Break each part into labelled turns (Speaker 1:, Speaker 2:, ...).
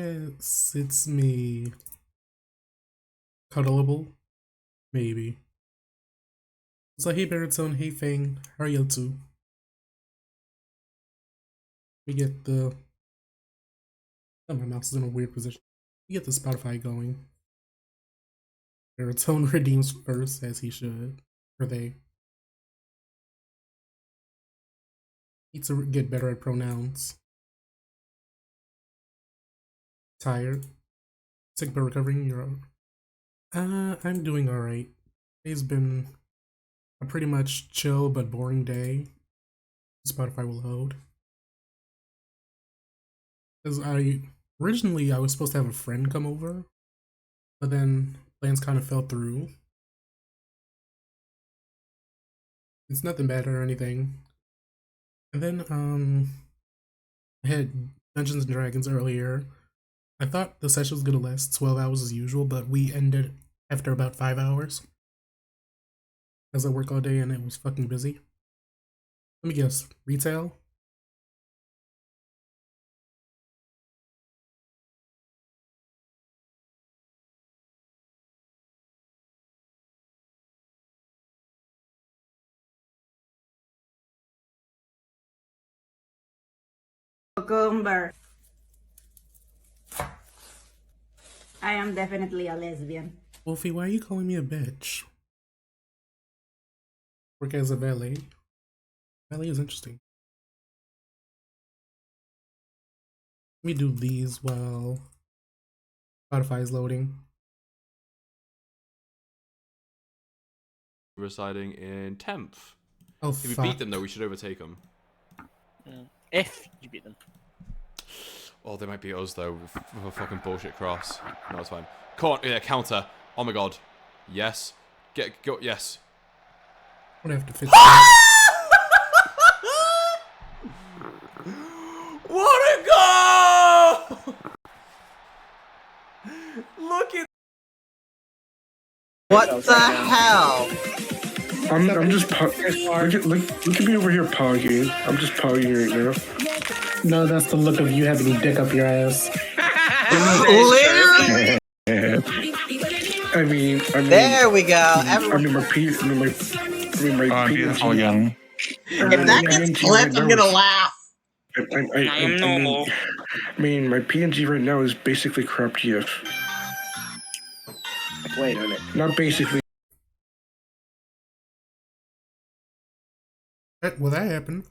Speaker 1: Yes, it's me. Cuddleable? Maybe. It's like, hey Baritone, hey Fang, how are you two? We get the... Oh, my mouse is in a weird position. We get the Spotify going. Baritone redeems first, as he should. Or they. Need to get better at pronouns. Tired. Sick but recovering, you're out. I'm doing alright. Today's been a pretty much chill but boring day. Spotify will hold. Because originally I was supposed to have a friend come over, but then plans kind of fell through. It's nothing bad or anything. And then I had Dungeons and Dragons earlier. I thought the session was gonna last 12 hours as usual, but we ended after about 5 hours. As I work all day and it was fucking busy. Let me guess, retail?
Speaker 2: Cucumber. I am definitely a lesbian.
Speaker 1: Wolfie, why are you calling me a bitch? Work as a valet. Valet is interesting. Let me do these while Spotify is loading.
Speaker 3: Residing in 10th.
Speaker 1: Oh,
Speaker 3: if we beat them, though, we should overtake them.
Speaker 4: If you beat them.
Speaker 3: Oh, they might beat us, though, with a fucking bullshit cross. No, it's fine. Come on, yeah, counter. Oh my god. Yes. Go, yes.
Speaker 1: I'm gonna have to fix
Speaker 3: What a goal! Look at...
Speaker 5: What the hell?
Speaker 6: I'm just look at me over here pogging. I'm just pogging right now.
Speaker 1: No, that's the look of you having a dick up your ass.
Speaker 5: Literally.
Speaker 6: I mean,
Speaker 5: There we go.
Speaker 6: I mean, my
Speaker 7: beautiful young.
Speaker 5: If that gets clipped, I'm gonna laugh.
Speaker 6: I mean, my PNG right now is basically cropped GIF.
Speaker 7: Wait a minute.
Speaker 6: Not basically.
Speaker 1: Well, that happened.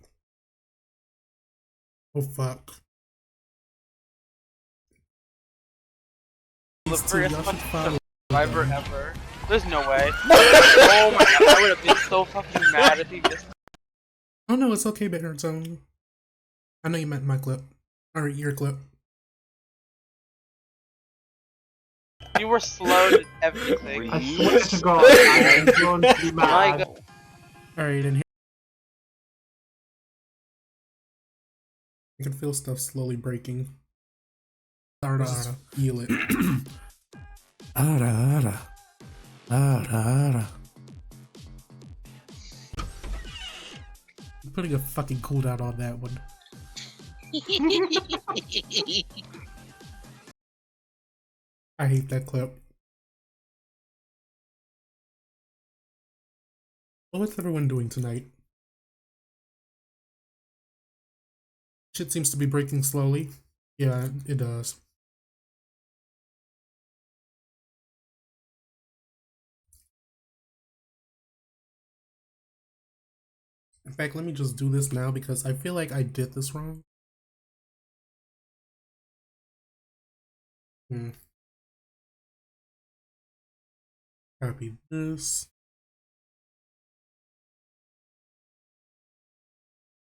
Speaker 1: Oh, fuck.
Speaker 4: The
Speaker 1: These two,
Speaker 4: first
Speaker 1: y'all should follow.
Speaker 4: survivor ever. There's no way. Oh my god, I would have been so fucking mad if he missed.
Speaker 1: Oh no, it's okay, Baritone. I know you meant my clip. Or your clip.
Speaker 4: You were slow to everything.
Speaker 7: I swear to God, I am going to be
Speaker 4: My
Speaker 7: mad.
Speaker 4: god.
Speaker 1: Alright, and here. I can feel stuff slowly breaking. Ara, feel it. Ara. I'm putting a fucking cooldown on that one. I hate that clip. Well, what's everyone doing tonight? Shit seems to be breaking slowly. Yeah, it does. In fact, let me just do this now because I feel like I did this wrong. Copy this.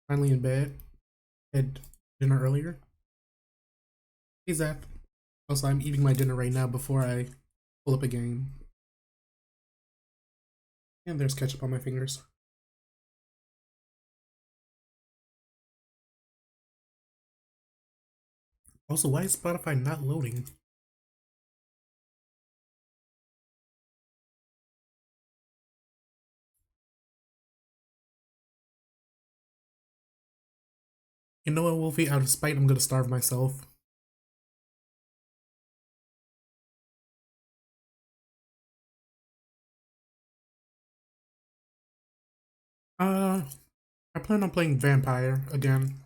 Speaker 1: Finally in bed. Had dinner earlier. Hey Zap. Also, I'm eating my dinner right now before I pull up a game. And there's ketchup on my fingers. Also, why is Spotify not loading? You know what, Wolfie? Out of spite, I'm gonna starve myself. Uh, I plan on playing Vampire again.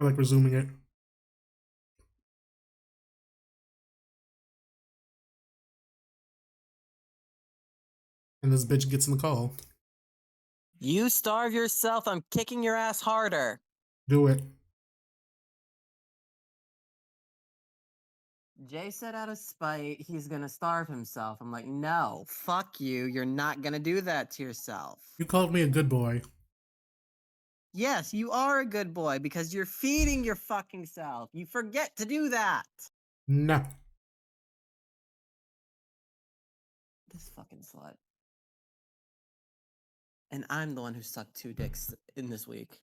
Speaker 1: I like resuming it. And this bitch gets in the call.
Speaker 8: You starve yourself, I'm kicking your ass harder.
Speaker 1: Do it.
Speaker 8: Jay said out of spite he's gonna starve himself. I'm like, no, fuck you. You're not gonna do that to yourself.
Speaker 1: You called me a good boy.
Speaker 8: Yes, you are a good boy because you're feeding your fucking self. You forget to do that.
Speaker 1: No.
Speaker 8: This fucking slut. And I'm the one who sucked 2 dicks in this week.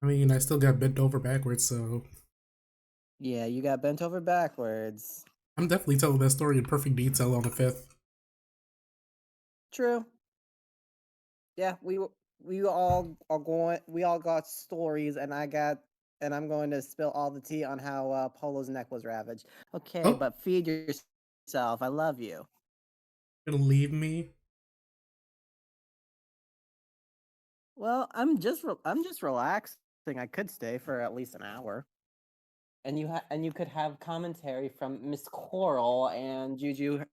Speaker 1: I mean, I still got bent over backwards, so
Speaker 8: Yeah, you got bent over backwards.
Speaker 1: I'm definitely telling that story in perfect detail on the 5th.
Speaker 8: True. Yeah, we all are going. We all got stories, and I'm going to spill all the tea on how Polo's neck was ravaged. Okay,
Speaker 1: Oh,
Speaker 8: but feed yourself. I love you.
Speaker 1: gonna leave me?
Speaker 8: Well, I'm just relaxing. I could stay for at least an hour, and you could have commentary from Miss Coral and Juju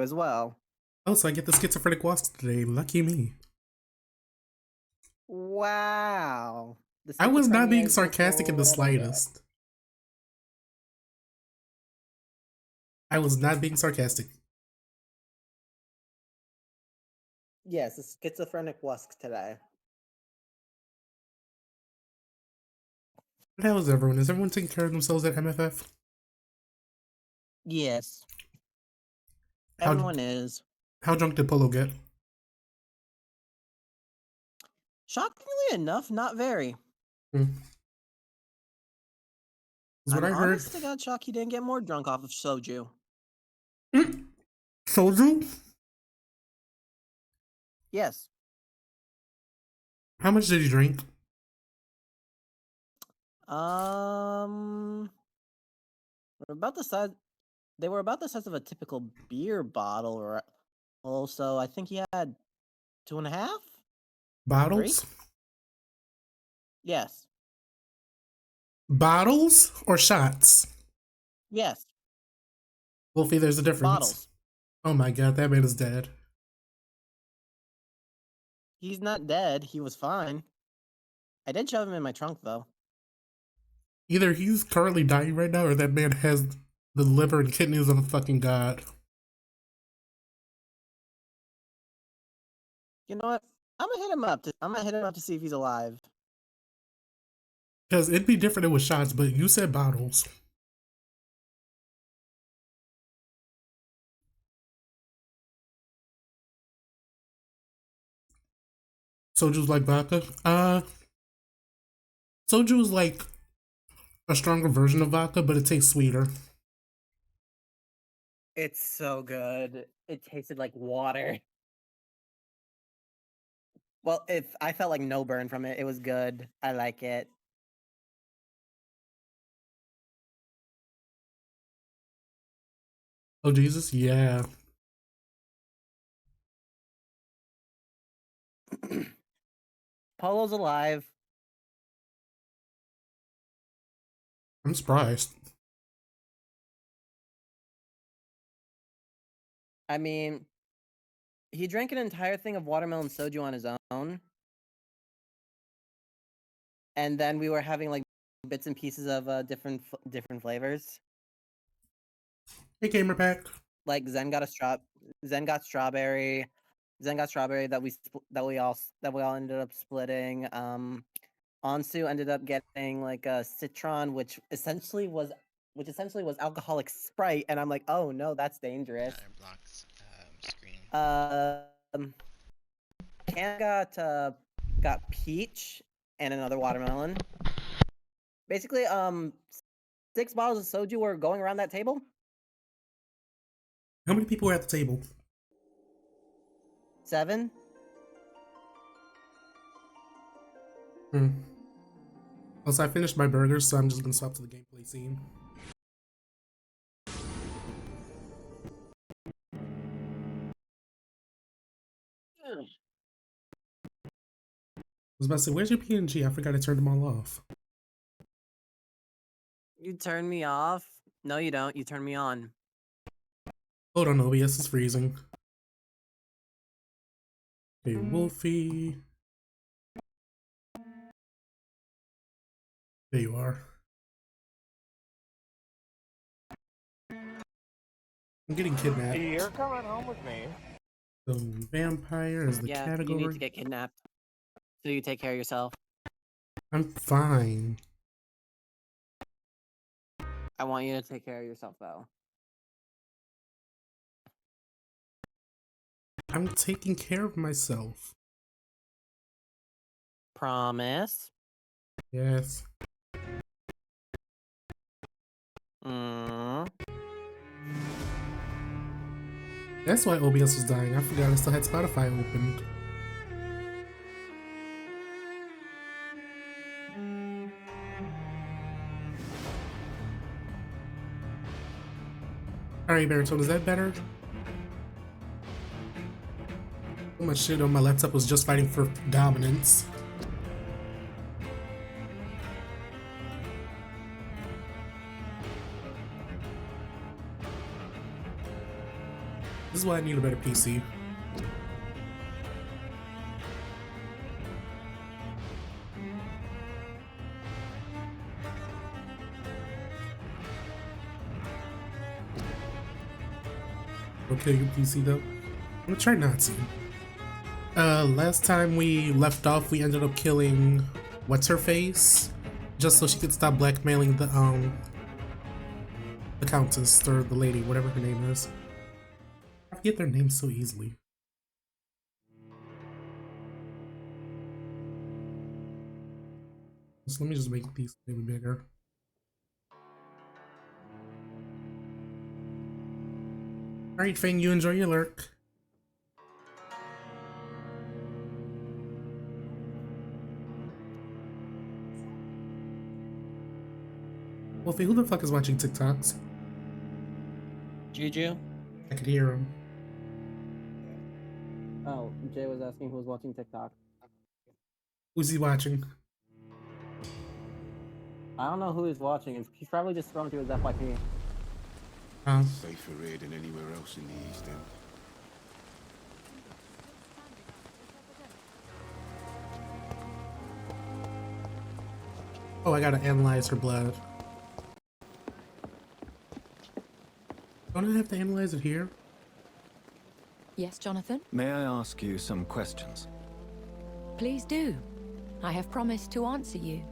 Speaker 8: as well.
Speaker 1: Oh, so I get the schizophrenic wasp today. Lucky me.
Speaker 8: Wow, the
Speaker 1: I was not
Speaker 8: schizophrenia
Speaker 1: being
Speaker 8: is just a
Speaker 1: sarcastic in the
Speaker 8: little bit.
Speaker 1: slightest. I was not being sarcastic.
Speaker 8: Yes, the schizophrenic wusk today.
Speaker 1: But how is everyone? Is everyone taking care of themselves at MFF?
Speaker 8: Yes,
Speaker 1: How
Speaker 8: everyone is.
Speaker 1: how drunk did Polo get?
Speaker 8: Shockingly enough, not very.
Speaker 1: Hmm. Is what
Speaker 8: I'm
Speaker 1: I heard.
Speaker 8: honest to God shocked he didn't get more drunk off of soju.
Speaker 1: Soju?
Speaker 8: Yes.
Speaker 1: How much did you drink?
Speaker 8: Um, we're about the size. They were about the size of a typical beer bottle, or also I think he had 2.5, 3.
Speaker 1: Bottles?
Speaker 8: Yes.
Speaker 1: Bottles or shots?
Speaker 8: Yes.
Speaker 1: Wolfie, there's a difference.
Speaker 8: Bottles.
Speaker 1: Oh my god, that man is dead.
Speaker 8: He's not dead. He was fine. I did shove him in my trunk though.
Speaker 1: Either he's currently dying right now or that man has the liver and kidneys of a fucking god.
Speaker 8: You know what? I'm gonna hit him up. I'm gonna hit him up to see if he's alive.
Speaker 1: Because it'd be different with shots, but you said bottles. Soju's like vodka? Soju is like a stronger version of vodka, but it tastes sweeter.
Speaker 8: It's so good. It tasted like water. Well, if I felt like no burn from it, it was good. I like it.
Speaker 1: Oh Jesus, yeah.
Speaker 8: Polo's alive.
Speaker 1: I'm surprised.
Speaker 8: I mean, he drank an entire thing of watermelon soju on his own. And then we were having like bits and pieces of different flavors.
Speaker 1: Hey, Gamer Pack.
Speaker 8: Like Zen got strawberry. Zen got strawberry that we all ended up splitting. Ansu ended up getting like a citron, which essentially was alcoholic Sprite, and I'm like, oh no, that's dangerous. Screen. Cam got peach and another watermelon. Basically, 6 bottles of soju were going around that table.
Speaker 1: How many people were at the table?
Speaker 8: 7.
Speaker 1: Also, I finished my burgers, so I'm just gonna swap to the gameplay scene. was about to say, where's your PNG? I forgot I turned them all off.
Speaker 8: You turn me off? No, you don't. You turn me on.
Speaker 1: Hold on, OBS is freezing. Okay, Wolfie. There you are. I'm getting kidnapped.
Speaker 9: You're coming home with me.
Speaker 1: So vampire is the
Speaker 8: Yeah,
Speaker 1: category.
Speaker 8: you need to get kidnapped. So you take care of yourself.
Speaker 1: I'm fine.
Speaker 8: I want you to take care of yourself, though.
Speaker 1: I'm taking care of myself.
Speaker 8: Promise?
Speaker 1: Yes.
Speaker 8: Mm.
Speaker 1: That's why OBS was dying. I forgot I still had Spotify opened. Alright, Baritone, is that better? So much shit on my laptop was just fighting for dominance. This is why I need a better PC. Okay, your PC though. I'm gonna try not to. Last time we left off, we ended up killing what's her face, just so she could stop blackmailing the countess or the lady, whatever her name is. I forget their names so easily. So let me just make these maybe bigger. Alright, Fang, you enjoy your lurk. Wolfie, who the fuck is watching TikToks?
Speaker 8: Juju?
Speaker 1: I could hear him.
Speaker 8: Oh, Jay was asking who was watching TikTok.
Speaker 1: Who's he watching?
Speaker 8: I don't know who he's watching. He's probably just scrolling through his FYP.
Speaker 10: Safer here than anywhere else in the East End.
Speaker 1: Oh, I gotta analyze her blood. Don't I have to analyze it here?
Speaker 11: Yes, Jonathan?
Speaker 12: May I ask you some questions?
Speaker 11: Please do. I have promised to answer you.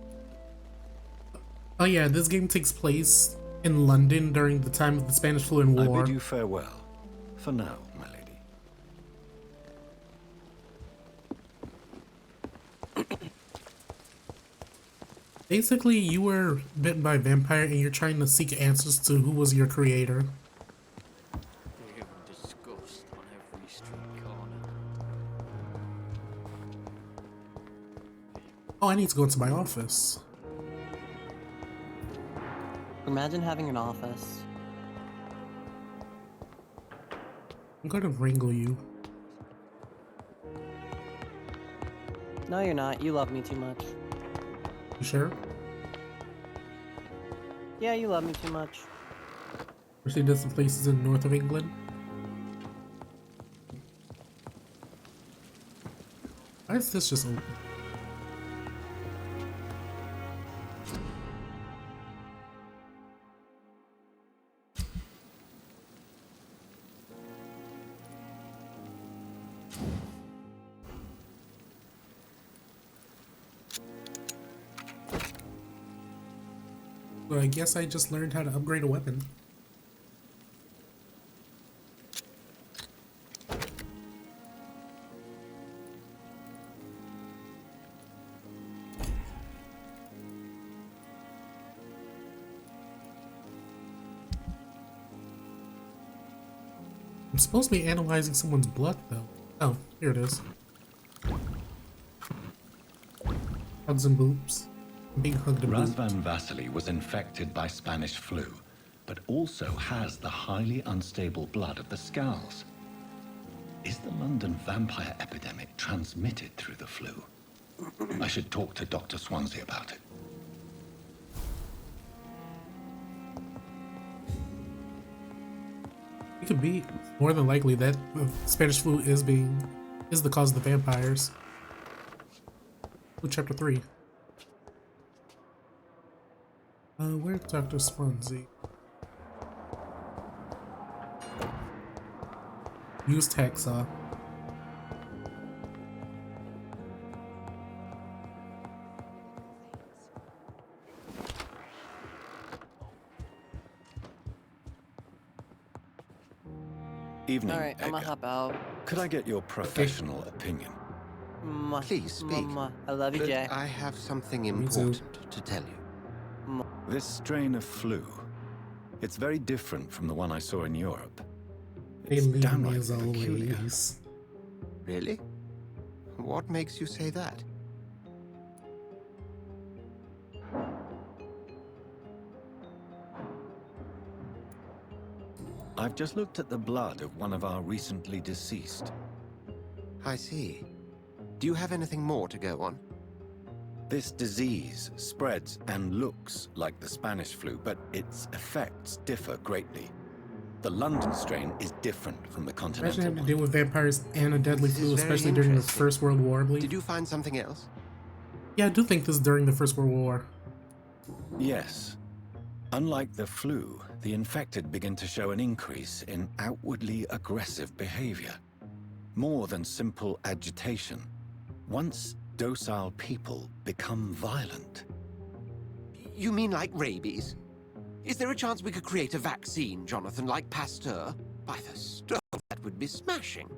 Speaker 1: Oh yeah, this game takes place in London during the time of the Spanish Flu and War.
Speaker 12: I bid you farewell. For now, my lady.
Speaker 1: Basically, you were bitten by a vampire and you're trying to seek answers to who was your creator.
Speaker 13: Disgust on every street corner.
Speaker 1: Oh, I need to go into my office.
Speaker 8: Imagine having an office.
Speaker 1: I'm gonna wrangle you.
Speaker 8: No, you're not. You love me too much.
Speaker 1: You sure?
Speaker 8: Yeah, you love me too much.
Speaker 1: Especially there's some places in the north of England. Why is this just open? So I guess I just learned how to upgrade a weapon. I'm supposed to be analyzing someone's blood though. Oh, here it is. Hugs and boobs. I'm being hugged and booped.
Speaker 12: Razvan Vasily was infected by Spanish flu, but also has the highly unstable blood of the Scowls. Is the London vampire epidemic transmitted through the flu? I should talk to Dr. Swansea about it.
Speaker 1: It could be more than likely that the Spanish flu is the cause of the vampires. Chapter 3. Where's Dr. Swansea? Use Taxa.
Speaker 12: Evening,
Speaker 8: Alright, I'm gonna
Speaker 12: Edgar.
Speaker 8: hop out.
Speaker 12: Could I get your professional opinion?
Speaker 9: Please speak.
Speaker 8: I love you,
Speaker 9: But
Speaker 8: Jay.
Speaker 9: I have something
Speaker 1: too.
Speaker 9: important to tell you.
Speaker 12: This strain of flu, it's very different from the one I saw in Europe.
Speaker 1: They
Speaker 12: It's
Speaker 1: leave me
Speaker 12: downright
Speaker 1: as
Speaker 12: peculiar.
Speaker 1: always.
Speaker 9: Really? What makes you say that?
Speaker 12: I've just looked at the blood of one of our recently deceased.
Speaker 9: I see. Do you have anything more to go on?
Speaker 12: This disease spreads and looks like the Spanish flu, but its effects differ greatly. The London strain is different from the
Speaker 1: Imagine
Speaker 12: continental
Speaker 1: having to
Speaker 12: one.
Speaker 1: deal with vampires and a deadly
Speaker 9: This is
Speaker 1: flu,
Speaker 9: very
Speaker 1: especially during the
Speaker 9: interesting.
Speaker 1: First World War, I believe.
Speaker 9: Did you find something else?
Speaker 1: Yeah, I do think this is during the First World War.
Speaker 12: Yes. Unlike the flu, the infected begin to show an increase in outwardly aggressive behavior. More than simple agitation. Once docile people become violent.
Speaker 9: You mean like rabies? Is there a chance we could create a vaccine, Jonathan, like Pasteur? By the stove, that would be smashing.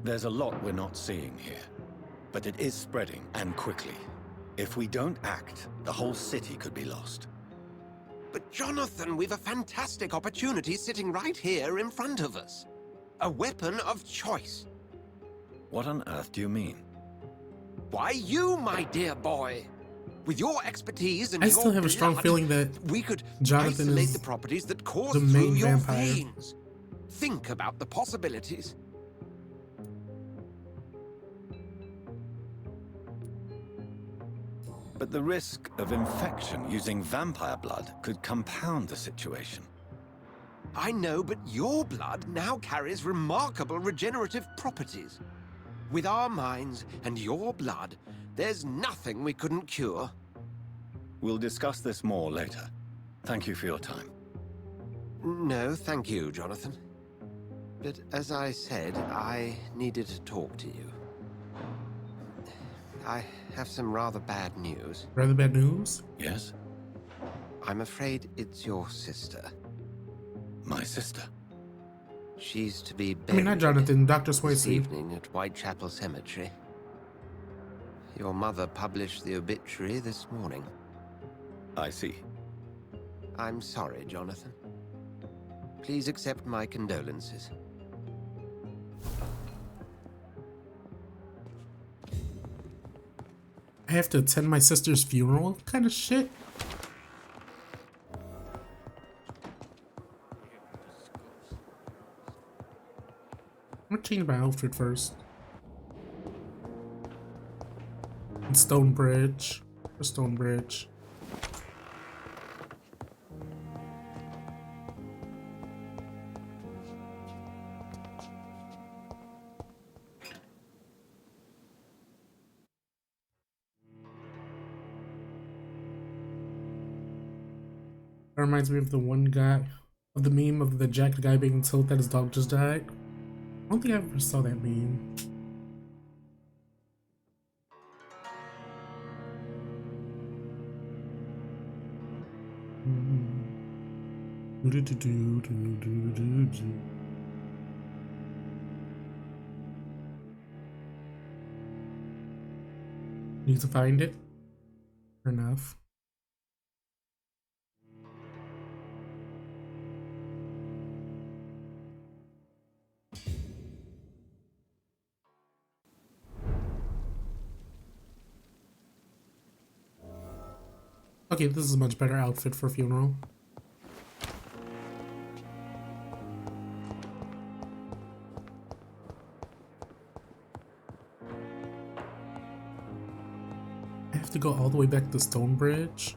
Speaker 12: There's a lot we're not seeing here, but it is spreading and quickly. If we don't act, the whole city could be lost.
Speaker 9: But Jonathan, we've a fantastic opportunity sitting right here in front of us. A weapon of choice.
Speaker 12: What on earth do you mean?
Speaker 9: Why, you, my dear boy. With your expertise and
Speaker 1: I
Speaker 9: your
Speaker 1: still have a strong
Speaker 9: blood,
Speaker 1: feeling that
Speaker 9: we could
Speaker 1: Jonathan
Speaker 9: isolate
Speaker 1: is
Speaker 9: the properties that course
Speaker 1: the
Speaker 9: through
Speaker 1: main
Speaker 9: your
Speaker 1: vampire.
Speaker 9: veins. Think about the possibilities.
Speaker 12: But the risk of infection using vampire blood could compound the situation.
Speaker 9: I know, but your blood now carries remarkable regenerative properties. With our minds and your blood, there's nothing we couldn't cure.
Speaker 12: We'll discuss this more later. Thank you for your time.
Speaker 9: No, thank you, Jonathan. But as I said, I needed to talk to you. I have some rather bad news.
Speaker 1: rather bad news.
Speaker 12: Yes?
Speaker 9: I'm afraid it's your sister.
Speaker 12: My sister?
Speaker 9: She's to be buried
Speaker 1: I mean, not Jonathan, Dr.
Speaker 9: this
Speaker 1: Swayze.
Speaker 9: evening at Whitechapel Cemetery. Your mother published the obituary this morning.
Speaker 12: I see.
Speaker 9: I'm sorry, Jonathan. Please accept my condolences.
Speaker 1: I have to attend my sister's funeral? What kind of shit? I'm gonna change my outfit first. And Stonebridge. Or Stonebridge. That reminds me of the one guy, of the meme of the jacked guy being told that his dog just died. I don't think I ever saw that meme. Need to find it. Fair enough. Okay, this is a much better outfit for a funeral. to go all the way back to Stonebridge.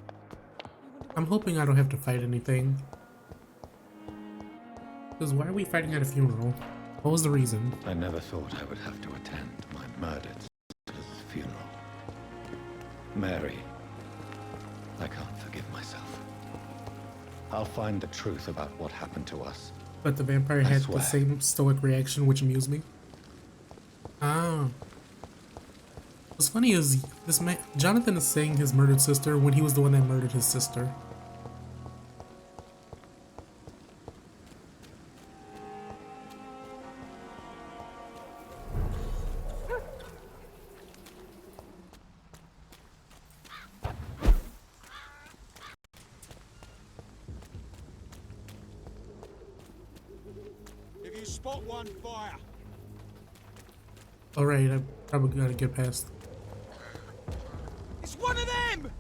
Speaker 1: I'm hoping I don't have to fight anything. Because why are we fighting at a funeral? What was the reason?
Speaker 12: I never thought I would have to attend my murdered sister's funeral. Mary, I can't forgive myself. I'll find the truth about what happened to us.
Speaker 1: But the vampire had the same stoic reaction, which amused me. Ah. What's funny is this man, Jonathan, is saying his murdered sister when he was the one that murdered his sister.
Speaker 9: If you spot one, fire.
Speaker 1: Alright, I probably gotta get past.
Speaker 9: It's one of them!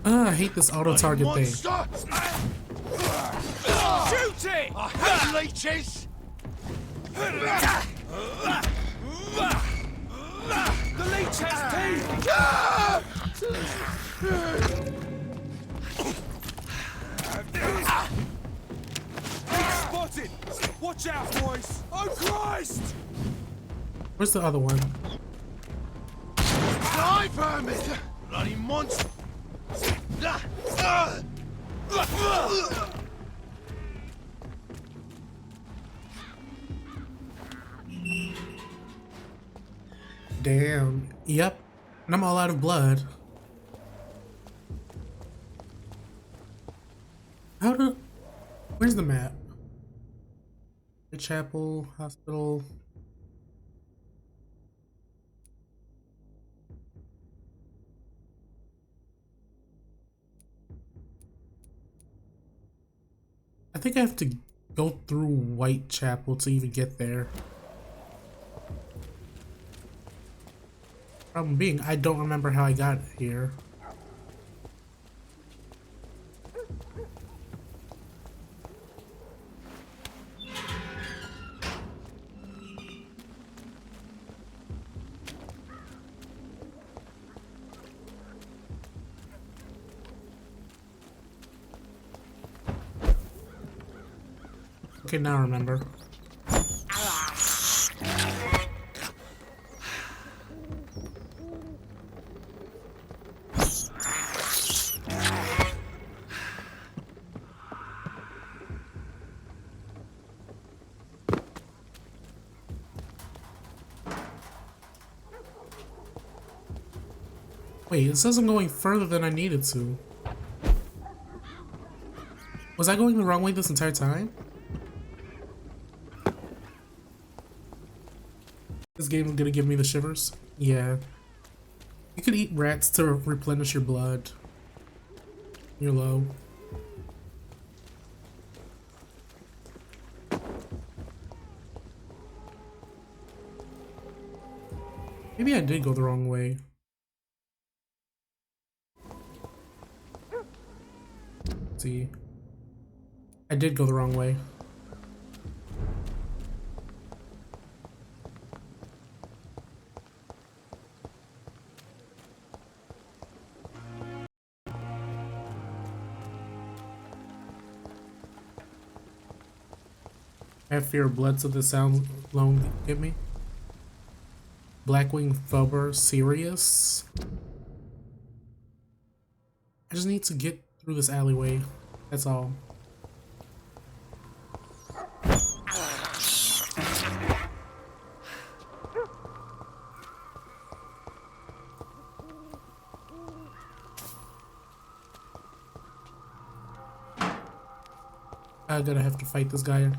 Speaker 1: Ah, I hate this auto target thing.
Speaker 9: Shoot it! I hate leeches! The leech has teeth! Spotted! Watch out, boys! Oh, Christ!
Speaker 1: Where's the other one?
Speaker 9: Die, vermin! Bloody monster!
Speaker 1: Damn. Yep. And I'm all out of blood. How do... Where's the map? The chapel, hospital... I think I have to go through Whitechapel to even get there. Problem being, I don't remember how I got here. Okay, now I remember. Wait, it says I'm going further than I needed to. Was I going the wrong way this entire time? This game is gonna give me the shivers? Yeah. You could eat rats to replenish your blood. You're low. Maybe I did go the wrong way. Let's see. I did go the wrong way. I have fear of blood, so this sounds alone get me. Blackwing Felber, Sirius. I just need to get through this alleyway. That's all. I'm gonna have to fight this guy.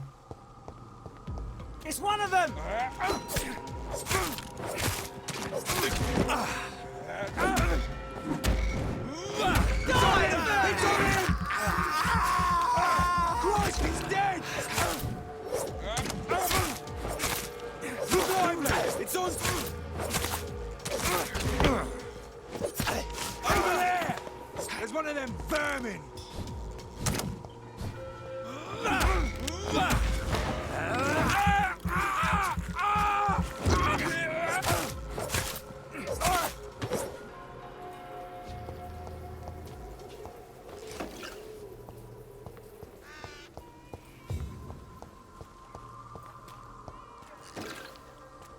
Speaker 9: It's one of them! Christ, he's dead! Look behind that! It's on... Over there! There's one of them! them vermin!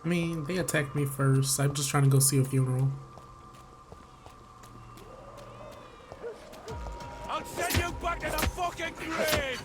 Speaker 1: I mean, they attacked me first. I'm just trying to go see a funeral.
Speaker 9: I'll send you back to the fucking grave!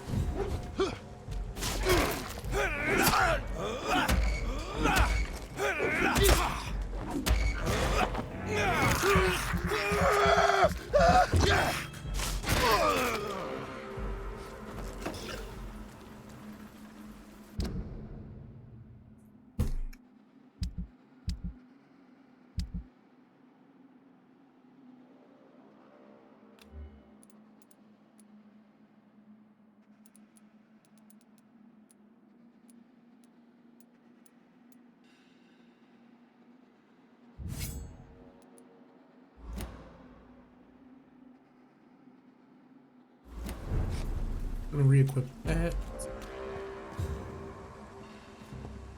Speaker 1: I'm gonna re-equip that.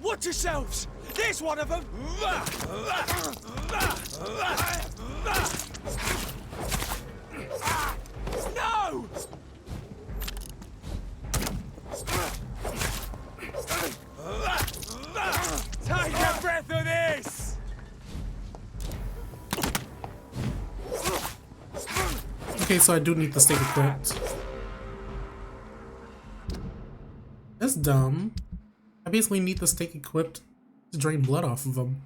Speaker 9: Watch yourselves! There's one of them! No! Take a breath of this!
Speaker 1: Okay, so I do need the stake equipped. That's dumb. I basically need the stake equipped to drain blood off of them.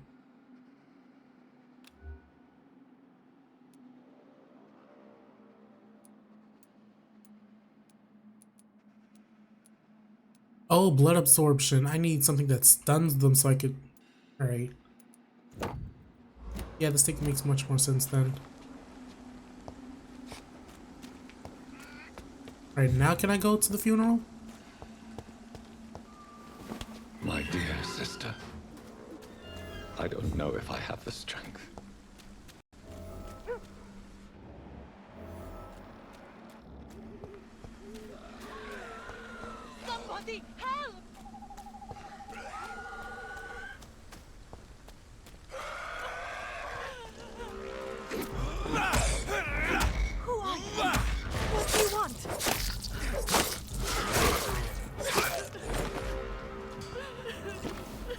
Speaker 1: Oh, blood absorption. I need something that stuns them so I could... Alright. Yeah, the stake makes much more sense then. Alright, now can I go to the funeral?
Speaker 12: My dear sister, I don't know if I have the strength.
Speaker 11: Somebody help! Who are you? What do you want?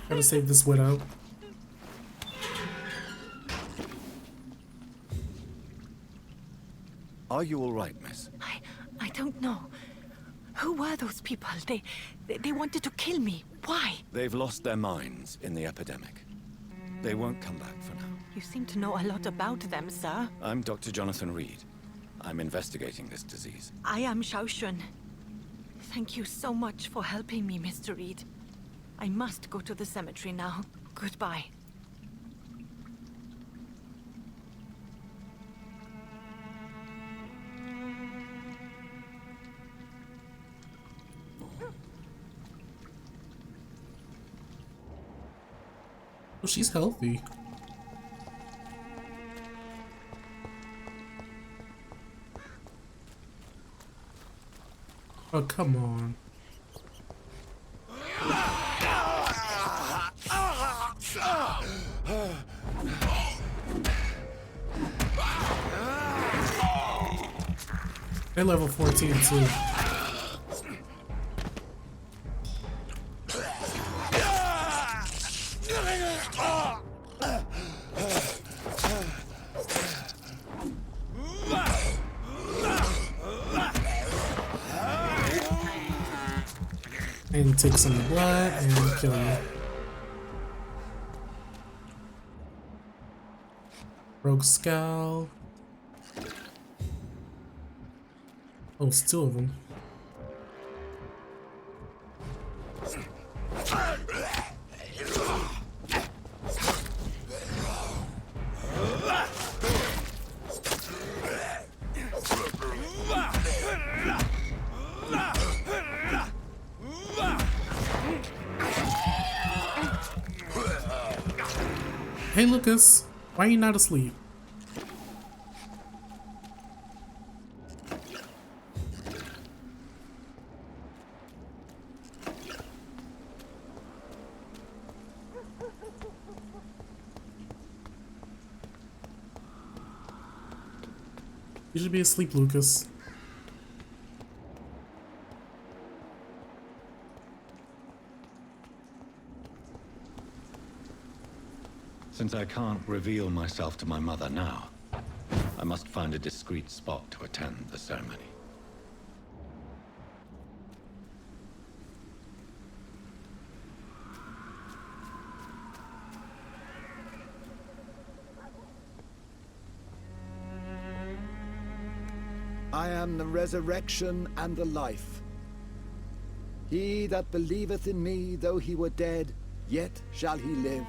Speaker 1: Gotta save this widow.
Speaker 12: Are you all right, miss?
Speaker 11: I don't know. Who were those people? They wanted to kill me. Why?
Speaker 12: They've lost their minds in the epidemic. They won't come back for now.
Speaker 11: You seem to know a lot about them, sir.
Speaker 12: I'm Dr. Jonathan Reed. I'm investigating this disease.
Speaker 11: I am Shaoshun. Thank you so much for helping me, Mr. Reed. I must go to the cemetery now. Goodbye.
Speaker 1: Oh, she's healthy. Oh, come on. They're level 14 too. And take some blood and kill you. Rogue Scowl. Oh, it's two of them. Hey Lucas, why are you not asleep? You should be asleep, Lucas.
Speaker 12: Since I can't reveal myself to my mother now, I must find a discreet spot to attend the ceremony.
Speaker 14: I am the resurrection and the life. He that believeth in me, though he were dead, yet shall he live.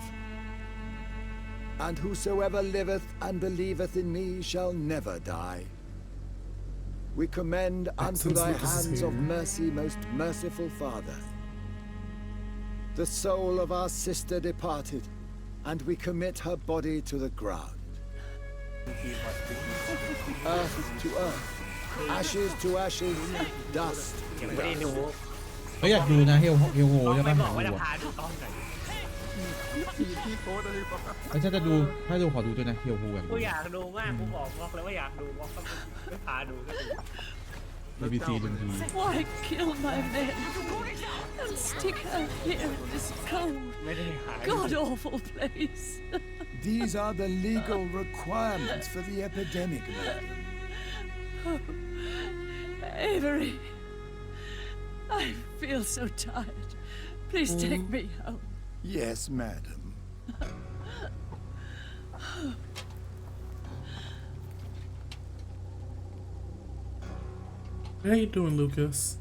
Speaker 14: And whosoever liveth and believeth in me shall never die. We commend unto thy hands of mercy, most merciful Father, the soul of our sister departed, and we commit her body to the ground. Earth to earth, ashes to ashes, dust to dust.
Speaker 15: เขาอยากดูนะเฮลโฮใช่ปะฉันจะดูถ้าดูขอดูด้วยนะเฮลโฮกัน
Speaker 16: กูอยากดูมากกูบอกวอกเลยว่าอยากดูวอกก็ไม่พาดูก็ดู
Speaker 15: BBC ดนตรี
Speaker 11: Why kill my men and stick her here in this cold, god-awful place?
Speaker 14: These are the legal requirements for the epidemic, madam.
Speaker 11: Oh, Avery, I feel so tired. Please take me home.
Speaker 14: Yes, madam.
Speaker 1: How you doing, Lucas?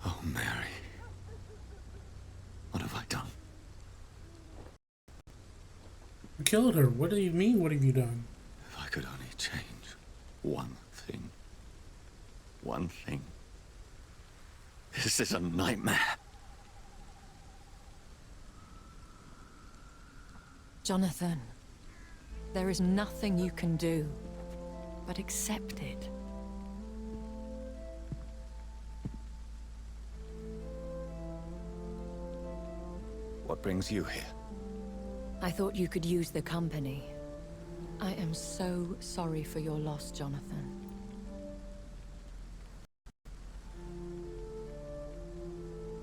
Speaker 12: Oh, Mary. What have I done?
Speaker 1: You killed her. What do you mean, what have you done?
Speaker 12: If I could only change one thing. One thing. This is a nightmare.
Speaker 11: Jonathan, there is nothing you can do but accept it.
Speaker 12: What brings you here?
Speaker 11: I thought you could use the company. I am so sorry for your loss, Jonathan.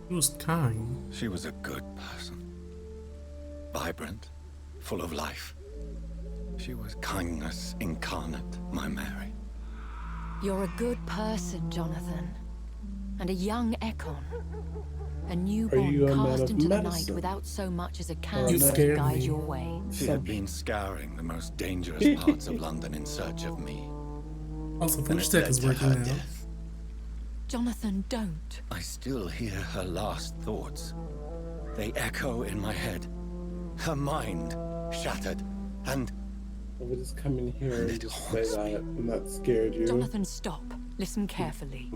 Speaker 1: He was kind.
Speaker 12: She was a good person. Vibrant, full of life. She was kindness incarnate, my Mary.
Speaker 11: You're a good person, Jonathan. And a young Ekon. A newborn cast into the night without so much as a candle to guide your way.
Speaker 12: She had been scouring the most dangerous parts of London in search of me.
Speaker 1: Also, French Tech is working now.
Speaker 11: Jonathan, don't.
Speaker 12: I still hear her last thoughts. They echo in my head. Her mind shattered, and
Speaker 6: I would just come in here and just say that I'm not scared you.
Speaker 11: Jonathan, stop. Listen carefully.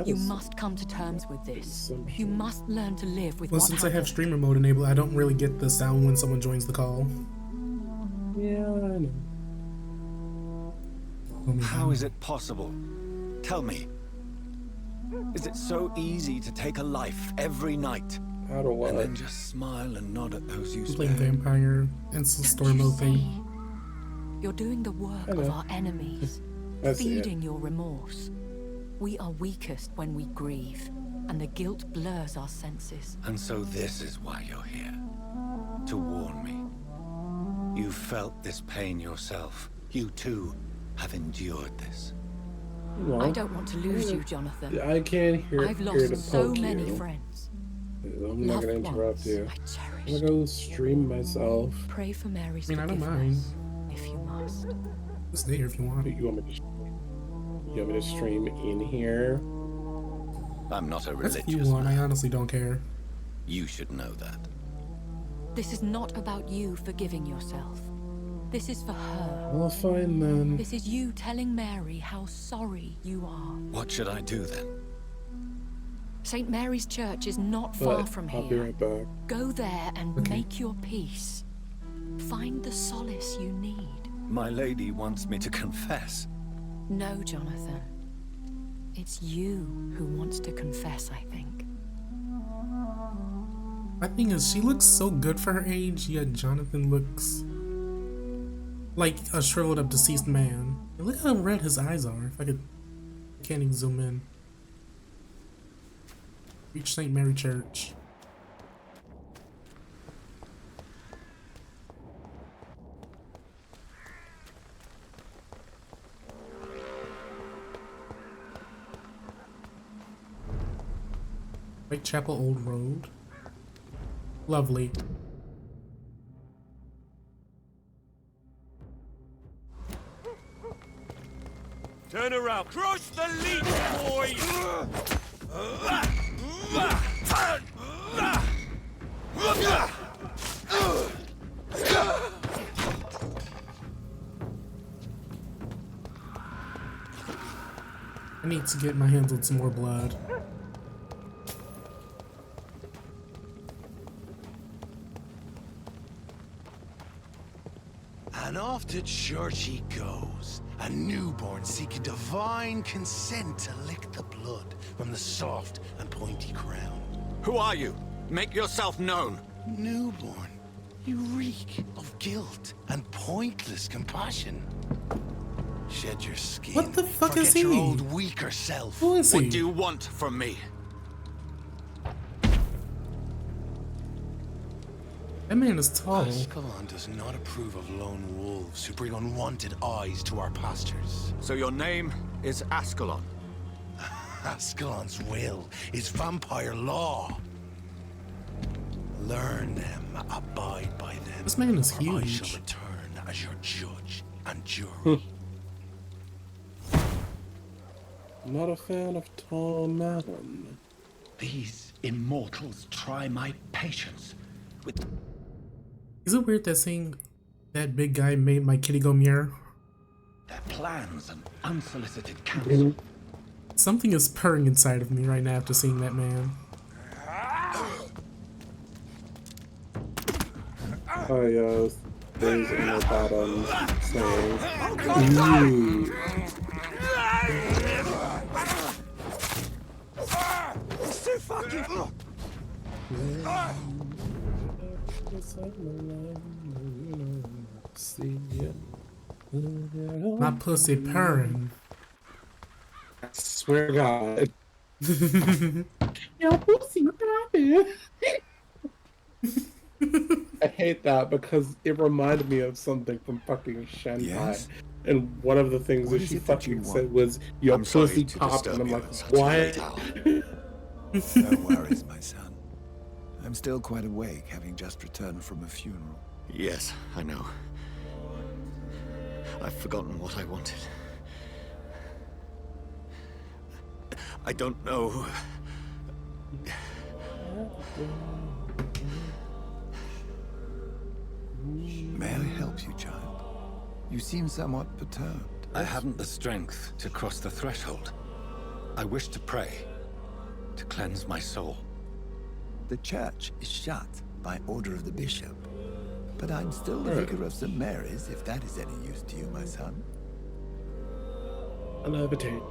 Speaker 11: You must come to terms with this. You must learn to live with
Speaker 1: Well,
Speaker 11: what
Speaker 1: since
Speaker 11: happened.
Speaker 1: I have streamer mode enabled, I don't really get the sound when someone joins the call.
Speaker 6: Yeah, I know.
Speaker 12: how is it possible? Tell me. Is it so easy to take a life every night?
Speaker 6: How do I?
Speaker 12: And then just smile and nod at those you
Speaker 1: I'm playing
Speaker 12: spare?
Speaker 1: vampire and story mode thing.
Speaker 11: You're doing the work of our enemies, feeding your remorse. We are weakest when we grieve, and the guilt blurs our senses.
Speaker 12: And so this is why you're here. To warn me. You felt this pain yourself. You too have endured this.
Speaker 11: I don't want to lose you, Jonathan.
Speaker 6: I can't hear.
Speaker 11: I've lost so many friends.
Speaker 6: I'm not gonna interrupt you.
Speaker 11: I cherish.
Speaker 6: I'm gonna go stream myself.
Speaker 11: Pray for Mary's
Speaker 1: I mean, I don't
Speaker 11: forgiveness, if you must.
Speaker 1: Stay here if you want.
Speaker 6: You want me to stream in here?
Speaker 12: I'm not a
Speaker 1: That's if
Speaker 12: religious
Speaker 1: you want.
Speaker 12: man.
Speaker 1: I honestly don't care.
Speaker 12: You should know that.
Speaker 11: This is not about you forgiving yourself. This is for her.
Speaker 6: Well, fine then.
Speaker 11: This is you telling Mary how sorry you are.
Speaker 12: What should I do then?
Speaker 11: St. Mary's Church is not far from
Speaker 6: I'll
Speaker 11: here.
Speaker 6: be right back.
Speaker 11: Go there and make your peace. Find the solace you need.
Speaker 12: My lady wants me to confess.
Speaker 11: No, Jonathan. It's you who wants to confess, I think.
Speaker 1: My thing is, she looks so good for her age, yet Jonathan looks like a shriveled up deceased man. And look how red his eyes are. If I can't even zoom in. Reach St. Mary Church. Whitechapel Old Road. Lovely.
Speaker 9: Turn around. Crush the leech, boys!
Speaker 1: I need to get my hands on some more blood.
Speaker 9: And off to church he goes, a newborn seeking divine consent to lick the blood from the soft and pointy crown.
Speaker 12: Who are you? Make yourself known.
Speaker 9: Newborn, you reek of guilt and pointless compassion. Shed your skin.
Speaker 1: What the fuck
Speaker 9: Forget
Speaker 1: is he?
Speaker 9: your old weaker self.
Speaker 1: Who is he?
Speaker 12: What do you want from me?
Speaker 1: That man is tall.
Speaker 9: Ascalon does not approve of lone wolves who bring unwanted eyes to our pastures.
Speaker 12: So your name is Ascalon?
Speaker 9: Ascalon's will is vampire law. Learn them, abide by them.
Speaker 1: This man is
Speaker 9: or I
Speaker 1: huge.
Speaker 9: shall return as your judge and jury.
Speaker 6: Not a fan of tall madam.
Speaker 17: These immortals try my patience with.
Speaker 1: Is it weird that seeing that big guy made my kitty go meow?
Speaker 17: Their plans and unsolicited counsel.
Speaker 1: Something is purring inside of me right now after seeing that man.
Speaker 6: Oh yes, things in the bottom saying, ooh.
Speaker 9: It's too fucking.
Speaker 1: My pussy purring.
Speaker 6: I swear to God. Yo, pussy purring. I hate that because it reminded me of something from fucking Shanghai.
Speaker 12: Yes?
Speaker 6: And one of the things
Speaker 12: What
Speaker 6: that
Speaker 12: is
Speaker 6: she
Speaker 12: it that you
Speaker 6: fucking
Speaker 12: want?
Speaker 6: said was, your
Speaker 12: I'm sorry
Speaker 6: pussy
Speaker 12: to
Speaker 6: popped. And
Speaker 12: disturb
Speaker 6: I'm
Speaker 12: you
Speaker 6: like,
Speaker 12: at such a late
Speaker 6: what?
Speaker 18: No worries, my son. I'm still quite awake, having just returned from a funeral.
Speaker 12: Yes, I know. I've forgotten what I wanted. I don't know.
Speaker 18: May I help you, child? You seem somewhat perturbed.
Speaker 12: I haven't the strength to cross the threshold. I wish to pray, to cleanse my soul.
Speaker 18: The church is shut by order of the bishop. But I'm still the vicar of St. Mary's, if that is any use to you, my son.
Speaker 6: I levitate.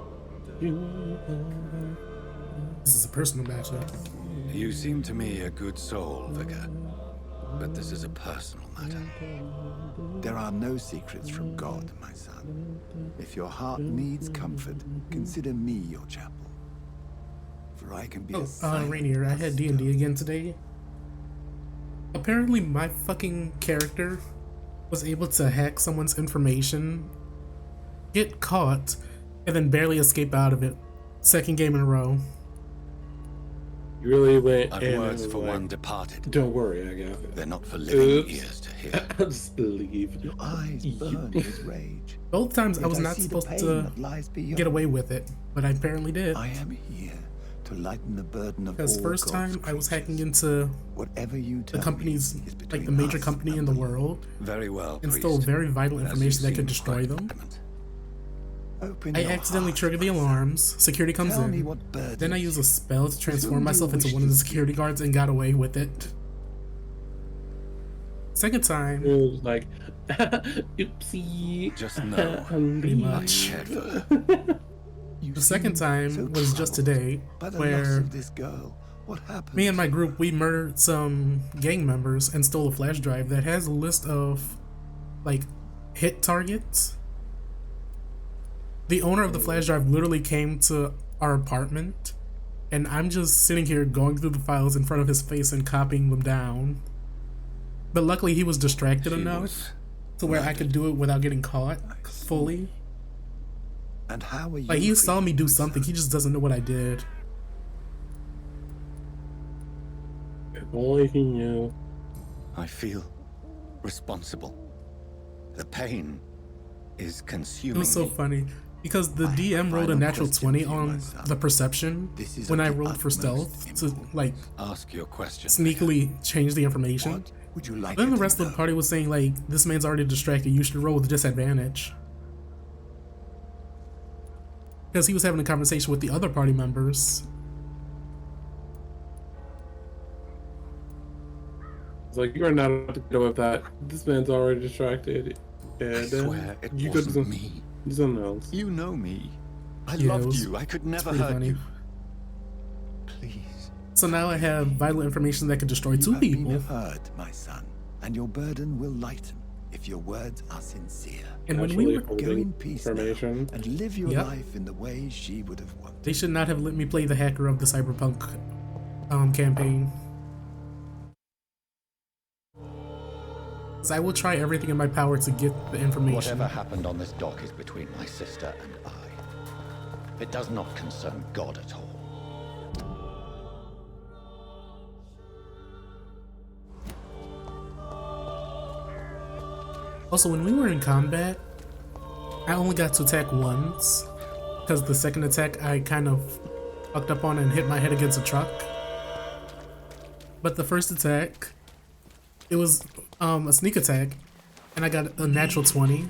Speaker 1: This is a personal matter.
Speaker 12: You seem to me a good soul, Vicar. But this is a personal matter.
Speaker 18: There are no secrets from God, my son. If your heart needs comfort, consider me your chapel. For I can be a
Speaker 1: Rainier, I had D&D again today. Apparently my fucking character was able to hack someone's information, get caught, and then barely escape out of it. Second game in a row.
Speaker 6: You really went
Speaker 12: I've
Speaker 6: in
Speaker 12: words
Speaker 6: and
Speaker 12: for
Speaker 6: was
Speaker 12: one
Speaker 6: like,
Speaker 12: departed.
Speaker 6: don't worry, I got it.
Speaker 12: They're not for living
Speaker 6: Oops.
Speaker 12: ears to hear.
Speaker 6: Just leave.
Speaker 18: Your eyes burn with rage.
Speaker 1: Both times I
Speaker 18: Yet
Speaker 1: was not
Speaker 18: see the
Speaker 1: supposed
Speaker 18: pain
Speaker 1: to
Speaker 18: that lies beyond.
Speaker 1: get away with it, but I apparently did.
Speaker 18: I am here to lighten the burden of
Speaker 1: Because
Speaker 18: all
Speaker 1: first
Speaker 18: God's
Speaker 1: time I was hacking into
Speaker 18: Whatever you
Speaker 1: the
Speaker 18: tell
Speaker 1: companies,
Speaker 18: me is
Speaker 1: like
Speaker 18: between
Speaker 1: the major
Speaker 18: us
Speaker 1: company in the world,
Speaker 12: Very well,
Speaker 1: and
Speaker 12: priest.
Speaker 1: stole very vital
Speaker 12: As you
Speaker 1: information that
Speaker 12: seem
Speaker 1: could destroy
Speaker 12: quite
Speaker 1: them.
Speaker 12: adamant.
Speaker 18: Open
Speaker 1: I
Speaker 18: your
Speaker 1: accidentally
Speaker 18: heart,
Speaker 1: triggered the alarms, security comes
Speaker 18: Tell me
Speaker 1: in,
Speaker 18: what burden
Speaker 1: then I use a spell to transform
Speaker 18: whom do you
Speaker 1: myself into
Speaker 18: wish
Speaker 1: one of
Speaker 18: to
Speaker 1: the security guards and got away with it. Second time.
Speaker 6: It was like, oopsie.
Speaker 12: Just know,
Speaker 1: Pretty much. The second time was just today, where
Speaker 18: this girl. What happened?
Speaker 1: me and my group, we murdered some gang members and stole a flash drive that has a list of, like, hit targets. The owner of the flash drive literally came to our apartment, and I'm just sitting here going through the files in front of his face and copying them down. But luckily he was distracted enough to where I could do it without getting caught fully.
Speaker 18: And how are you?
Speaker 1: Like, he saw me do something, he just doesn't know what I did.
Speaker 6: If only he knew.
Speaker 12: I feel responsible. The pain is consuming.
Speaker 1: It was so funny because the DM rolled a natural 20 on the perception when I rolled for stealth to, like,
Speaker 12: ask your question.
Speaker 1: Sneakily change the information.
Speaker 18: Would you like
Speaker 1: Then the rest of the party was saying, like, this man's already distracted, you should roll with disadvantage. Because he was having a conversation with the other party members.
Speaker 6: It's like, you are not allowed to go with that. This man's already distracted. And
Speaker 12: I swear it
Speaker 6: you could
Speaker 12: wasn't me.
Speaker 6: do something else.
Speaker 12: You know me. I
Speaker 1: Yeah,
Speaker 12: loved
Speaker 1: was-
Speaker 12: you. I could never
Speaker 1: pretty
Speaker 12: hurt
Speaker 1: funny.
Speaker 12: you. Please.
Speaker 1: So now I have vital information that could destroy two people.
Speaker 18: Been heard, my son, and your burden will lighten if your words are sincere.
Speaker 1: And when we were
Speaker 18: Go in peace now, and live your
Speaker 1: Yep.
Speaker 18: life in the way she would have wanted.
Speaker 1: They should not have let me play the hacker of the Cyberpunk campaign. So I will try everything in my power to get the information.
Speaker 17: Whatever happened on this dock is between my sister and I. It does not concern God at all.
Speaker 1: Also, when we were in combat, I only got to attack once, because the second attack I kind of fucked up on and hit my head against a truck. But the first attack, it was a sneak attack, and I got a natural 20.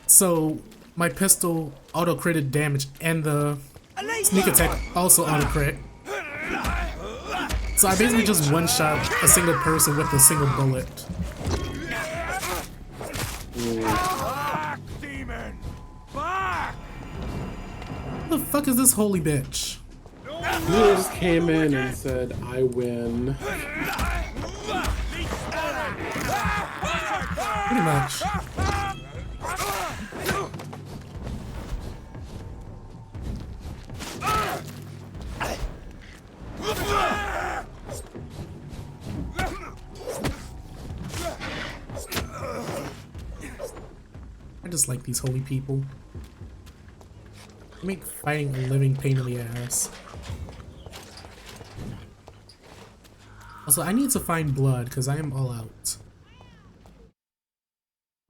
Speaker 1: So my pistol auto-critted damage, and the sneak attack also auto-crit. So I basically just one-shot a single person with a single bullet.
Speaker 10: Back, demon! Back!
Speaker 1: What the fuck is this holy bitch?
Speaker 6: He just came in and said, I win.
Speaker 1: Pretty much. I just like these holy people. They make fighting a living pain in the ass. Also, I need to find blood because I am all out.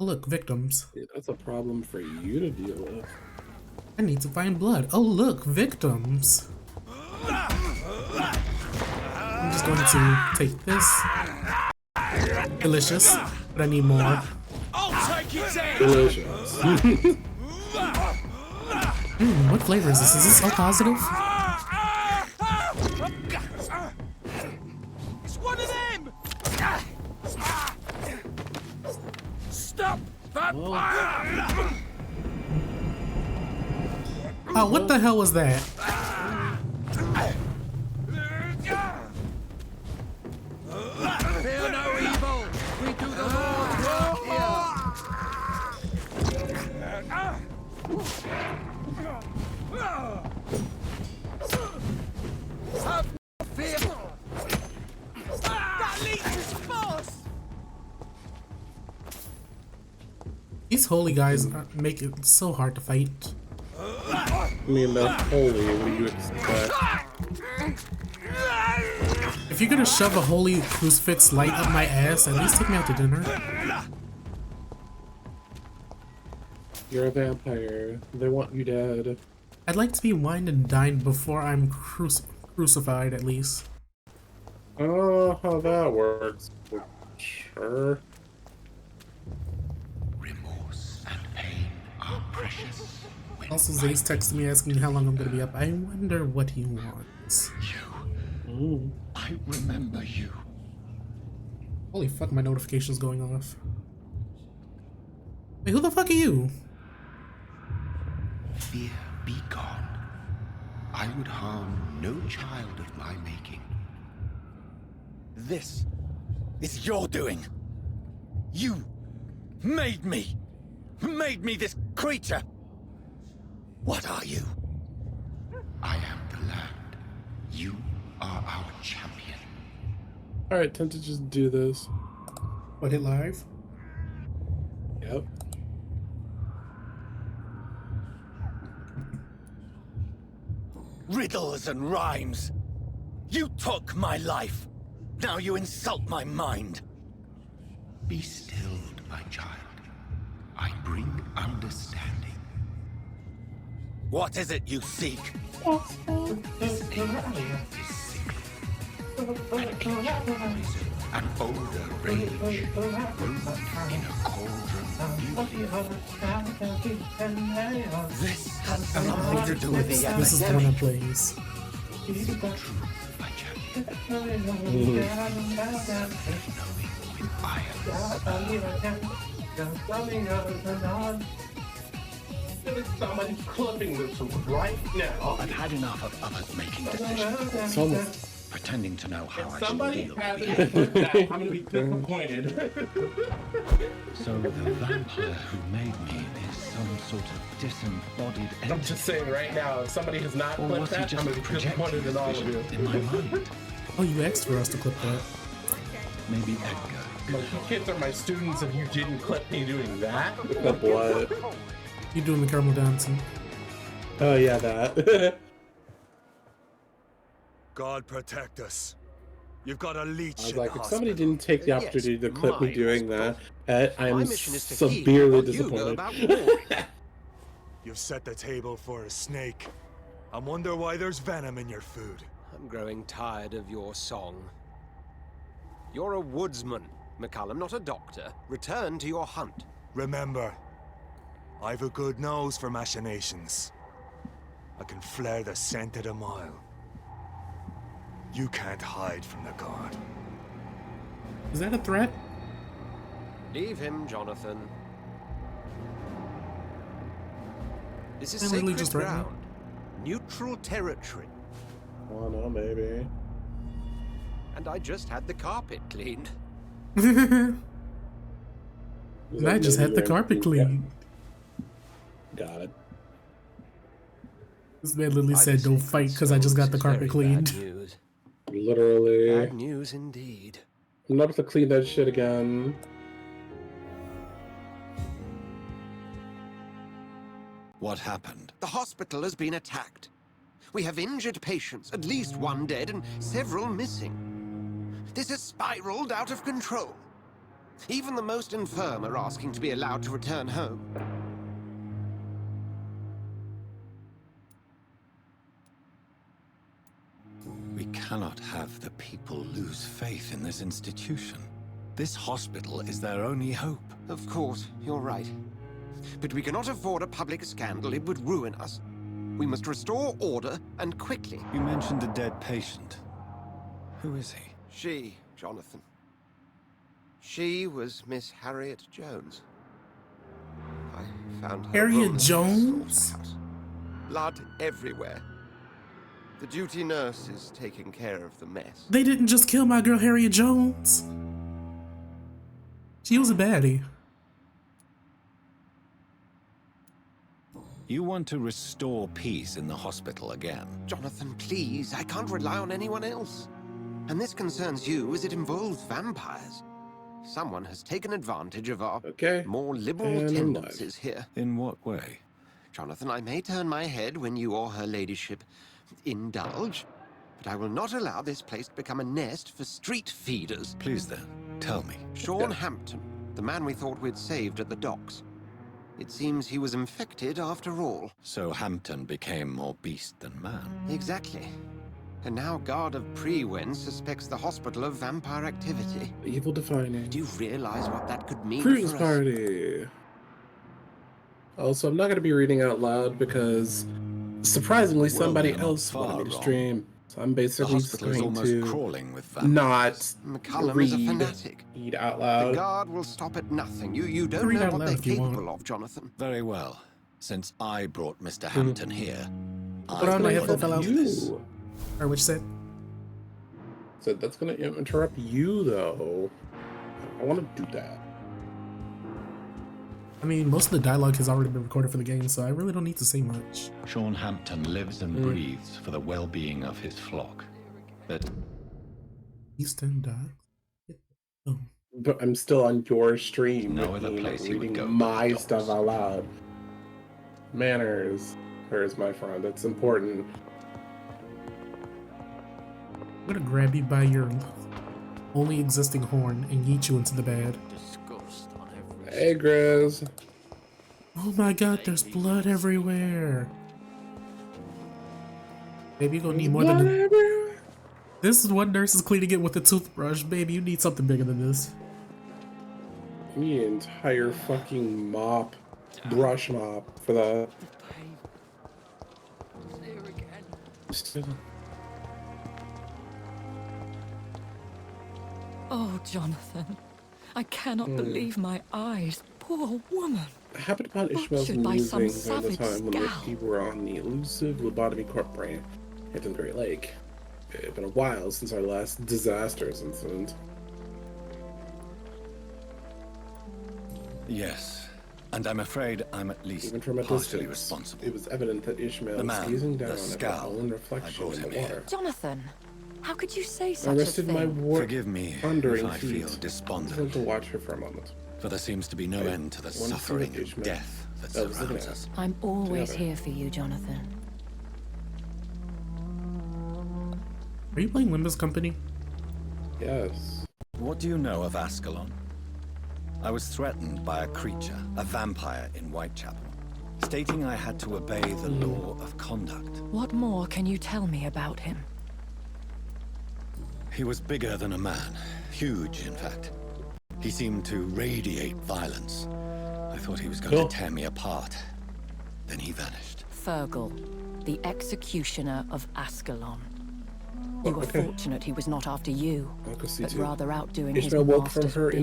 Speaker 1: Oh, look, victims.
Speaker 6: Yeah, that's a problem for you to deal with.
Speaker 1: I need to find blood. Oh, look, victims. I'm just going to take this. Delicious, but I need more.
Speaker 10: I'll take it down!
Speaker 6: Delicious.
Speaker 1: What flavor is this? Is this all positive?
Speaker 10: It's one of them! Stop that fire!
Speaker 1: Oh, what the hell was that?
Speaker 10: Fear no evil! We do the Lord's work here! Have no fear! That leads us fast!
Speaker 1: These holy guys make it so hard to fight.
Speaker 6: I mean, that's holy. What do you expect?
Speaker 1: If you're gonna shove a holy crucifix light up my ass, at least take me out to dinner.
Speaker 6: You're a vampire. They want you dead.
Speaker 1: I'd like to be wined and dined before I'm crucified, at least.
Speaker 6: Oh, how that works. Sure.
Speaker 17: Remorse and pain are precious.
Speaker 1: Also, Zay's texted me asking how long I'm gonna be up. I wonder what he wants.
Speaker 17: I remember you.
Speaker 1: Holy fuck, my notification's going off. Wait, who the fuck are you?
Speaker 10: Fear be gone. I would harm no child of my making.
Speaker 12: This is your doing. You made me this creature. What are you?
Speaker 10: I am the land. You are our champion.
Speaker 6: Alright, time to just do this.
Speaker 1: What, hit live?
Speaker 6: Yep.
Speaker 12: Riddles and rhymes. You took my life. Now you insult my mind.
Speaker 10: Be stilled, my child. I bring understanding.
Speaker 12: What is it you seek?
Speaker 10: This air is sickly. An ancient poison, an older rage, brewed in a cauldron
Speaker 12: This has nothing to do with the
Speaker 1: This is the one that plays.
Speaker 10: my champion.
Speaker 6: Somebody's clipping this right now.
Speaker 12: I've had enough of others making decisions.
Speaker 6: Someone.
Speaker 12: Pretending to know how I should
Speaker 6: Somebody
Speaker 12: deal
Speaker 6: has
Speaker 12: with
Speaker 6: it
Speaker 12: it.
Speaker 6: clipped that. I'm gonna be disappointed.
Speaker 12: So the vampire who made me is some sort of disembodied entity.
Speaker 6: I'm just saying right now, if somebody has not
Speaker 12: Or
Speaker 6: clipped
Speaker 12: was he
Speaker 6: that,
Speaker 12: just
Speaker 6: I'm gonna be disappointed in all of you.
Speaker 12: in my mind?
Speaker 1: Oh, you asked for us to clip that.
Speaker 12: Maybe Edgar.
Speaker 6: Like, you kids are my students if you didn't clip me doing that.
Speaker 19: Clip what?
Speaker 1: You doing the caramel dancing.
Speaker 19: Oh yeah, that.
Speaker 20: God protect us. You've got a leech.
Speaker 19: I was
Speaker 20: in
Speaker 19: like,
Speaker 20: the
Speaker 19: if somebody
Speaker 20: hospital.
Speaker 19: didn't take the opportunity to clip me
Speaker 20: my
Speaker 19: doing that, I am
Speaker 20: mission is to heal
Speaker 19: severely
Speaker 20: what you know
Speaker 19: disappointed.
Speaker 20: about You've set the table for a snake. I wonder why there's venom in your food.
Speaker 9: I'm growing tired of your song. You're a woodsman, McCallum, not a doctor. Return to your hunt.
Speaker 20: Remember, I've a good nose for machinations. I can flare the scent at a mile. You can't hide from the guard.
Speaker 1: Is that a threat?
Speaker 9: Leave him, Jonathan. This is
Speaker 1: I'm really
Speaker 9: sacred
Speaker 1: just threatening.
Speaker 9: ground. Neutral territory.
Speaker 19: Oh no, maybe.
Speaker 9: And I just had the carpet cleaned.
Speaker 1: And I just had the carpet cleaned.
Speaker 19: Got it.
Speaker 1: This man literally said, "Don't fight," because I just got the carpet cleaned.
Speaker 9: News.
Speaker 19: Literally.
Speaker 9: Bad news indeed.
Speaker 19: I'm not to clean that shit again.
Speaker 12: What happened?
Speaker 9: The hospital has been attacked. We have injured patients, at least one dead and several missing. This has spiraled out of control. Even the most infirm are asking to be allowed to return home.
Speaker 12: We cannot have the people lose faith in this institution. This hospital is their only hope.
Speaker 9: Of course, you're right. But we cannot afford a public scandal. It would ruin us. We must restore order, and quickly.
Speaker 12: You mentioned a dead patient. Who is he?
Speaker 9: She, Jonathan. She was Miss Harriet Jones. I found her
Speaker 1: Harriet
Speaker 9: room in the
Speaker 1: Jones?
Speaker 9: slaughterhouse. Blood everywhere. The duty nurse is taking care of the mess.
Speaker 1: They didn't just kill my girl Harriet Jones. She was a baddie.
Speaker 12: You want to restore peace in the hospital again?
Speaker 9: Jonathan, please. I can't rely on anyone else. And this concerns you as it involves vampires. Someone has taken advantage of our more liberal
Speaker 19: And I'm live.
Speaker 9: tendencies here.
Speaker 12: In what way?
Speaker 9: Jonathan, I may turn my head when you or her ladyship indulge, but I will not allow this place to become a nest for street feeders.
Speaker 12: Please then, tell me.
Speaker 9: Sean Hampton, the man we thought we'd saved at the docks. It seems he was infected after all.
Speaker 12: So Hampton became more beast than man.
Speaker 9: Exactly. And now Guard of Prewen suspects the hospital of vampire activity.
Speaker 19: Evil defining.
Speaker 9: Do you realize what that could mean
Speaker 19: Cruise
Speaker 9: for us?
Speaker 19: party. Also, I'm not going to be reading out loud because surprisingly somebody
Speaker 12: we're not
Speaker 19: else
Speaker 12: far
Speaker 19: wanted me to
Speaker 12: wrong.
Speaker 19: stream. So I'm basically just
Speaker 12: hospital is
Speaker 19: going
Speaker 12: almost
Speaker 19: to
Speaker 12: crawling with
Speaker 19: not
Speaker 12: vampires. McCullum is a fanatic.
Speaker 19: read out
Speaker 9: The
Speaker 19: loud.
Speaker 9: guard will stop at nothing. You don't
Speaker 1: Read
Speaker 9: know
Speaker 1: out
Speaker 9: what
Speaker 1: loud
Speaker 9: they're
Speaker 1: if you want.
Speaker 9: capable of, Jonathan.
Speaker 12: Very well. Since I brought Mr. Hampton here,
Speaker 1: Hold on, my headphone fell out.
Speaker 19: You.
Speaker 1: Or what you said?
Speaker 19: So that's gonna interrupt you, though. I want to do that.
Speaker 1: I mean, most of the dialogue has already been recorded for the game, so I really don't need to say much.
Speaker 10: Sean Hampton lives and breathes for the well-being of his flock. But
Speaker 1: Eastern Dock. Oh.
Speaker 19: But I'm still on your stream.
Speaker 10: No other place he would
Speaker 19: reading
Speaker 10: go but
Speaker 19: my
Speaker 10: the
Speaker 19: stuff out loud. Manners, my friend. It's important.
Speaker 1: I'm gonna grab you by your only existing horn and yeet you into the bed.
Speaker 19: Hey, Grizz.
Speaker 1: Oh my god, there's blood everywhere. Baby, you're gonna need more than This is what nurse is cleaning it with a toothbrush. Baby, you need something bigger than this.
Speaker 19: You need an entire fucking mop, brush mop for that.
Speaker 11: Oh, Jonathan. I cannot believe my eyes. Poor woman.
Speaker 19: I happened upon Ishmael's
Speaker 11: Butchered by some
Speaker 19: musings around the
Speaker 11: savage
Speaker 19: time when the
Speaker 11: scowl.
Speaker 19: people were on the elusive lobotomy corp brand Hampton Great Lake. It had been a while since our last disastrous incident.
Speaker 12: Yes, and I'm afraid I'm at least
Speaker 19: Even from a
Speaker 12: partially
Speaker 19: distance,
Speaker 12: responsible.
Speaker 19: it was evident that Ishmael
Speaker 12: The
Speaker 19: was
Speaker 12: man,
Speaker 19: gazing
Speaker 12: the
Speaker 19: down at her
Speaker 12: scowl,
Speaker 19: own
Speaker 12: I
Speaker 19: reflection
Speaker 12: brought
Speaker 19: in
Speaker 12: him
Speaker 19: the
Speaker 12: here.
Speaker 19: water.
Speaker 11: Jonathan, how could you say
Speaker 19: I
Speaker 11: such a
Speaker 19: rested my
Speaker 11: thing?
Speaker 12: Forgive me
Speaker 19: wandering
Speaker 12: if I
Speaker 19: feet.
Speaker 12: feel
Speaker 19: I just
Speaker 12: despondent,
Speaker 19: wanted to watch her for a moment.
Speaker 12: for there seems to be no end to the
Speaker 19: wanted to see what
Speaker 12: suffering and
Speaker 19: Ishmael
Speaker 12: death that
Speaker 19: I was looking
Speaker 12: surrounds
Speaker 19: at.
Speaker 12: us.
Speaker 11: I'm always
Speaker 19: Together.
Speaker 11: here for you, Jonathan.
Speaker 1: Are you playing Limbus Company?
Speaker 19: Yes.
Speaker 12: What do you know of Ascalon? I was threatened by a creature, a vampire in Whitechapel, stating I had to obey the law of conduct.
Speaker 11: What more can you tell me about him?
Speaker 12: He was bigger than a man, huge in fact. He seemed to radiate violence. I thought he was going to tear me apart. Then he vanished.
Speaker 11: Fergal, the executioner of Ascalon. You were
Speaker 19: okay.
Speaker 11: fortunate he was not after you,
Speaker 19: I could see
Speaker 11: but
Speaker 19: too.
Speaker 11: rather outdoing
Speaker 19: Ishmael
Speaker 11: his
Speaker 19: woke from
Speaker 11: master's
Speaker 19: her
Speaker 11: bidding.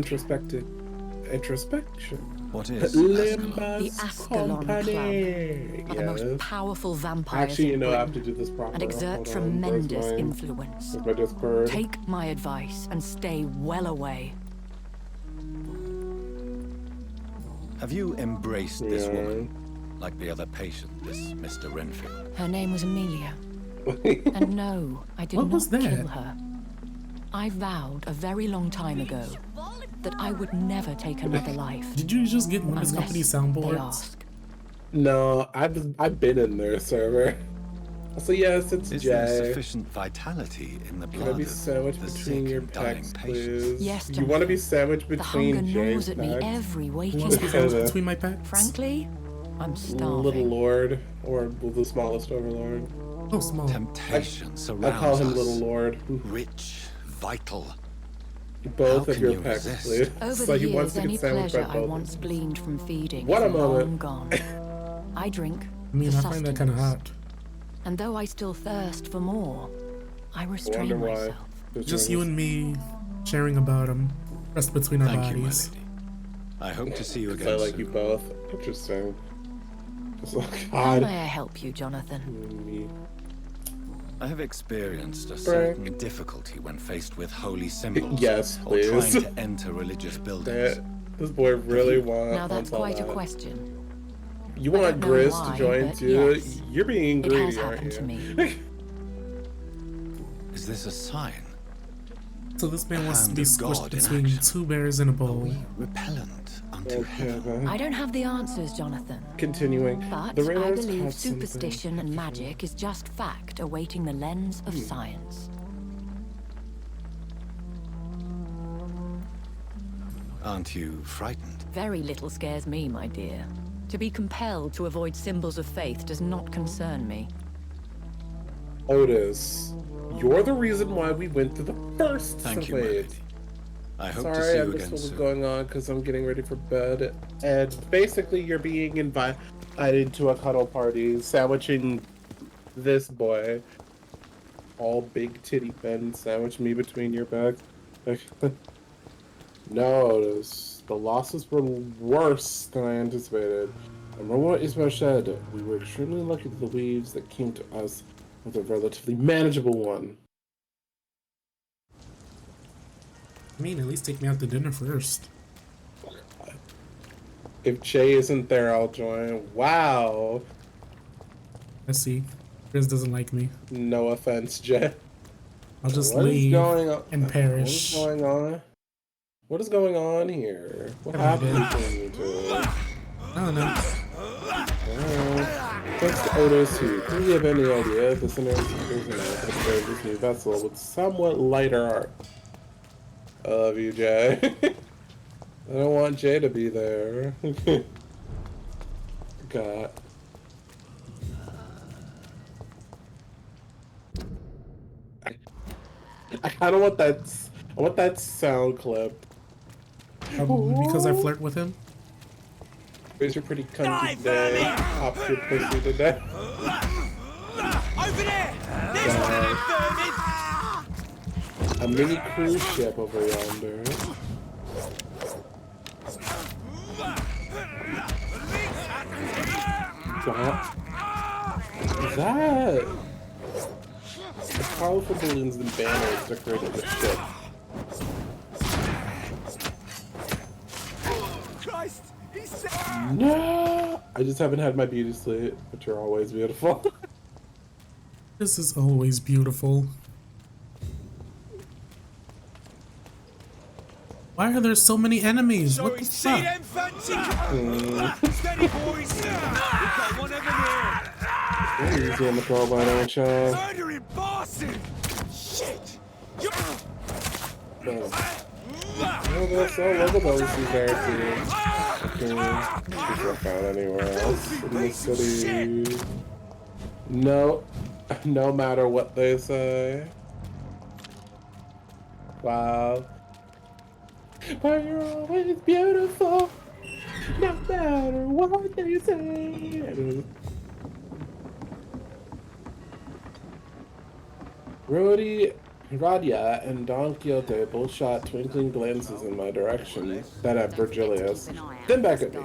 Speaker 19: introspection.
Speaker 12: What is Ascalon?
Speaker 11: The
Speaker 19: Limbus
Speaker 11: Ascalon
Speaker 19: Company.
Speaker 11: Club are the most powerful vampires
Speaker 19: Actually, you
Speaker 11: in
Speaker 19: know, I have
Speaker 11: Britain
Speaker 19: to do this properly.
Speaker 11: and exert tremendous influence.
Speaker 19: Where's my Discord?
Speaker 11: Take my advice and stay well away.
Speaker 12: Have you embraced this woman? Like the other patient, this Mr. Renfield?
Speaker 11: Her name was Amelia. And no, I did
Speaker 1: What was
Speaker 11: not
Speaker 1: that?
Speaker 11: kill her. I vowed a very long time ago that I would never take another life.
Speaker 1: Did you just get Limbus
Speaker 11: unless
Speaker 1: Company
Speaker 11: they
Speaker 1: soundboards?
Speaker 11: ask.
Speaker 19: No, I've been in their server. So yes, it's
Speaker 12: Is there
Speaker 19: Jay.
Speaker 12: sufficient vitality in the
Speaker 19: Can I
Speaker 12: blood
Speaker 19: be
Speaker 12: of
Speaker 19: sandwiched
Speaker 12: the
Speaker 19: between
Speaker 12: sick
Speaker 19: your
Speaker 12: and dying
Speaker 19: pecs,
Speaker 12: patients?
Speaker 19: please?
Speaker 11: Yes,
Speaker 19: You want to be
Speaker 11: Jonathan.
Speaker 19: sandwiched
Speaker 11: The
Speaker 19: between
Speaker 11: hunger
Speaker 19: Jay's
Speaker 11: gnaws at me
Speaker 19: pecs?
Speaker 11: every
Speaker 1: Who
Speaker 11: waking
Speaker 1: wants to be
Speaker 11: hour.
Speaker 1: sandwiched between my pecs?
Speaker 11: Frankly, I'm starving.
Speaker 19: Little Lord, or the smallest Overlord.
Speaker 1: Oh, small.
Speaker 12: Temptation
Speaker 19: I
Speaker 12: surrounds
Speaker 19: call him
Speaker 12: us.
Speaker 19: Little Lord.
Speaker 12: Rich, vital.
Speaker 19: Both
Speaker 12: How
Speaker 19: of
Speaker 12: can
Speaker 19: your
Speaker 12: you
Speaker 19: pecs,
Speaker 12: resist?
Speaker 19: please.
Speaker 11: Over
Speaker 19: So
Speaker 11: the
Speaker 19: he wants
Speaker 11: years,
Speaker 19: to
Speaker 11: any
Speaker 19: get sandwiched by
Speaker 11: pleasure I
Speaker 19: both.
Speaker 11: once gleaned from feeding
Speaker 19: What
Speaker 11: is
Speaker 19: a moment.
Speaker 11: long gone. I drink
Speaker 1: I mean,
Speaker 11: for
Speaker 1: I find that kind of
Speaker 11: sustenance.
Speaker 1: hot.
Speaker 11: And though I still thirst for more, I restrain
Speaker 19: Wonder why.
Speaker 11: myself.
Speaker 1: Just you and me sharing about him. Rest between our
Speaker 12: Thank you, my
Speaker 1: bodies.
Speaker 12: lady. I hope to see you
Speaker 19: I
Speaker 12: again
Speaker 19: like
Speaker 12: soon.
Speaker 19: you both. Interesting. It's like,
Speaker 11: How
Speaker 19: God.
Speaker 11: may I help you, Jonathan?
Speaker 12: I have experienced a certain difficulty when faced with holy symbols
Speaker 19: Yes,
Speaker 12: or trying
Speaker 19: please.
Speaker 12: to enter religious buildings.
Speaker 19: This boy really wants.
Speaker 11: Now that's
Speaker 19: all
Speaker 11: quite a
Speaker 19: that.
Speaker 11: question.
Speaker 19: You
Speaker 11: I
Speaker 19: want
Speaker 11: don't know
Speaker 19: Grizz
Speaker 11: why,
Speaker 19: to join
Speaker 11: but
Speaker 19: too?
Speaker 11: yes,
Speaker 19: You're being
Speaker 11: it
Speaker 19: greedy,
Speaker 11: has
Speaker 19: aren't
Speaker 11: happened
Speaker 19: you?
Speaker 11: to me.
Speaker 12: Is this a sign?
Speaker 1: So this man wants to
Speaker 12: hand
Speaker 1: be
Speaker 12: of
Speaker 1: squished
Speaker 12: God in
Speaker 1: between
Speaker 12: action.
Speaker 1: two bears in a bowl.
Speaker 12: Repellent unto
Speaker 19: Okay,
Speaker 12: heaven.
Speaker 19: then.
Speaker 11: I don't have the answers, Jonathan.
Speaker 19: Continuing.
Speaker 11: But
Speaker 19: The
Speaker 11: I
Speaker 19: radars
Speaker 11: believe
Speaker 19: have something.
Speaker 11: superstition and magic is just fact awaiting the lens of science.
Speaker 12: Aren't you frightened?
Speaker 11: Very little scares me, my dear. To be compelled to avoid symbols of faith does not concern me.
Speaker 19: Otis, you're the reason why we went to the first
Speaker 12: Thank you, my
Speaker 19: wave.
Speaker 12: lady. I hope
Speaker 19: Sorry,
Speaker 12: to see
Speaker 19: I
Speaker 12: you
Speaker 19: missed
Speaker 12: again
Speaker 19: what was
Speaker 12: soon.
Speaker 19: going on because I'm getting ready for bed. And basically, you're being invited to a cuddle party, sandwiching this boy. all big titty men sandwich me between your back. No, the losses were worse than I anticipated. Remember what Ismail said, we were extremely lucky that the waves that came to us was a relatively manageable one.
Speaker 1: I mean, at least take me out to dinner first.
Speaker 19: If Jay isn't there, I'll join. Wow.
Speaker 1: Let's see. Chris doesn't like me.
Speaker 19: No offense, Jay.
Speaker 1: I'll just
Speaker 19: What
Speaker 1: leave
Speaker 19: is going on?
Speaker 1: and perish.
Speaker 19: What is going on? What is going on here? What happened between you two?
Speaker 1: I don't know.
Speaker 19: Text Otis who do you have any idea if this this new vessel with somewhat lighter art? I love you, Jay. I don't want Jay to be there. God. I kind of want that. I want that sound clip.
Speaker 1: Because I flirt with him?
Speaker 19: Raise your pretty cunty today. Pop your pussy today.
Speaker 9: Over there! This one,
Speaker 19: A mini cruise ship over yonder. What is that? The colorful balloons and banners decorated the ship.
Speaker 9: Christ! He's
Speaker 19: No! I just haven't had my beauty sleep, but you're always beautiful.
Speaker 1: This is always beautiful. Why are there so many enemies? What the fuck?
Speaker 9: Steady, boys! We've got one over here!
Speaker 19: Easy on the carbine, aren't ya?
Speaker 9: Murdering bastard! Shit!
Speaker 19: Oh, that's so local bonuses there too. Just work out anywhere else in the city. No, no matter what they say. Wow. But you're always beautiful, no matter what they say. Radia and Don Quixote both shot twinkling glances in my direction, that at Virgilius, then back at me.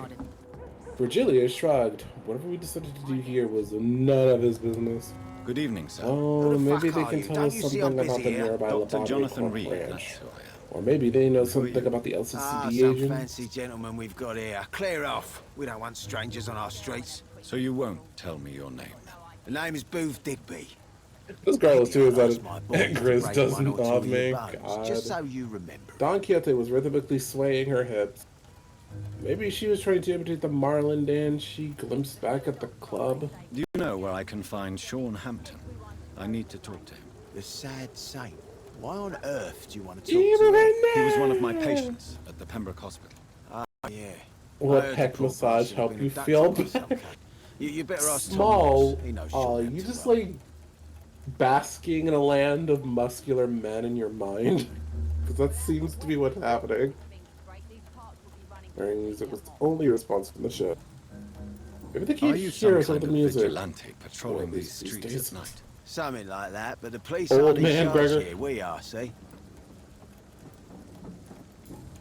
Speaker 19: Virgilius shrugged. Whatever we decided to do here was none of his business.
Speaker 12: Good evening, sir.
Speaker 19: Oh, maybe they can tell us something about the nearby
Speaker 12: Dr.
Speaker 19: Lobotomy
Speaker 12: Jonathan
Speaker 19: Corp
Speaker 12: Reed,
Speaker 19: branch.
Speaker 12: that's who I am.
Speaker 19: Or maybe they know something about the LCCD
Speaker 9: some
Speaker 19: agent.
Speaker 9: fancy gentleman we've got here. Clear off. We don't want strangers on our streets.
Speaker 12: So you won't tell me your name then?
Speaker 9: The name is Booth Digby.
Speaker 19: This girl is too excited. Grizz doesn't love me. God.
Speaker 9: Just so you remember.
Speaker 19: Don Quixote was rhythmically swaying her hips. Maybe she was trying to imitate the Marlin dance she glimpsed back at the club.
Speaker 12: Do you know where I can find Sean Hampton? I need to talk to him.
Speaker 9: The sad saint. Why on earth do you want to
Speaker 19: talk
Speaker 9: to him?
Speaker 12: He was one of my patients at the Pembroke Hospital.
Speaker 9: Ah, yeah.
Speaker 19: Will a peck massage help you feel better?
Speaker 9: You better ask
Speaker 19: Small.
Speaker 9: Thomas. He knows
Speaker 19: Oh,
Speaker 9: Sean
Speaker 19: you
Speaker 9: Hampton
Speaker 19: just
Speaker 9: well.
Speaker 19: like basking in a land of muscular men in your mind. Because that seems to be what's happening. Hearing music was the only response from the ship. Maybe they
Speaker 12: Are
Speaker 19: can't
Speaker 12: you
Speaker 19: hear us
Speaker 12: some
Speaker 19: with
Speaker 12: kind
Speaker 19: the
Speaker 12: of
Speaker 19: music.
Speaker 12: vigilante patrolling these streets
Speaker 19: days.
Speaker 12: at night?
Speaker 9: Something like that, but the police
Speaker 19: Old
Speaker 9: aren't in
Speaker 19: man
Speaker 9: charge
Speaker 19: Gregor.
Speaker 9: here. We are, see?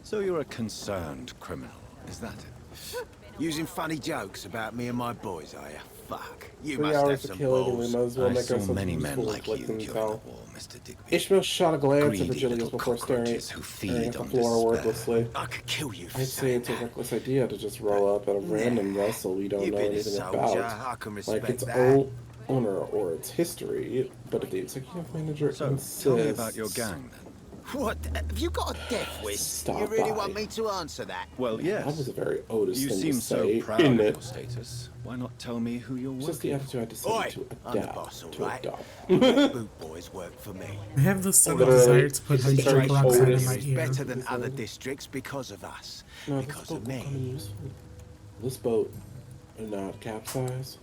Speaker 12: So you're a concerned criminal, is that it?
Speaker 9: Using funny jokes about me and my boys, are you? Fuck. You
Speaker 19: 3
Speaker 9: must have
Speaker 19: hours of
Speaker 9: some
Speaker 19: killing and we
Speaker 9: balls.
Speaker 19: might as well
Speaker 12: I
Speaker 19: make
Speaker 12: saw
Speaker 19: ourselves
Speaker 12: many men
Speaker 19: useful
Speaker 12: like
Speaker 19: like
Speaker 12: you
Speaker 19: them
Speaker 12: during
Speaker 19: tell.
Speaker 12: the war, Mr. Digby.
Speaker 19: Ishmael shot a glance at
Speaker 12: Greedy
Speaker 19: Virgilius
Speaker 12: little
Speaker 19: before staring
Speaker 12: cockroaches who feed
Speaker 19: at the
Speaker 12: on
Speaker 19: floor
Speaker 12: despair.
Speaker 19: wordlessly.
Speaker 9: I could kill you for
Speaker 19: I'd say
Speaker 9: saying
Speaker 19: it's a
Speaker 9: that.
Speaker 19: reckless idea to just roll up at a random vessel we don't
Speaker 9: You've
Speaker 19: know
Speaker 9: been a
Speaker 19: anything
Speaker 9: soldier.
Speaker 19: about,
Speaker 9: I can
Speaker 19: like
Speaker 9: respect
Speaker 19: its
Speaker 9: that.
Speaker 19: owner or its history. But if the executive manager
Speaker 12: So,
Speaker 19: insists,
Speaker 12: tell me about your gang then.
Speaker 9: What? Have you got a death wish?
Speaker 19: Stop
Speaker 9: You really
Speaker 19: by.
Speaker 9: want me to answer that?
Speaker 12: Well, yes.
Speaker 19: That was a very Otis
Speaker 12: You
Speaker 19: thing
Speaker 12: seem
Speaker 19: to
Speaker 12: so
Speaker 19: say,
Speaker 12: proud
Speaker 19: isn't
Speaker 12: of
Speaker 19: it?
Speaker 12: your status. Why not tell me who you're
Speaker 19: It's just the
Speaker 12: working
Speaker 19: attitude I decided to
Speaker 9: I'm the
Speaker 19: adapt.
Speaker 9: boss, all
Speaker 19: To
Speaker 9: right?
Speaker 19: adopt.
Speaker 9: Boot boys work for me.
Speaker 1: I have this sudden
Speaker 19: Literally,
Speaker 1: desire to put
Speaker 19: it's very
Speaker 1: hydrogen peroxide in
Speaker 19: Otis.
Speaker 1: my
Speaker 9: It's
Speaker 1: ear.
Speaker 9: better than other districts because of us.
Speaker 19: No,
Speaker 9: Because
Speaker 19: this
Speaker 9: of
Speaker 19: boat will come in
Speaker 9: me.
Speaker 19: useful. This boat and not capsize.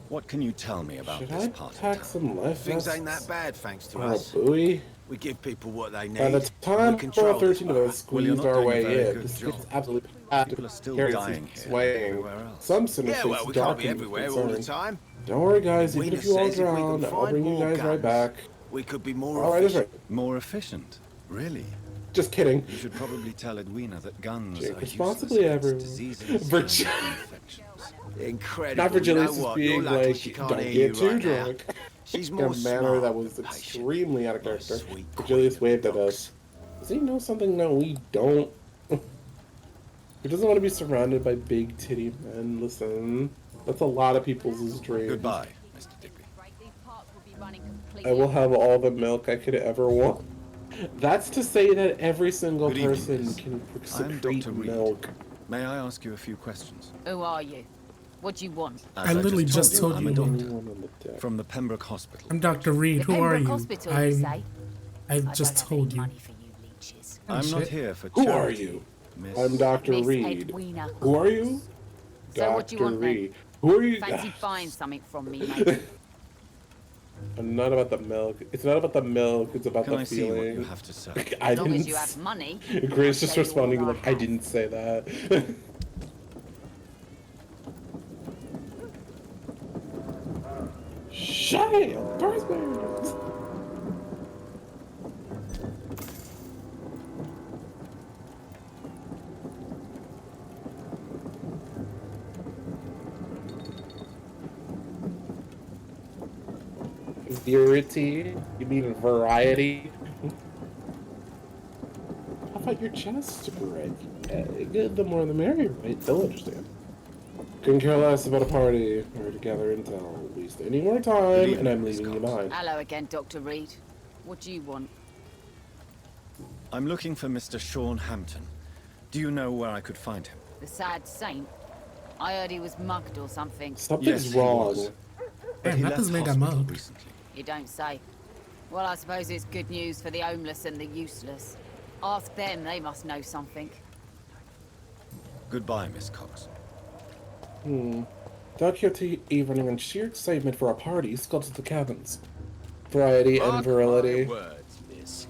Speaker 12: What can you tell me about
Speaker 19: Should
Speaker 12: this
Speaker 19: I
Speaker 12: part of
Speaker 19: pack
Speaker 12: town?
Speaker 19: some life
Speaker 9: Things
Speaker 19: vests
Speaker 9: ain't that bad, thanks to
Speaker 19: or a
Speaker 9: us.
Speaker 19: buoy?
Speaker 9: We give people what they need.
Speaker 19: By the time
Speaker 9: we control
Speaker 19: all 13 of us
Speaker 12: Well, you're
Speaker 19: squeezed
Speaker 12: not
Speaker 19: our
Speaker 12: doing a
Speaker 19: way
Speaker 12: very
Speaker 19: in,
Speaker 12: good
Speaker 19: this
Speaker 12: job.
Speaker 19: gets absolutely packed.
Speaker 12: People are still
Speaker 19: Carrots
Speaker 12: dying
Speaker 19: is
Speaker 12: here
Speaker 19: swaying.
Speaker 12: everywhere else.
Speaker 19: Some center
Speaker 9: Yeah, well,
Speaker 19: face
Speaker 9: we
Speaker 19: dark
Speaker 9: can't be
Speaker 19: and
Speaker 9: everywhere all the
Speaker 19: concerned.
Speaker 9: time.
Speaker 19: Don't worry, guys. Even
Speaker 9: Wiener
Speaker 19: if you all
Speaker 9: says if we can
Speaker 19: drown, I'll
Speaker 9: find
Speaker 19: bring you
Speaker 9: more
Speaker 19: guys right
Speaker 9: guns,
Speaker 19: back.
Speaker 9: We could be more
Speaker 19: Alright, that's
Speaker 9: efficient.
Speaker 19: right.
Speaker 12: More efficient? Really?
Speaker 19: Just kidding.
Speaker 12: You should probably tell Edwina that guns
Speaker 19: Drink
Speaker 12: are
Speaker 19: responsibly,
Speaker 12: useless against
Speaker 19: everyone.
Speaker 12: diseases
Speaker 19: Virg-
Speaker 12: and infections.
Speaker 9: Incredible.
Speaker 19: Not
Speaker 9: You know
Speaker 19: Virgilius is
Speaker 9: what?
Speaker 19: being
Speaker 9: You're lucky
Speaker 19: like,
Speaker 9: she can't
Speaker 19: don't
Speaker 9: hear
Speaker 19: get
Speaker 9: you
Speaker 19: too
Speaker 9: right now.
Speaker 19: drunk.
Speaker 9: She's
Speaker 19: In
Speaker 9: more
Speaker 19: a manner
Speaker 9: smart
Speaker 19: that was
Speaker 9: than patient.
Speaker 19: extremely out of character.
Speaker 9: sweet
Speaker 19: Virgilius
Speaker 9: queen
Speaker 19: waved at us. Does he know something? No, we don't. He doesn't want to be surrounded by big titty men. Listen, that's a lot of people's dreams.
Speaker 12: Goodbye, Mr. Digby.
Speaker 19: I will have all the milk I could ever want. That's to say that every single
Speaker 12: Good evening,
Speaker 19: person
Speaker 12: miss.
Speaker 19: can
Speaker 12: I'm
Speaker 19: secrete
Speaker 12: Dr. Reed.
Speaker 19: milk.
Speaker 12: May I ask you a few questions?
Speaker 11: Who are you? What do you want?
Speaker 12: As
Speaker 1: I literally just told
Speaker 12: I'm a
Speaker 1: you.
Speaker 12: doctor from the Pembroke Hospital.
Speaker 1: I'm Dr. Reed.
Speaker 11: The
Speaker 1: Who are
Speaker 11: Pembroke
Speaker 1: you?
Speaker 11: Hospital, you say?
Speaker 1: I've just told you.
Speaker 12: I'm not
Speaker 1: shit.
Speaker 12: here for
Speaker 19: Who
Speaker 12: charity,
Speaker 19: are you?
Speaker 12: Miss.
Speaker 19: I'm Dr.
Speaker 11: Miss
Speaker 19: Reed.
Speaker 11: Edwina.
Speaker 19: Who are you?
Speaker 11: So what do you want then?
Speaker 19: Reed. Who are you?
Speaker 11: Fancy buying something from me, mate?
Speaker 19: I'm not about the milk. It's not about the milk. It's about
Speaker 12: Can
Speaker 19: the
Speaker 12: I see what
Speaker 19: feeling.
Speaker 12: you have to say?
Speaker 19: I
Speaker 11: As long
Speaker 19: didn't.
Speaker 11: as you have money.
Speaker 19: Grace just
Speaker 11: I'll tell you
Speaker 19: responding
Speaker 11: all I
Speaker 19: like, I
Speaker 11: have.
Speaker 19: didn't say that. Shut it! Birds. Variety? You mean variety? How about your chest, Greg? The more the merrier, right? They'll understand. Couldn't care less about a party. We're together until waste any more time, and I'm leaving you behind.
Speaker 11: Hello again, Dr. Reed. What do you want?
Speaker 12: I'm looking for Mr. Sean Hampton. Do you know where I could find him?
Speaker 11: The sad saint? I heard he was mugged or something.
Speaker 19: Something's
Speaker 12: Yes, he
Speaker 19: wrong.
Speaker 12: was. But
Speaker 1: Damn,
Speaker 12: he
Speaker 1: that
Speaker 12: left
Speaker 1: doesn't make a
Speaker 12: hospital
Speaker 1: mug.
Speaker 12: recently.
Speaker 11: You don't say. Well, I suppose it's good news for the homeless and the useless. Ask them, they must know something.
Speaker 12: Goodbye, Miss Cox.
Speaker 19: Documentary evening and sheer excitement for a party scuttled the cabins. Variety and virility.
Speaker 9: Words, miss.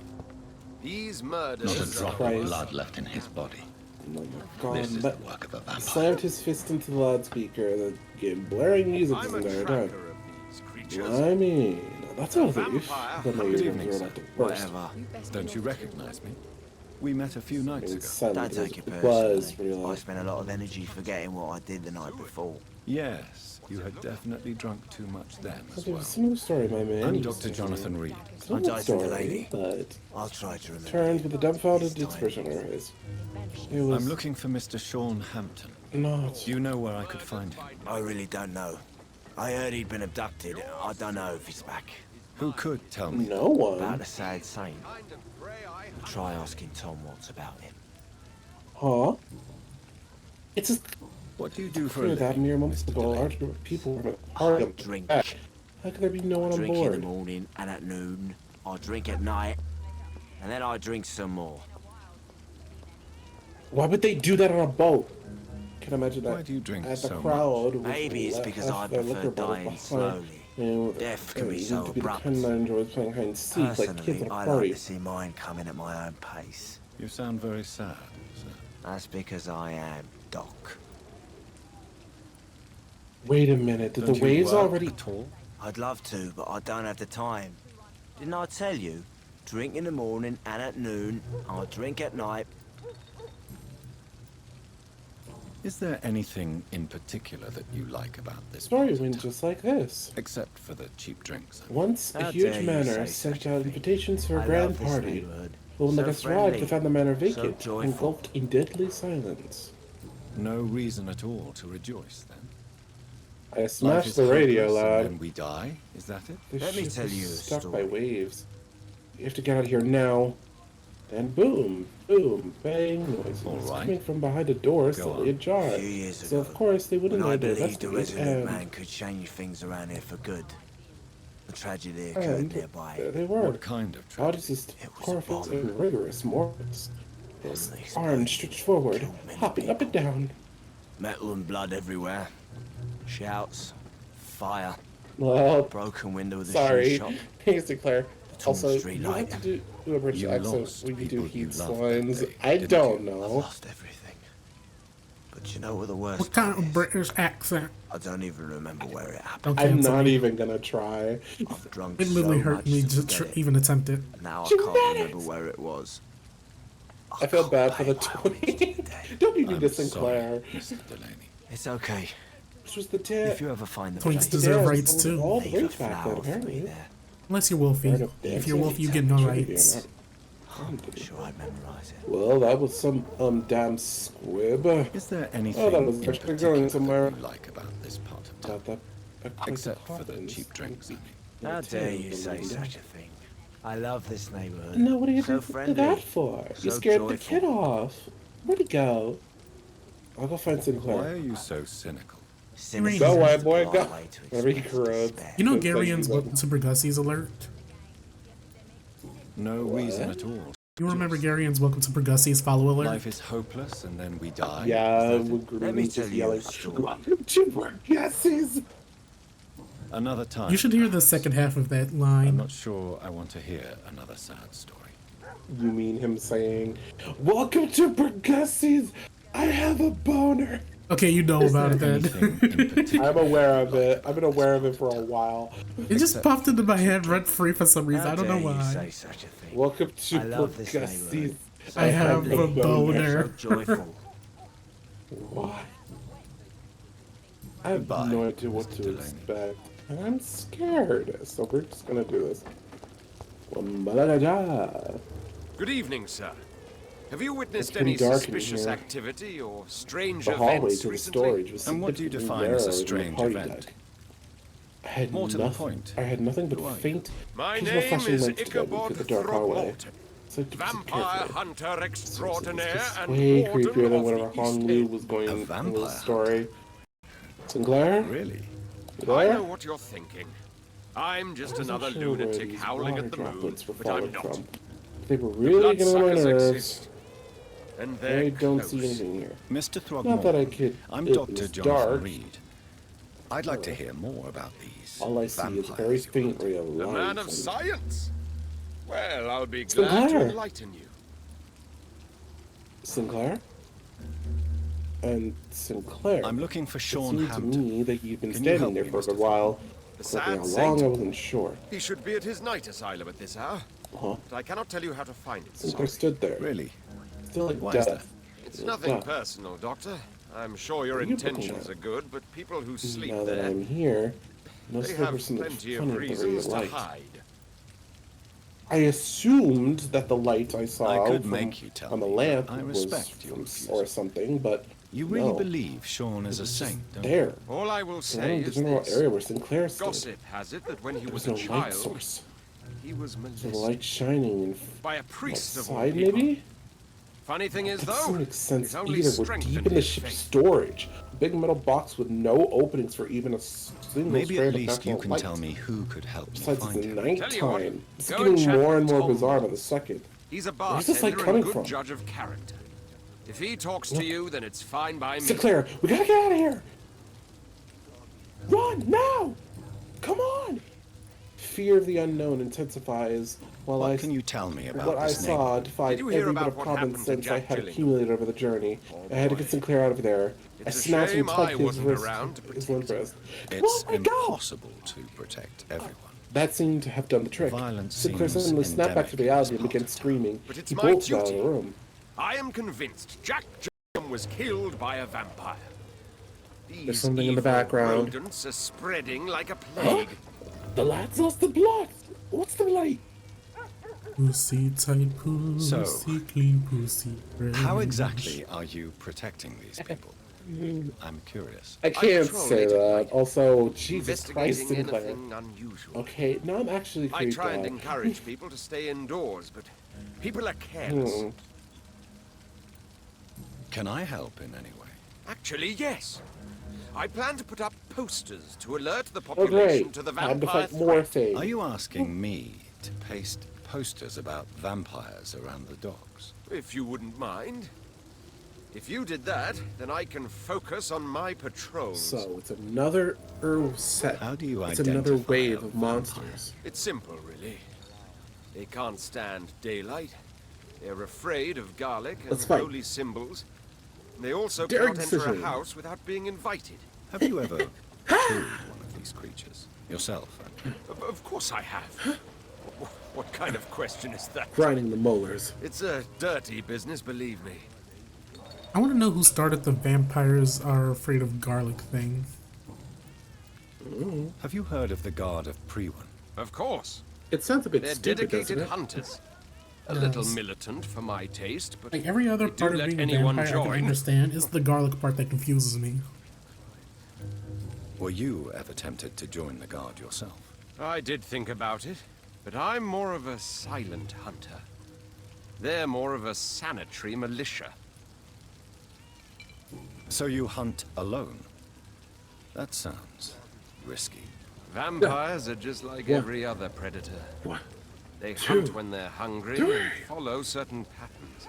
Speaker 9: These murders.
Speaker 17: Not a drop
Speaker 19: Christ.
Speaker 17: of blood left in his body.
Speaker 19: Oh my god.
Speaker 17: This is
Speaker 19: But
Speaker 17: the work of a vampire.
Speaker 19: slammed his fist into the loudspeaker, the game blaring music this
Speaker 9: I'm a
Speaker 19: entire
Speaker 9: tracker
Speaker 19: time.
Speaker 9: of these creatures.
Speaker 19: I mean, that's a relief.
Speaker 9: vampire.
Speaker 19: But my
Speaker 12: Good
Speaker 19: eardrums
Speaker 12: evening,
Speaker 19: are
Speaker 12: sir.
Speaker 19: about to burst.
Speaker 9: Whatever.
Speaker 12: Don't you recognize me? We met a few nights
Speaker 19: It
Speaker 12: ago.
Speaker 19: was silent.
Speaker 9: Don't take it
Speaker 19: It was
Speaker 9: personally.
Speaker 19: real
Speaker 9: I
Speaker 19: life.
Speaker 9: spent a lot of energy forgetting what I did the night before.
Speaker 12: Yes, you had definitely drunk too much then as
Speaker 19: It's
Speaker 12: well.
Speaker 19: a similar story, my man.
Speaker 12: I'm
Speaker 19: You
Speaker 12: Dr.
Speaker 19: said
Speaker 12: Jonathan Reed.
Speaker 19: Similar
Speaker 9: I'm Jonathan
Speaker 19: story,
Speaker 9: Delaney.
Speaker 19: but
Speaker 9: I'll try to remember.
Speaker 19: turned with a dumbfounded
Speaker 9: this time.
Speaker 19: expression on her face. It was
Speaker 12: I'm looking for Mr. Sean Hampton.
Speaker 19: not.
Speaker 12: Do you know where I could find him?
Speaker 9: I really don't know. I heard he'd been abducted. I don't know if he's back.
Speaker 12: Who could tell me?
Speaker 19: No one.
Speaker 9: About the sad saint. Try asking Tom what's about him.
Speaker 19: Huh? It's just
Speaker 12: What do you do for a
Speaker 19: clear that
Speaker 12: living?
Speaker 19: mere moments ago, a large group of people were party on
Speaker 9: Drink.
Speaker 19: back. How could there be no one on
Speaker 9: Drink in the
Speaker 19: board?
Speaker 9: morning and at noon. I drink at night. And then I drink some more.
Speaker 19: Why would they do that on a boat? Can imagine that
Speaker 12: Why do you drink
Speaker 19: at the
Speaker 12: so
Speaker 19: crowd.
Speaker 12: much?
Speaker 9: Maybe it's because I prefer dying slowly. Death can be so abrupt.
Speaker 19: Kind of enjoys playing hide and seek like kids
Speaker 9: Personally,
Speaker 19: at a
Speaker 9: I like
Speaker 19: party.
Speaker 9: to see mine coming at my own pace.
Speaker 12: You sound very sad, sir.
Speaker 9: That's because I am Doc.
Speaker 19: Wait a minute, did
Speaker 12: Don't
Speaker 19: the
Speaker 12: you
Speaker 19: waves
Speaker 12: work
Speaker 19: already...
Speaker 12: at all?
Speaker 9: I'd love to, but I don't have the time. Didn't I tell you? Drink in the morning and at noon. I drink at night.
Speaker 12: Is there anything in particular that you like about this
Speaker 19: Story
Speaker 12: part of
Speaker 19: went
Speaker 12: town?
Speaker 19: just like this.
Speaker 12: Except for the cheap drinks.
Speaker 19: Once a
Speaker 9: How
Speaker 19: huge
Speaker 9: dare you
Speaker 19: manor
Speaker 9: say
Speaker 19: sent
Speaker 9: such a
Speaker 19: out
Speaker 9: thing.
Speaker 19: invitations for a
Speaker 9: I
Speaker 19: grand
Speaker 9: love this
Speaker 19: party.
Speaker 9: neighborhood.
Speaker 19: But when the
Speaker 9: So
Speaker 19: guests arrived, they
Speaker 9: friendly,
Speaker 19: found the manor
Speaker 9: so
Speaker 19: vacant,
Speaker 9: joyful.
Speaker 19: engulfed in deadly silence.
Speaker 12: No reason at all to rejoice, then.
Speaker 19: I
Speaker 12: Life
Speaker 19: smashed
Speaker 12: is
Speaker 19: the radio,
Speaker 12: hopeless, and
Speaker 19: lad.
Speaker 12: then we die? Is that it?
Speaker 19: The
Speaker 9: Let me
Speaker 19: ship
Speaker 9: tell
Speaker 19: was
Speaker 9: you a
Speaker 19: stuck
Speaker 9: story.
Speaker 19: by waves. You have to get out of here now. Then boom, boom, bang noises
Speaker 12: All right.
Speaker 19: coming from behind a door
Speaker 12: Go
Speaker 19: slightly
Speaker 12: on.
Speaker 19: ajar.
Speaker 9: A few years
Speaker 19: So of
Speaker 9: ago,
Speaker 19: course they wouldn't
Speaker 9: when I
Speaker 19: know to
Speaker 9: believed the
Speaker 19: investigate
Speaker 9: resident man could change things around here for good. A tragedy occurred
Speaker 19: and
Speaker 9: nearby.
Speaker 19: there they were.
Speaker 12: What kind of tragedy?
Speaker 19: Bodies
Speaker 9: It was
Speaker 19: horrific
Speaker 9: abominable.
Speaker 19: and rigorous mortals.
Speaker 9: Those things
Speaker 19: Arms stretched forward,
Speaker 9: killed many
Speaker 19: hopping up and down.
Speaker 9: Metal and blood everywhere. Shouts, fire,
Speaker 19: Well,
Speaker 9: broken window of the
Speaker 19: sorry,
Speaker 9: shoe shop.
Speaker 19: thanks declare.
Speaker 9: torn
Speaker 19: Also,
Speaker 9: street
Speaker 19: you have
Speaker 9: light.
Speaker 19: to do a British
Speaker 12: You
Speaker 19: accent
Speaker 12: lost
Speaker 19: when you do
Speaker 12: people you
Speaker 19: heat
Speaker 12: loved that
Speaker 19: lines.
Speaker 12: day,
Speaker 19: I
Speaker 12: didn't
Speaker 19: don't
Speaker 12: you?
Speaker 9: I've
Speaker 19: know.
Speaker 9: lost everything. But
Speaker 20: Do you know what the worst
Speaker 1: What kind of British accent?
Speaker 20: I don't even remember where it happened.
Speaker 1: Okay,
Speaker 19: I'm not even gonna try.
Speaker 20: I've drunk
Speaker 1: It literally
Speaker 20: so
Speaker 1: hurt
Speaker 20: much
Speaker 1: me
Speaker 20: to
Speaker 1: to
Speaker 20: forget it.
Speaker 1: even attempt it.
Speaker 20: Now I can't remember where it was.
Speaker 19: I feel bad for the 20. Don't be mean to Sinclair.
Speaker 20: It's okay.
Speaker 19: This was the tip.
Speaker 20: If you ever find the
Speaker 1: Twinks
Speaker 20: place,
Speaker 1: deserve rights too.
Speaker 19: All the
Speaker 20: leave a
Speaker 19: way back then,
Speaker 20: flower for me
Speaker 19: apparently.
Speaker 20: there.
Speaker 1: Unless you're Wolfie. If you're Wolfie, you get no rights.
Speaker 20: I'm sure I'd memorize it.
Speaker 19: Well, that was some damn squib.
Speaker 12: Is there anything
Speaker 19: Oh, that was
Speaker 12: in
Speaker 19: actually
Speaker 12: particular
Speaker 19: going somewhere.
Speaker 12: that you like about this part of town?
Speaker 19: That
Speaker 12: Except for the cheap drinks, I mean.
Speaker 20: How dare you say such a thing? I love this neighborhood.
Speaker 19: No, what are you
Speaker 20: so
Speaker 19: doing that for? You
Speaker 20: so
Speaker 19: scared
Speaker 20: joyful.
Speaker 19: the kid off. Where'd he go? I'll go find Sinclair.
Speaker 12: Why are you so cynical?
Speaker 19: Go, white boy, go. Whatever he corrodes.
Speaker 1: You know Garian's Welcome to Pergussi's alert?
Speaker 12: No reason at all.
Speaker 1: You remember Garian's Welcome to Pergussi's follow alert?
Speaker 12: Life is hopeless and then we die.
Speaker 19: Yeah,
Speaker 12: Let me tell you a
Speaker 19: Guesses.
Speaker 12: Another time.
Speaker 1: You should hear the second half of that line.
Speaker 12: I'm not sure I want to hear another sad story.
Speaker 19: You mean him saying, "Welcome to Pergussi's, I have a boner."
Speaker 1: Okay, you know about it then.
Speaker 19: I'm aware of it. I've been aware of it for a while.
Speaker 1: It just popped into my head rent free for some reason. I don't know why.
Speaker 19: Welcome to
Speaker 20: I love this
Speaker 19: Pergussi's.
Speaker 1: I have a boner.
Speaker 20: So joyful.
Speaker 19: What? I have no idea what to expect. And I'm scared. So we're just gonna do this.
Speaker 9: Good evening, sir. Have you witnessed
Speaker 19: pretty
Speaker 9: any
Speaker 19: dark in
Speaker 9: suspicious
Speaker 19: here.
Speaker 9: activity or strange
Speaker 19: The hallway
Speaker 9: events
Speaker 19: to the
Speaker 9: recently?
Speaker 19: storage was
Speaker 12: And what do you
Speaker 19: significantly
Speaker 12: define as a
Speaker 19: narrower than the
Speaker 12: strange
Speaker 19: party
Speaker 12: event?
Speaker 19: deck. I had
Speaker 12: More to the
Speaker 19: nothing.
Speaker 12: point.
Speaker 19: I had nothing but
Speaker 12: Who are you?
Speaker 19: faint,
Speaker 9: My
Speaker 19: occasional
Speaker 9: name
Speaker 19: flashing
Speaker 9: is
Speaker 19: lights to guide me through the dark hallway. So I had to proceed
Speaker 9: Vampire
Speaker 19: carefully.
Speaker 9: hunter
Speaker 19: It's
Speaker 9: extraordinaire
Speaker 19: just
Speaker 9: and
Speaker 19: way
Speaker 9: warden
Speaker 19: creepier than
Speaker 9: of
Speaker 19: whatever
Speaker 9: the
Speaker 19: Hong
Speaker 9: East
Speaker 19: Lu
Speaker 9: End.
Speaker 19: was going in
Speaker 12: vampire
Speaker 19: the story. Sinclair?
Speaker 12: Really?
Speaker 19: You
Speaker 9: I
Speaker 19: there?
Speaker 9: know what you're thinking. I'm just
Speaker 19: I wasn't
Speaker 9: another
Speaker 19: sure where
Speaker 9: lunatic
Speaker 19: these
Speaker 9: howling
Speaker 19: water
Speaker 9: at the moon,
Speaker 19: droplets were
Speaker 9: but I'm
Speaker 19: falling
Speaker 9: not.
Speaker 19: from. They were really getting on my
Speaker 9: Bloodsuckers
Speaker 19: nerves.
Speaker 9: exist, and
Speaker 19: I
Speaker 9: they're
Speaker 19: don't see
Speaker 9: close.
Speaker 19: anything here.
Speaker 12: Mr.
Speaker 19: Not that I
Speaker 12: Throgmorton,
Speaker 19: could.
Speaker 12: I'm
Speaker 19: it
Speaker 12: Dr.
Speaker 19: was
Speaker 12: Jonathan
Speaker 19: dark.
Speaker 12: Reed. I'd like to hear more about these.
Speaker 19: All I see is
Speaker 12: vampires
Speaker 19: very
Speaker 12: you
Speaker 19: faint ray of
Speaker 9: A
Speaker 19: light.
Speaker 9: man of science. Well, I'll be
Speaker 19: Sinclair.
Speaker 9: glad to enlighten you.
Speaker 19: Sinclair? And Sinclair.
Speaker 12: I'm looking for Sean
Speaker 19: It seemed
Speaker 12: Hampton.
Speaker 19: to me that you've been
Speaker 12: Can you help
Speaker 19: standing there
Speaker 12: me,
Speaker 19: for a
Speaker 12: Mr.
Speaker 19: good while.
Speaker 9: The
Speaker 19: Exactly how
Speaker 9: sad
Speaker 19: long,
Speaker 9: saint.
Speaker 19: I wasn't sure.
Speaker 9: He should be at his night asylum at this hour,
Speaker 19: Huh?
Speaker 9: but I cannot tell you how to find it.
Speaker 19: Sinclair stood there.
Speaker 12: Really?
Speaker 19: Still like
Speaker 12: Why is
Speaker 19: death.
Speaker 9: It's nothing
Speaker 19: Death.
Speaker 9: personal, Doctor. I'm sure your
Speaker 19: What are you looking
Speaker 9: intentions
Speaker 19: at?
Speaker 9: are good, but people who sleep
Speaker 19: Now that
Speaker 9: there,
Speaker 19: I'm here, must
Speaker 9: they
Speaker 19: look
Speaker 9: have
Speaker 19: for something
Speaker 9: plenty
Speaker 19: funny
Speaker 9: of
Speaker 19: at the ray
Speaker 9: reasons
Speaker 19: of
Speaker 9: to
Speaker 19: light.
Speaker 9: hide.
Speaker 19: I assumed that the light I saw
Speaker 12: I could
Speaker 19: from-
Speaker 12: make you tell
Speaker 19: on the
Speaker 12: me,
Speaker 19: lamp
Speaker 12: but I
Speaker 19: was
Speaker 12: respect your
Speaker 19: from
Speaker 12: refusal.
Speaker 19: or something, but
Speaker 12: You really
Speaker 19: no.
Speaker 12: believe Sean is a saint, don't you?
Speaker 19: There.
Speaker 9: All I will
Speaker 19: Around
Speaker 9: say
Speaker 19: the
Speaker 9: is
Speaker 19: general
Speaker 9: this.
Speaker 19: area where Sinclair stood.
Speaker 9: Gossip has it that when he
Speaker 19: There
Speaker 9: was
Speaker 19: was
Speaker 9: a
Speaker 19: no light
Speaker 9: child,
Speaker 19: source.
Speaker 9: he was
Speaker 19: So the
Speaker 9: molested
Speaker 19: light shining in
Speaker 9: by a priest of all
Speaker 19: outside,
Speaker 9: people.
Speaker 19: maybe?
Speaker 9: Funny thing is,
Speaker 19: That
Speaker 9: though,
Speaker 19: doesn't make sense
Speaker 9: it only
Speaker 19: either. We're
Speaker 9: strengthened
Speaker 19: deep in the
Speaker 9: his
Speaker 19: ship's
Speaker 9: faith.
Speaker 19: storage. A big metal box with no openings for even a single
Speaker 12: Maybe
Speaker 19: strand
Speaker 12: at
Speaker 19: of
Speaker 12: least you
Speaker 19: natural
Speaker 12: can
Speaker 19: light.
Speaker 12: tell me who could help me
Speaker 19: Besides,
Speaker 12: find
Speaker 19: it's
Speaker 12: him.
Speaker 9: Tell you what,
Speaker 19: nighttime. It's
Speaker 9: go and
Speaker 19: getting
Speaker 9: chat
Speaker 19: more
Speaker 9: with
Speaker 19: and more
Speaker 9: Tom
Speaker 19: bizarre by
Speaker 9: Moore.
Speaker 19: the second.
Speaker 9: He's a
Speaker 19: Where's this light
Speaker 9: bartender and
Speaker 19: coming
Speaker 9: good
Speaker 19: from?
Speaker 9: judge of character. If he talks
Speaker 19: Look.
Speaker 9: to you, then it's fine by me.
Speaker 19: Sinclair, we gotta get out of here! Run, now! Come on! Fear of the unknown intensifies while
Speaker 12: What can you tell me about
Speaker 19: what I
Speaker 12: this
Speaker 19: saw
Speaker 12: neighborhood?
Speaker 19: defied
Speaker 9: Did you hear
Speaker 19: every bit
Speaker 9: about
Speaker 19: of
Speaker 9: what
Speaker 19: common
Speaker 9: happened to
Speaker 19: sense I
Speaker 9: Jack
Speaker 19: had
Speaker 9: Gillingham?
Speaker 19: accumulated over the journey.
Speaker 9: Oh,
Speaker 19: I had to
Speaker 9: boy.
Speaker 19: get Sinclair out of there. I
Speaker 9: It's a
Speaker 19: snatched and
Speaker 9: shame
Speaker 19: tugged
Speaker 9: I
Speaker 19: his
Speaker 9: wasn't
Speaker 19: wrist,
Speaker 9: around to
Speaker 19: his limp wrist.
Speaker 12: It's
Speaker 19: Come on, let go!
Speaker 12: impossible to protect everyone.
Speaker 19: That seemed to have done the trick.
Speaker 12: Violence
Speaker 19: Sinclair
Speaker 12: seems
Speaker 19: suddenly snapped back to
Speaker 12: endemic
Speaker 19: reality
Speaker 12: in
Speaker 19: and
Speaker 12: this
Speaker 19: began
Speaker 12: part of
Speaker 19: screaming.
Speaker 9: But it's
Speaker 19: He
Speaker 9: my
Speaker 19: bolted out of
Speaker 9: duty.
Speaker 19: the room.
Speaker 9: I am convinced Jack Gillingham was killed by a vampire. These
Speaker 19: something in the
Speaker 9: evil
Speaker 19: background.
Speaker 9: rodents are spreading like a plague.
Speaker 19: The lad's lost the blood! What's the light?
Speaker 1: Pussy tight, pussy
Speaker 12: So,
Speaker 1: clean, pussy fresh.
Speaker 12: How exactly are you protecting these people? I'm curious.
Speaker 19: I can't
Speaker 9: patrol
Speaker 19: say
Speaker 9: late at
Speaker 19: that.
Speaker 9: night,
Speaker 19: Also, Jesus Christ,
Speaker 9: investigating
Speaker 19: Sinclair.
Speaker 9: anything unusual.
Speaker 19: Okay, now I'm actually
Speaker 9: I
Speaker 19: creeped
Speaker 9: try and
Speaker 19: out.
Speaker 9: encourage people to stay indoors, but people are careless.
Speaker 12: Can I help in any way?
Speaker 9: Actually, yes. I plan to put up posters to alert the
Speaker 19: Oh
Speaker 9: population
Speaker 19: great,
Speaker 9: to the
Speaker 19: time to
Speaker 9: vampire
Speaker 19: fight more
Speaker 9: threat.
Speaker 19: things.
Speaker 12: Are you asking me to paste posters about vampires around the docks?
Speaker 9: If you wouldn't mind. If you did that, then I can focus on my patrols.
Speaker 19: So, it's another set.
Speaker 12: How do you
Speaker 19: It's another
Speaker 12: identify
Speaker 19: wave
Speaker 12: a
Speaker 19: of monsters.
Speaker 9: It's simple, really. They can't stand daylight. They're afraid of garlic and
Speaker 19: Let's fight.
Speaker 9: holy symbols. They also
Speaker 6: Daring
Speaker 9: cannot enter a
Speaker 6: decision.
Speaker 9: house without being invited.
Speaker 12: Have you ever killed one of these creatures yourself?
Speaker 9: Of course I have. What kind of question is that?
Speaker 6: Grinding the molars.
Speaker 9: It's a dirty business, believe me.
Speaker 1: I want to know who started the vampires are afraid of garlic thing.
Speaker 12: Have you heard of the Guard of Priwen?
Speaker 9: Of course.
Speaker 6: It sounds a bit
Speaker 9: They're
Speaker 6: stupid, doesn't
Speaker 9: dedicated
Speaker 6: it?
Speaker 9: hunters. A
Speaker 1: Yes.
Speaker 9: little militant for my taste, but
Speaker 1: Like every other
Speaker 9: they do
Speaker 1: part of
Speaker 9: let
Speaker 1: being a
Speaker 9: anyone
Speaker 1: vampire I
Speaker 9: join.
Speaker 1: can understand, it's the garlic part that confuses me.
Speaker 12: Were you ever tempted to join the Guard yourself?
Speaker 9: I did think about it, but I'm more of a silent hunter. They're more of a sanitary militia.
Speaker 12: So you hunt alone? That sounds risky.
Speaker 9: Vampires are just like
Speaker 12: One.
Speaker 9: every other predator.
Speaker 6: One.
Speaker 9: They
Speaker 6: Two.
Speaker 9: hunt when they're hungry
Speaker 6: Three.
Speaker 9: and follow certain patterns.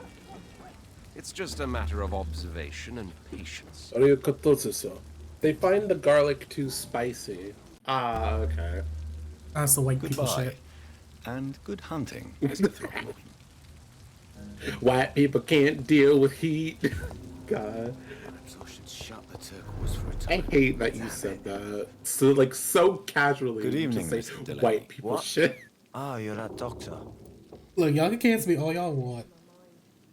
Speaker 9: It's just a matter of observation and patience.
Speaker 19: They find the garlic too spicy. Ah, okay.
Speaker 1: That's the white people
Speaker 12: Goodbye.
Speaker 1: shit.
Speaker 12: And good hunting.
Speaker 19: White people can't deal with heat. God.
Speaker 10: I should shut the turquoise for a
Speaker 19: I
Speaker 10: time.
Speaker 19: hate that you said that. So like so casually.
Speaker 12: Good
Speaker 19: you
Speaker 12: evening,
Speaker 19: just say
Speaker 12: Mr. Delaney.
Speaker 19: white people
Speaker 10: What?
Speaker 19: shit.
Speaker 10: Oh, you're that doctor.
Speaker 1: Look, y'all can cancel me all y'all want.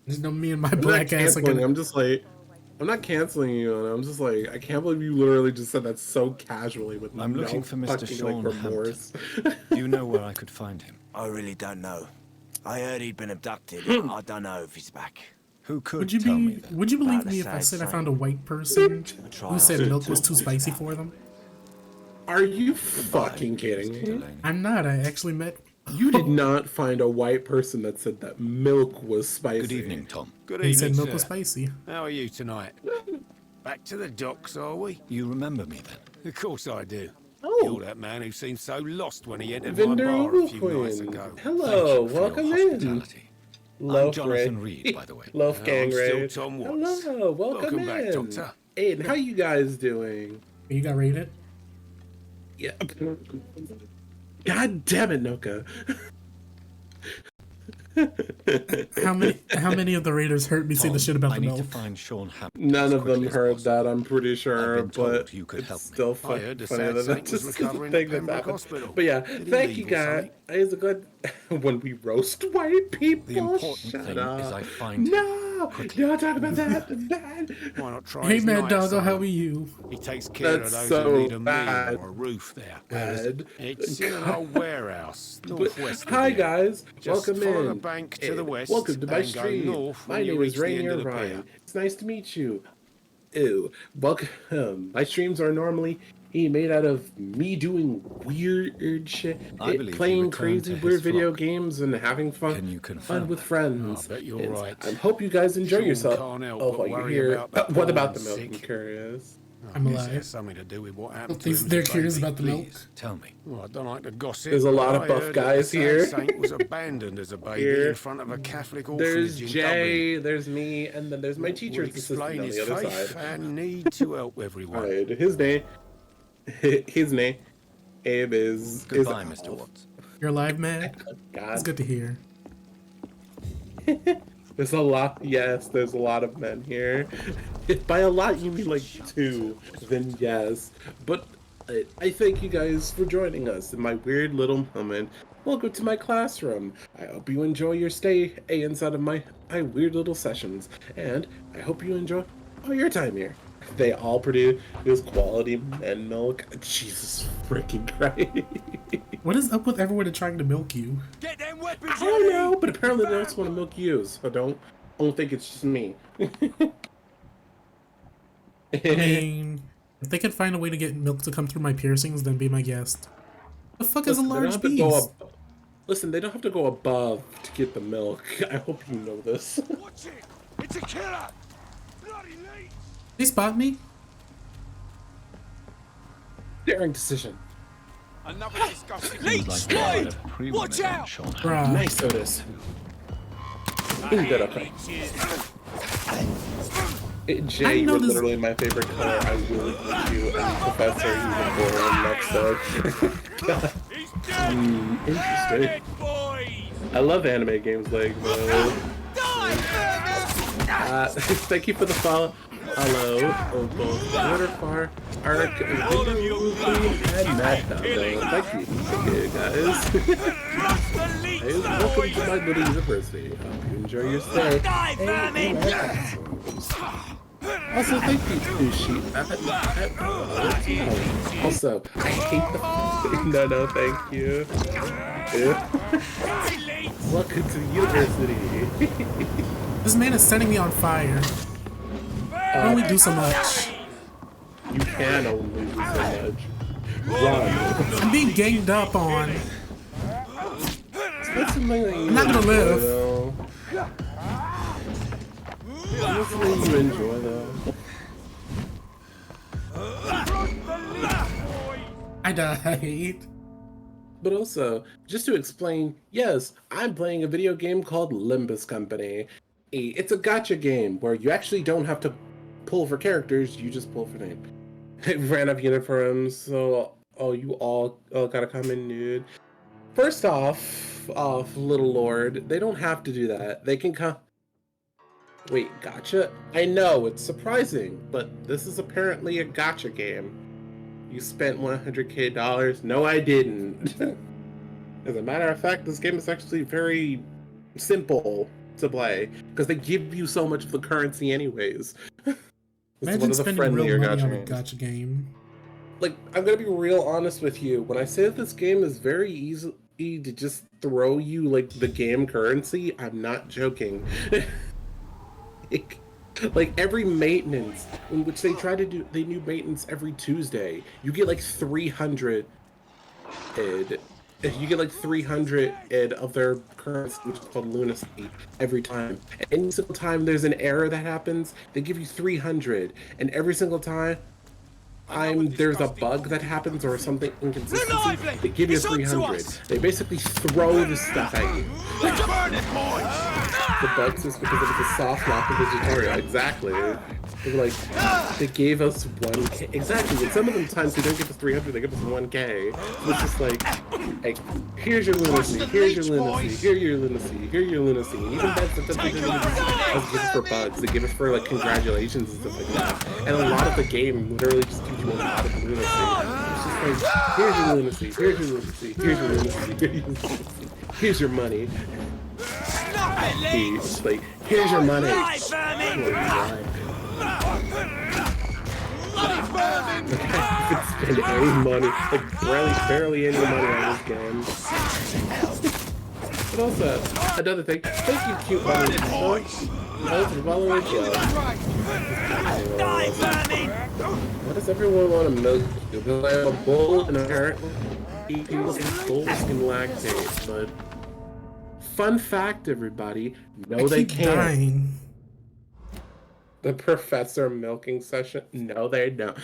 Speaker 1: Just know me and my
Speaker 19: I'm not
Speaker 1: black ass are
Speaker 19: canceling.
Speaker 1: gonna.
Speaker 19: I'm just like, I'm not canceling you, and I'm just like, I can't believe you literally just said that so casually with
Speaker 12: I'm
Speaker 19: no
Speaker 12: looking for Mr.
Speaker 19: fucking,
Speaker 12: Sean
Speaker 19: like, remorse.
Speaker 12: Do you know where I could find him?
Speaker 10: I really don't know. I heard he'd been abducted. I don't know if he's back.
Speaker 12: Who could
Speaker 1: Would you
Speaker 12: tell
Speaker 1: be?
Speaker 12: me that?
Speaker 1: Would you believe
Speaker 10: About
Speaker 1: me
Speaker 10: the
Speaker 1: if I
Speaker 10: same
Speaker 1: said I
Speaker 10: thing.
Speaker 1: found a white person who said
Speaker 10: trial.
Speaker 1: milk was too spicy for them?
Speaker 19: Are you fucking kidding me?
Speaker 12: Delaney.
Speaker 1: I'm not. I actually met.
Speaker 19: You did not find a white person that said that milk was spicy.
Speaker 12: Good evening, Tom.
Speaker 21: Good
Speaker 1: He said
Speaker 21: evening,
Speaker 1: milk
Speaker 21: sir.
Speaker 1: was spicy.
Speaker 21: How are you tonight? Back to the docks, are we?
Speaker 12: You remember me then?
Speaker 21: Of course I do.
Speaker 19: Oh.
Speaker 21: You're that man who seemed so lost when he entered
Speaker 19: Vendor
Speaker 21: my bar a few
Speaker 19: Queen.
Speaker 21: nights ago.
Speaker 19: Hello,
Speaker 12: For your
Speaker 19: welcome in.
Speaker 12: hospitality.
Speaker 19: Loaf
Speaker 12: I'm Jonathan
Speaker 19: Raid.
Speaker 12: Reed, by the way.
Speaker 19: Loaf Gang
Speaker 21: I'm still
Speaker 19: Raid.
Speaker 21: Tom Watts.
Speaker 19: Hello, welcome
Speaker 21: back,
Speaker 19: in.
Speaker 21: Doctor.
Speaker 19: Aiden, how you guys doing?
Speaker 1: You got raided.
Speaker 19: Yeah. God damn it, Noka.
Speaker 1: How many of the raiders heard me say the shit about
Speaker 12: I
Speaker 1: the
Speaker 12: need
Speaker 1: milk?
Speaker 12: to find Sean Hampton.
Speaker 19: None
Speaker 12: as
Speaker 19: of them
Speaker 12: quickly as
Speaker 19: heard
Speaker 12: possible.
Speaker 19: that, I'm pretty sure,
Speaker 12: I've been told
Speaker 19: but
Speaker 12: you could
Speaker 19: it's
Speaker 12: help me.
Speaker 19: still
Speaker 21: I
Speaker 19: funny
Speaker 21: heard the
Speaker 19: that
Speaker 21: sad
Speaker 19: that's
Speaker 21: saint was
Speaker 19: just the
Speaker 21: recovering
Speaker 19: thing
Speaker 21: at
Speaker 19: that's
Speaker 21: Pembroke
Speaker 19: happened.
Speaker 21: Hospital.
Speaker 19: But yeah,
Speaker 21: Did he
Speaker 19: thank
Speaker 21: leave
Speaker 19: you
Speaker 21: or
Speaker 19: guys.
Speaker 21: something?
Speaker 19: It's a good when we roast white people.
Speaker 12: The important
Speaker 19: Shut
Speaker 12: thing
Speaker 19: up.
Speaker 12: is I find him
Speaker 19: No,
Speaker 12: quickly.
Speaker 19: don't talk about that. That's bad.
Speaker 21: Why not try
Speaker 1: Hey,
Speaker 21: his
Speaker 1: Mad
Speaker 21: night
Speaker 1: Doggo,
Speaker 21: asylum?
Speaker 1: how are you?
Speaker 21: He takes care
Speaker 19: That's
Speaker 21: of those
Speaker 19: so
Speaker 21: who need a
Speaker 19: bad.
Speaker 21: meal or a roof there. Whereas
Speaker 19: Bad.
Speaker 21: it's in an old warehouse northwest of
Speaker 19: Hi
Speaker 21: here.
Speaker 19: guys,
Speaker 21: Just
Speaker 19: welcome
Speaker 21: follow
Speaker 19: in.
Speaker 21: the bank to the west
Speaker 19: Welcome to my
Speaker 21: and go
Speaker 19: stream.
Speaker 21: north
Speaker 19: My
Speaker 21: when you
Speaker 19: name
Speaker 21: reach
Speaker 19: is
Speaker 21: the end
Speaker 19: Rainier
Speaker 21: of the pier.
Speaker 19: Ryan. It's nice to meet you. Ew. Welcome. My streams are normally made out of me doing weird shit,
Speaker 12: I believe he
Speaker 19: playing
Speaker 12: returned
Speaker 19: crazy
Speaker 12: to his
Speaker 19: weird video
Speaker 12: flock.
Speaker 19: games and having
Speaker 12: Can
Speaker 19: fun
Speaker 12: you confirm
Speaker 19: with
Speaker 12: that?
Speaker 19: friends.
Speaker 21: I bet you're
Speaker 19: It's-
Speaker 21: right.
Speaker 19: I hope you guys enjoy
Speaker 21: Sean
Speaker 19: yourself.
Speaker 21: can't help
Speaker 19: Oh,
Speaker 21: but
Speaker 19: while you're
Speaker 21: worry
Speaker 19: here.
Speaker 21: about the
Speaker 19: What
Speaker 21: poor
Speaker 19: about the
Speaker 21: and
Speaker 19: milk? I'm
Speaker 21: sick.
Speaker 19: curious.
Speaker 1: I'm
Speaker 21: I guess it
Speaker 1: alive.
Speaker 21: has something to do with what happened to
Speaker 1: They're
Speaker 21: him as a
Speaker 1: curious
Speaker 21: baby.
Speaker 1: about the milk.
Speaker 12: Please, tell me.
Speaker 21: Well, I don't like to gossip.
Speaker 19: There's a lot
Speaker 21: but
Speaker 19: of
Speaker 21: I
Speaker 19: buff
Speaker 21: heard
Speaker 19: guys
Speaker 21: that the
Speaker 19: here.
Speaker 21: sad saint was abandoned as a baby
Speaker 19: Here.
Speaker 21: in front of a Catholic
Speaker 19: There's
Speaker 21: orphanage in
Speaker 19: Jay, there's me, and then there's my
Speaker 21: Dublin.
Speaker 19: teacher's
Speaker 21: Would
Speaker 19: assistant
Speaker 21: explain
Speaker 19: on
Speaker 21: his
Speaker 19: the other
Speaker 21: faith
Speaker 19: side.
Speaker 21: and need to help everyone.
Speaker 19: Right. His name, Abe is
Speaker 12: Goodbye, Mr. Watts.
Speaker 1: You're alive, man. It's
Speaker 19: God.
Speaker 1: good to hear.
Speaker 19: There's a lot. Yes, there's a lot of men here. If by a lot you mean like 2, then yes. But I thank you guys for joining us in my weird little moment. Welcome to my classroom. I hope you enjoy your stay inside of my weird little sessions, and I hope you enjoy all your time here. They all produce quality men milk. Jesus freaking Christ.
Speaker 1: What is up with everyone trying to milk you?
Speaker 21: Get them weapons
Speaker 19: I don't know, but apparently they also want to milk you, so don't think it's just me.
Speaker 1: I mean, if they could find a way to get milk to come through my piercings, then be my guest. The fuck is a
Speaker 19: Listen, they don't
Speaker 1: large
Speaker 19: have to go
Speaker 1: beast?
Speaker 19: Listen, they don't have to go above to get the milk. I hope you know this.
Speaker 21: Watch it! It's a killer! Bloody leech!
Speaker 1: They spot me?
Speaker 19: Daring decision.
Speaker 21: Another disgusting
Speaker 10: Seems like the Guard of Priwen
Speaker 21: Watch
Speaker 10: is on
Speaker 21: out!
Speaker 10: Sean
Speaker 1: Bruh.
Speaker 19: Nice, Otis. Good, okay. Jay, you're
Speaker 1: noticed-
Speaker 19: literally my favorite color. I really love you. And Professor, he's a boring next up. Interesting. I love anime games like those. Thank you for the follow. Hello, both Waterfar, Arc, and Matt Dondo. Thank you guys. Hey, welcome to my little university. Hope you enjoy your stay. Also, thank you to Sheep. Also, I hate the. No, thank you. Welcome to the university.
Speaker 1: This man is setting me on fire. I only do so much.
Speaker 19: You can only do so much. Run.
Speaker 1: I'm being ganged up on. I'm not gonna live.
Speaker 19: What's something you enjoy though?
Speaker 1: I died.
Speaker 19: But also, just to explain, yes, I'm playing a video game called Limbus Company. It's a gacha game where you actually don't have to pull for characters, you just pull for name. It ran up uniforms, so you all gotta come in nude. First off, Little Lord, they don't have to do that. They can come. Wait, gacha? I know, it's surprising, but this is apparently a gacha game. You spent $100K? No, I didn't. As a matter of fact, this game is actually very simple to play because they give you so much of the currency anyways.
Speaker 1: Imagine spending real money on a gacha game.
Speaker 19: Like, I'm gonna be real honest with you. When I say that this game is very easy to just throw you like the game currency, I'm not joking. Like every maintenance, in which they try to do, they do maintenance every Tuesday. You get like 300 id. You get like 300 id of their currency, which is called lunacy, every time. Any single time there's an error that happens, they give you 300, and every single time there's a bug that happens or something inconsistency, they give you 300. They basically throw the stuff at you. The bugs is because it was a soft lock of the tutorial. Exactly. They were like, they gave us 1K. Exactly. And some of them times they don't give us 300, they give us 1K. So it's just like, here's your lunacy, here's your lunacy, here's your lunacy, here's your lunacy. And even that's the thing they give us for bugs. They give us for like congratulations and stuff like that. And a lot of the game literally just gives you a lot of lunacy. It's just like, here's your lunacy, here's your lunacy, here's your lunacy, here's your lunacy, here's your money. He's like, here's your money. Spend any money, like barely any money on this game. But also, another thing, thank you, cute bunny. Why does everyone want to milk you? Because I have a bull and apparently bulls can lactate, but fun fact, everybody, no, they can't.
Speaker 1: Dying.
Speaker 19: The professor milking session? No, they don't.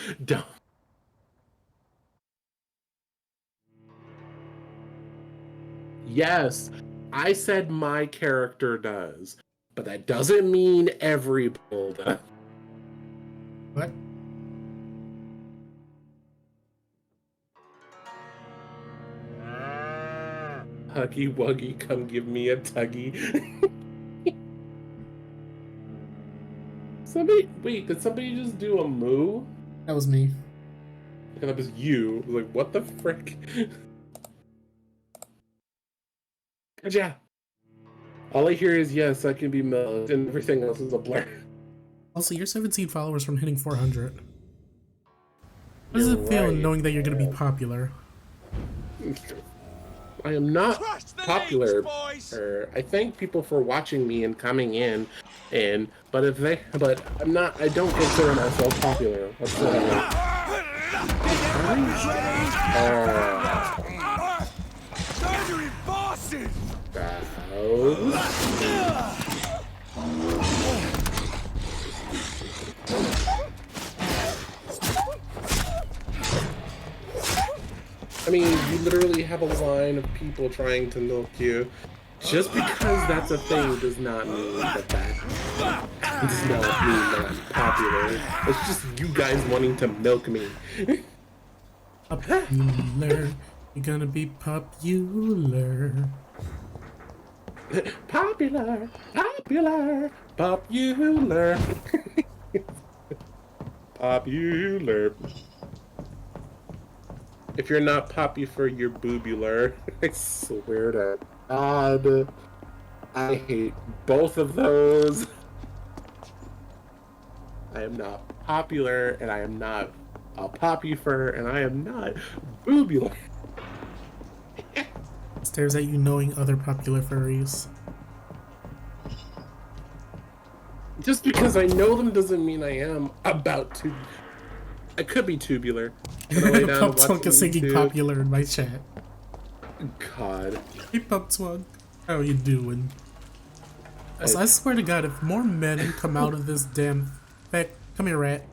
Speaker 19: Yes, I said my character does, but that doesn't mean every bull does.
Speaker 1: What?
Speaker 19: Huggy Wuggy, come give me a tuggy. Wait, did somebody just do a moo?
Speaker 1: That was me.
Speaker 19: That was you. I was like, what the frick? Yeah. All I hear is yes, I can be milked, and everything else is a blur.
Speaker 1: Also, you're 17 followers from hitting 400. How does it feel knowing that you're going to be popular?
Speaker 19: I am not popular. I thank people for watching me and coming in, but I'm not. I don't consider myself popular. That's what I mean, you literally have a line of people trying to milk you. Just because that's a thing does not mean that does not mean not popular. It's just you guys wanting to milk me.
Speaker 1: Popular. You're gonna be popular.
Speaker 19: Popular. Popular. Popular. Popular. If you're not popular, you're boobular. I swear to God. I hate both of those. I am not popular, and I am not popular, and I am not boobular.
Speaker 1: Stares at you knowing other popular furries.
Speaker 19: Just because I know them doesn't mean I am about to. I could be tubular.
Speaker 1: Pop Twunk is singing popular in my chat.
Speaker 19: God.
Speaker 1: Hey Pop Twunk, how are you doing? Also, I swear to God, if more men come out of this damn... Come here, rat.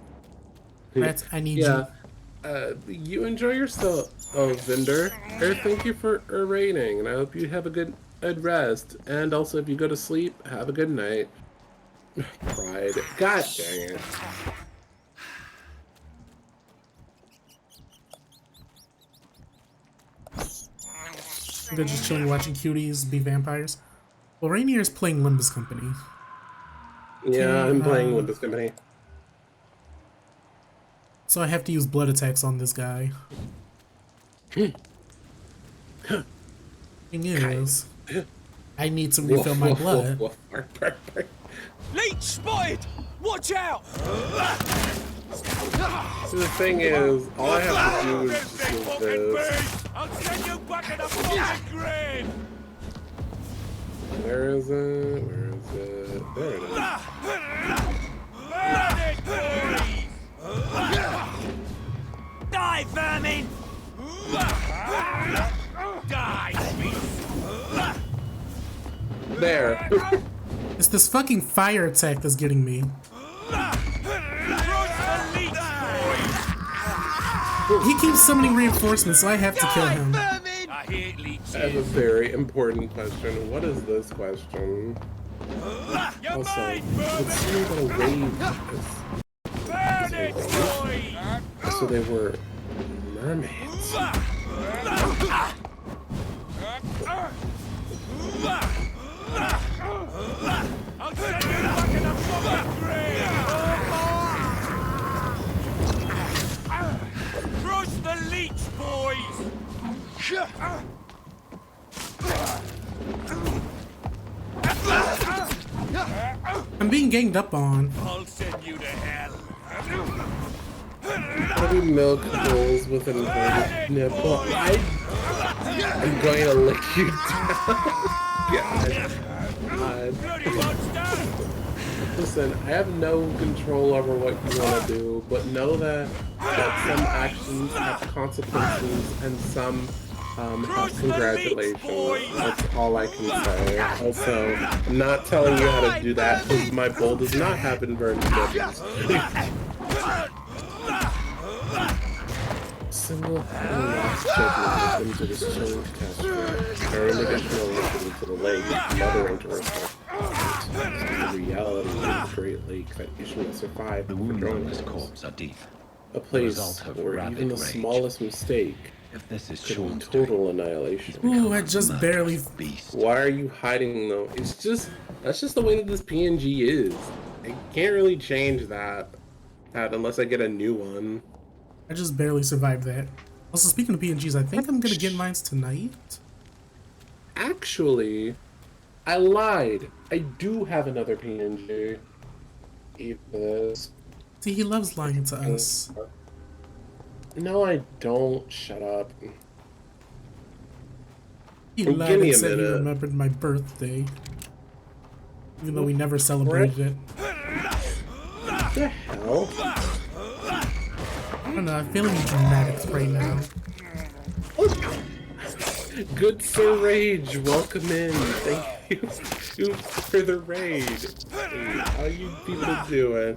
Speaker 1: Rats, I need you.
Speaker 19: You enjoy yourself, Vendor. Thank you for rating, and I hope you have a good rest. And also, if you go to sleep, have a good night. Pride. God dang it.
Speaker 1: They're just chilling watching cuties be vampires. Well, Rainier's playing Limbus Company.
Speaker 19: Yeah, I'm playing Limbus Company.
Speaker 1: So I have to use blood attacks on this guy. Thing is, I need to refill my blood.
Speaker 21: Leech spotted! Watch out!
Speaker 19: So the thing is, all I have to do is just use this.
Speaker 21: I'll send you back in a fucking grave!
Speaker 19: Where is it? Where is it? There it is.
Speaker 21: Die, vermin! Die, beast!
Speaker 19: There.
Speaker 1: It's this fucking fire attack that's getting me. He keeps summoning reinforcements, so I have to kill him.
Speaker 21: I hate leeches.
Speaker 19: I have a very important question. What is this question? Also, let's see what a wave is. So they were mermaids.
Speaker 21: I'll send you back in a fucking grave! Crush the leech, boys!
Speaker 1: I'm being ganged up on.
Speaker 21: I'll send you to hell.
Speaker 19: How do milk rolls with an inverted nipple? I'm going to lick you down. God. Listen, I have no control over what you want to do, but know that some actions have consequences and some have congratulations. That's all I can say. Also, I'm not telling you how to do that because my bowl does not have inverted nipples. Single-handedly lost children into this chilling catastrophe. Throwing additional liquid into the lake, mothering to herself. The reality of the Great Lake that Ishmael survived
Speaker 17: the wounds on this corpse are deep.
Speaker 19: A place where even the smallest mistake could be total annihilation.
Speaker 1: Ooh, I just barely...
Speaker 19: Why are you hiding though? It's just... That's just the way that this PNG is. I can't really change that unless I get a new one.
Speaker 1: I just barely survived that. Also, speaking of PNGs, I think I'm gonna get mine tonight.
Speaker 19: Actually, I lied. I do have another PNG. Eat this.
Speaker 1: See, he loves lying to us.
Speaker 19: No, I don't. Shut up.
Speaker 1: He lied and said he remembered my birthday. Even though we never celebrated it.
Speaker 19: What the hell?
Speaker 1: I don't know, I'm feeling dramatic right now.
Speaker 19: Good Sir Rage, welcome in. Thank you for the raid. Hey, how you people doing?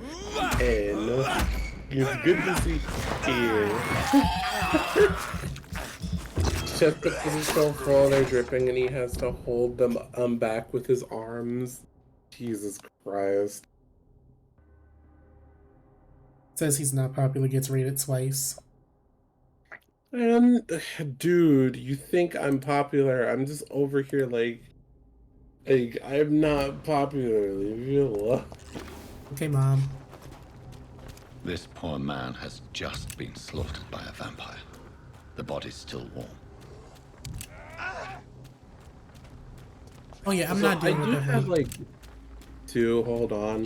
Speaker 19: And it's good to see you. Chest puts himself while they're dripping and he has to hold them back with his arms. Jesus Christ.
Speaker 1: Says he's not popular, gets rated twice.
Speaker 19: Dude, you think I'm popular? I'm just over here like Like, I'm not popular. Leave me alone.
Speaker 1: Okay, Mom.
Speaker 17: This poor man has just been slaughtered by a vampire. The body's still warm.
Speaker 1: Oh yeah, I'm
Speaker 19: So
Speaker 1: not dealing
Speaker 19: I
Speaker 1: with
Speaker 19: do
Speaker 1: that.
Speaker 19: have like 2. Hold on.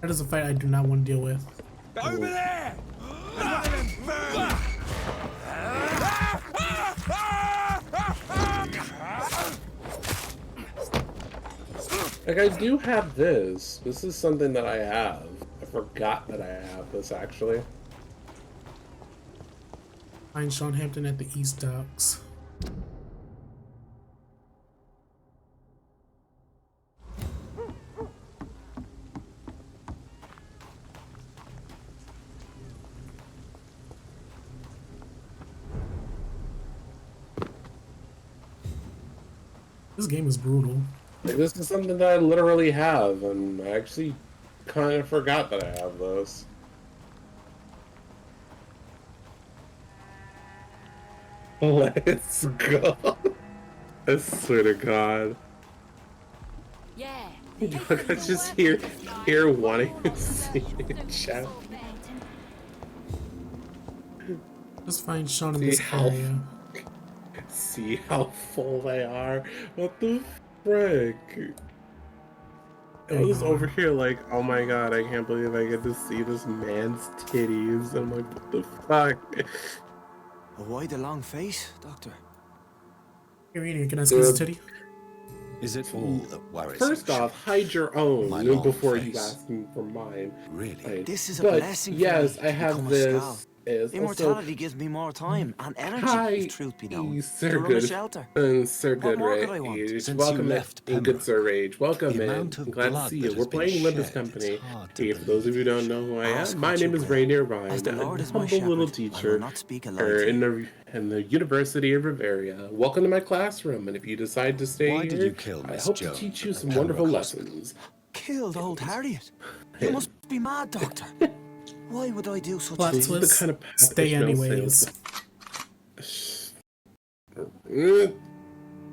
Speaker 1: That is a fight I do not want to deal with.
Speaker 20: Over there!
Speaker 19: Like, I do have this. This is something that I have. I forgot that I have this, actually.
Speaker 1: Find Sean Hampton at the East Docks. This game is brutal.
Speaker 19: Like, this is something that I literally have, and I actually kind of forgot that I have this. Let's go. I swear to God.
Speaker 11: Yeah.
Speaker 19: I just here wanting to see it, chat.
Speaker 1: Let's find Sean in
Speaker 19: See
Speaker 1: this
Speaker 19: how
Speaker 1: area.
Speaker 19: see how full they are. What the frick? I was over here like, oh my God, I can't believe I get to see this man's titties. I'm like, what the fuck?
Speaker 2: Why the long face, Doctor?
Speaker 1: Here, can I squeeze a titty?
Speaker 12: Is it all that worries
Speaker 19: First off, hide your own
Speaker 12: My long
Speaker 19: before
Speaker 12: face.
Speaker 19: you ask me for mine.
Speaker 12: Really?
Speaker 2: This is a
Speaker 19: But
Speaker 2: blessing for
Speaker 19: yes,
Speaker 2: me
Speaker 19: I
Speaker 2: to
Speaker 19: have
Speaker 2: become a
Speaker 19: this.
Speaker 2: Skal.
Speaker 19: Is
Speaker 2: Immortality gives me more time and energy,
Speaker 19: Hi,
Speaker 2: if truth be known,
Speaker 19: Sir
Speaker 2: to run a
Speaker 19: Good,
Speaker 2: shelter.
Speaker 19: Sir
Speaker 2: What
Speaker 19: Good
Speaker 2: more
Speaker 19: Ray.
Speaker 2: could I want?
Speaker 19: Age.
Speaker 12: Since
Speaker 19: Welcome
Speaker 12: you
Speaker 19: in,
Speaker 12: left
Speaker 19: Good
Speaker 12: Pembroke,
Speaker 19: Sir Age. Welcome
Speaker 12: the
Speaker 19: in.
Speaker 12: amount of
Speaker 19: I'm glad to
Speaker 12: blood
Speaker 19: see you.
Speaker 12: that
Speaker 19: We're
Speaker 12: has been
Speaker 19: playing Limbus
Speaker 12: shed,
Speaker 19: Company.
Speaker 12: it's hard to
Speaker 19: Hey, for those of you who don't know who I
Speaker 2: Ask
Speaker 19: am, my
Speaker 2: what you
Speaker 19: name is
Speaker 2: will.
Speaker 19: Rainier Vine.
Speaker 2: As the Lord is my
Speaker 19: humble little
Speaker 2: shepherd, I will
Speaker 19: teacher
Speaker 2: not speak a lie
Speaker 19: here
Speaker 2: to
Speaker 19: in the University of Bavaria. Welcome to my classroom, and if you decide to stay
Speaker 12: Why
Speaker 19: here,
Speaker 12: did you kill
Speaker 19: I
Speaker 12: Miss
Speaker 19: hope to
Speaker 12: Jones
Speaker 19: teach
Speaker 12: at
Speaker 19: you
Speaker 12: the
Speaker 19: some wonderful
Speaker 12: Pembroke Hospital?
Speaker 19: lessons.
Speaker 2: Killed old Harriet? You must be mad, Doctor. Why would I do such a
Speaker 1: Plot
Speaker 2: thing?
Speaker 19: This is the kind of path
Speaker 1: Stay
Speaker 19: Ishmael
Speaker 1: anyways.
Speaker 19: sails.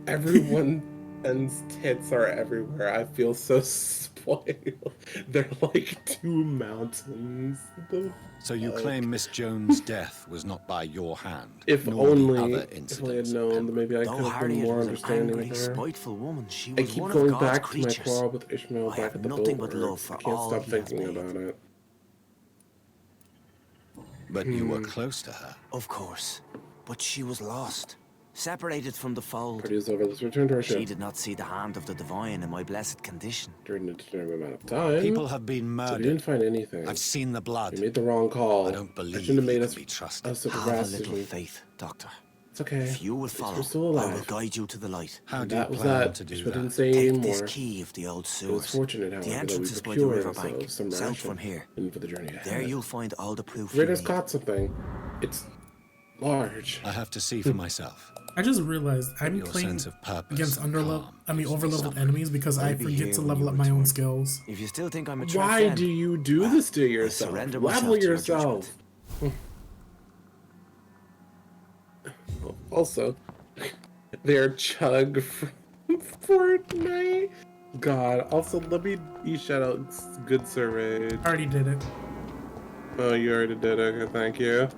Speaker 19: Everyone's tits are everywhere. I feel so spoiled. They're like 2 mountains.
Speaker 12: So you claim Miss Jones' death was not by your hand,
Speaker 19: If
Speaker 12: nor the
Speaker 19: only,
Speaker 12: other
Speaker 19: if I had
Speaker 12: incidents.
Speaker 19: known, then maybe I
Speaker 2: Though
Speaker 19: could have been
Speaker 2: Harriet
Speaker 19: more
Speaker 2: was an
Speaker 19: understanding
Speaker 2: angry,
Speaker 19: of her.
Speaker 2: spiteful woman, she
Speaker 19: I
Speaker 2: was
Speaker 19: keep
Speaker 2: one of
Speaker 19: going
Speaker 2: God's
Speaker 19: back to my
Speaker 2: creatures.
Speaker 19: quarrel with Ishmael
Speaker 2: I
Speaker 19: back
Speaker 2: have
Speaker 19: at the
Speaker 2: nothing but
Speaker 19: boatworks.
Speaker 2: love for
Speaker 19: I can't
Speaker 2: all
Speaker 19: stop
Speaker 2: he has
Speaker 19: thinking
Speaker 2: made.
Speaker 19: about it.
Speaker 12: But you were close to her.
Speaker 2: Of course. But she was lost. Separated from the fold.
Speaker 19: Party is over. Let's return to our show.
Speaker 2: She did not see the hand of the divine in my blessed condition.
Speaker 19: During a determined amount of time.
Speaker 12: People have been
Speaker 19: So we
Speaker 12: murdered.
Speaker 19: didn't find anything.
Speaker 12: I've seen the blood.
Speaker 19: We made the wrong call.
Speaker 12: I don't believe
Speaker 19: shouldn't have made
Speaker 12: you
Speaker 19: us
Speaker 12: can be trusted.
Speaker 19: us such a
Speaker 2: Have a
Speaker 19: rash
Speaker 2: little
Speaker 19: decision.
Speaker 2: faith, Doctor.
Speaker 19: It's okay.
Speaker 2: If you will
Speaker 19: We're
Speaker 2: follow,
Speaker 19: still
Speaker 2: I
Speaker 19: alive.
Speaker 2: will guide you to the light.
Speaker 12: How
Speaker 19: And
Speaker 12: do you
Speaker 19: that was
Speaker 12: plan
Speaker 19: that.
Speaker 12: to do
Speaker 19: Ishmael didn't
Speaker 12: that?
Speaker 19: say
Speaker 2: Take
Speaker 19: anymore.
Speaker 2: this key of the old
Speaker 19: It was
Speaker 2: sewers.
Speaker 19: fortunate, however,
Speaker 2: The
Speaker 19: that we
Speaker 2: entrance is by the
Speaker 19: procured
Speaker 2: riverbank,
Speaker 19: ourselves some
Speaker 2: south
Speaker 19: ration
Speaker 2: from here.
Speaker 19: in for the journey ahead.
Speaker 2: There you'll find all the proof you
Speaker 19: Raiders
Speaker 2: need.
Speaker 19: caught something. It's large.
Speaker 12: I have to see for myself.
Speaker 1: I just realized I'm
Speaker 12: Your
Speaker 1: playing
Speaker 12: sense of purpose
Speaker 1: against
Speaker 12: and
Speaker 1: overleveled enemies because I
Speaker 2: I'll be
Speaker 1: forget
Speaker 2: here
Speaker 1: to
Speaker 2: when
Speaker 1: level
Speaker 2: you
Speaker 1: up my own
Speaker 2: return.
Speaker 1: skills.
Speaker 2: If you still think I'm a
Speaker 19: Why
Speaker 2: threat, then
Speaker 19: do you do this to yourself?
Speaker 2: surrender
Speaker 19: Level
Speaker 2: myself to your
Speaker 19: yourself. Also, they're Chug from Fortnite. God. Also, let me shout out Good Survey.
Speaker 1: Already did it.
Speaker 19: Oh, you already did it. Okay, thank you.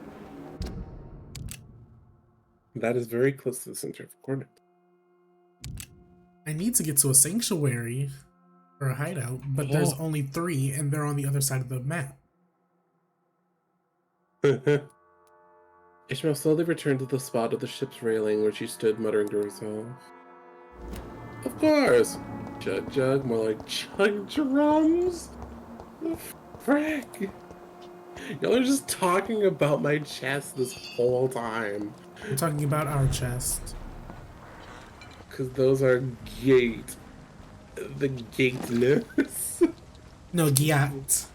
Speaker 19: That is very close to the center of coordinate.
Speaker 1: I need to get to a sanctuary or a hideout, but there's only 3 and they're on the other side of the map.
Speaker 19: Ishmael slowly returned to the spot of the ship's railing where she stood muttering to herself. Of course! Chug Jug, more like Chug Drums! The frick! Y'all are just talking about my chest this whole time.
Speaker 1: We're talking about our chest.
Speaker 19: Because those are gate. The gateness.
Speaker 1: No, Gyat.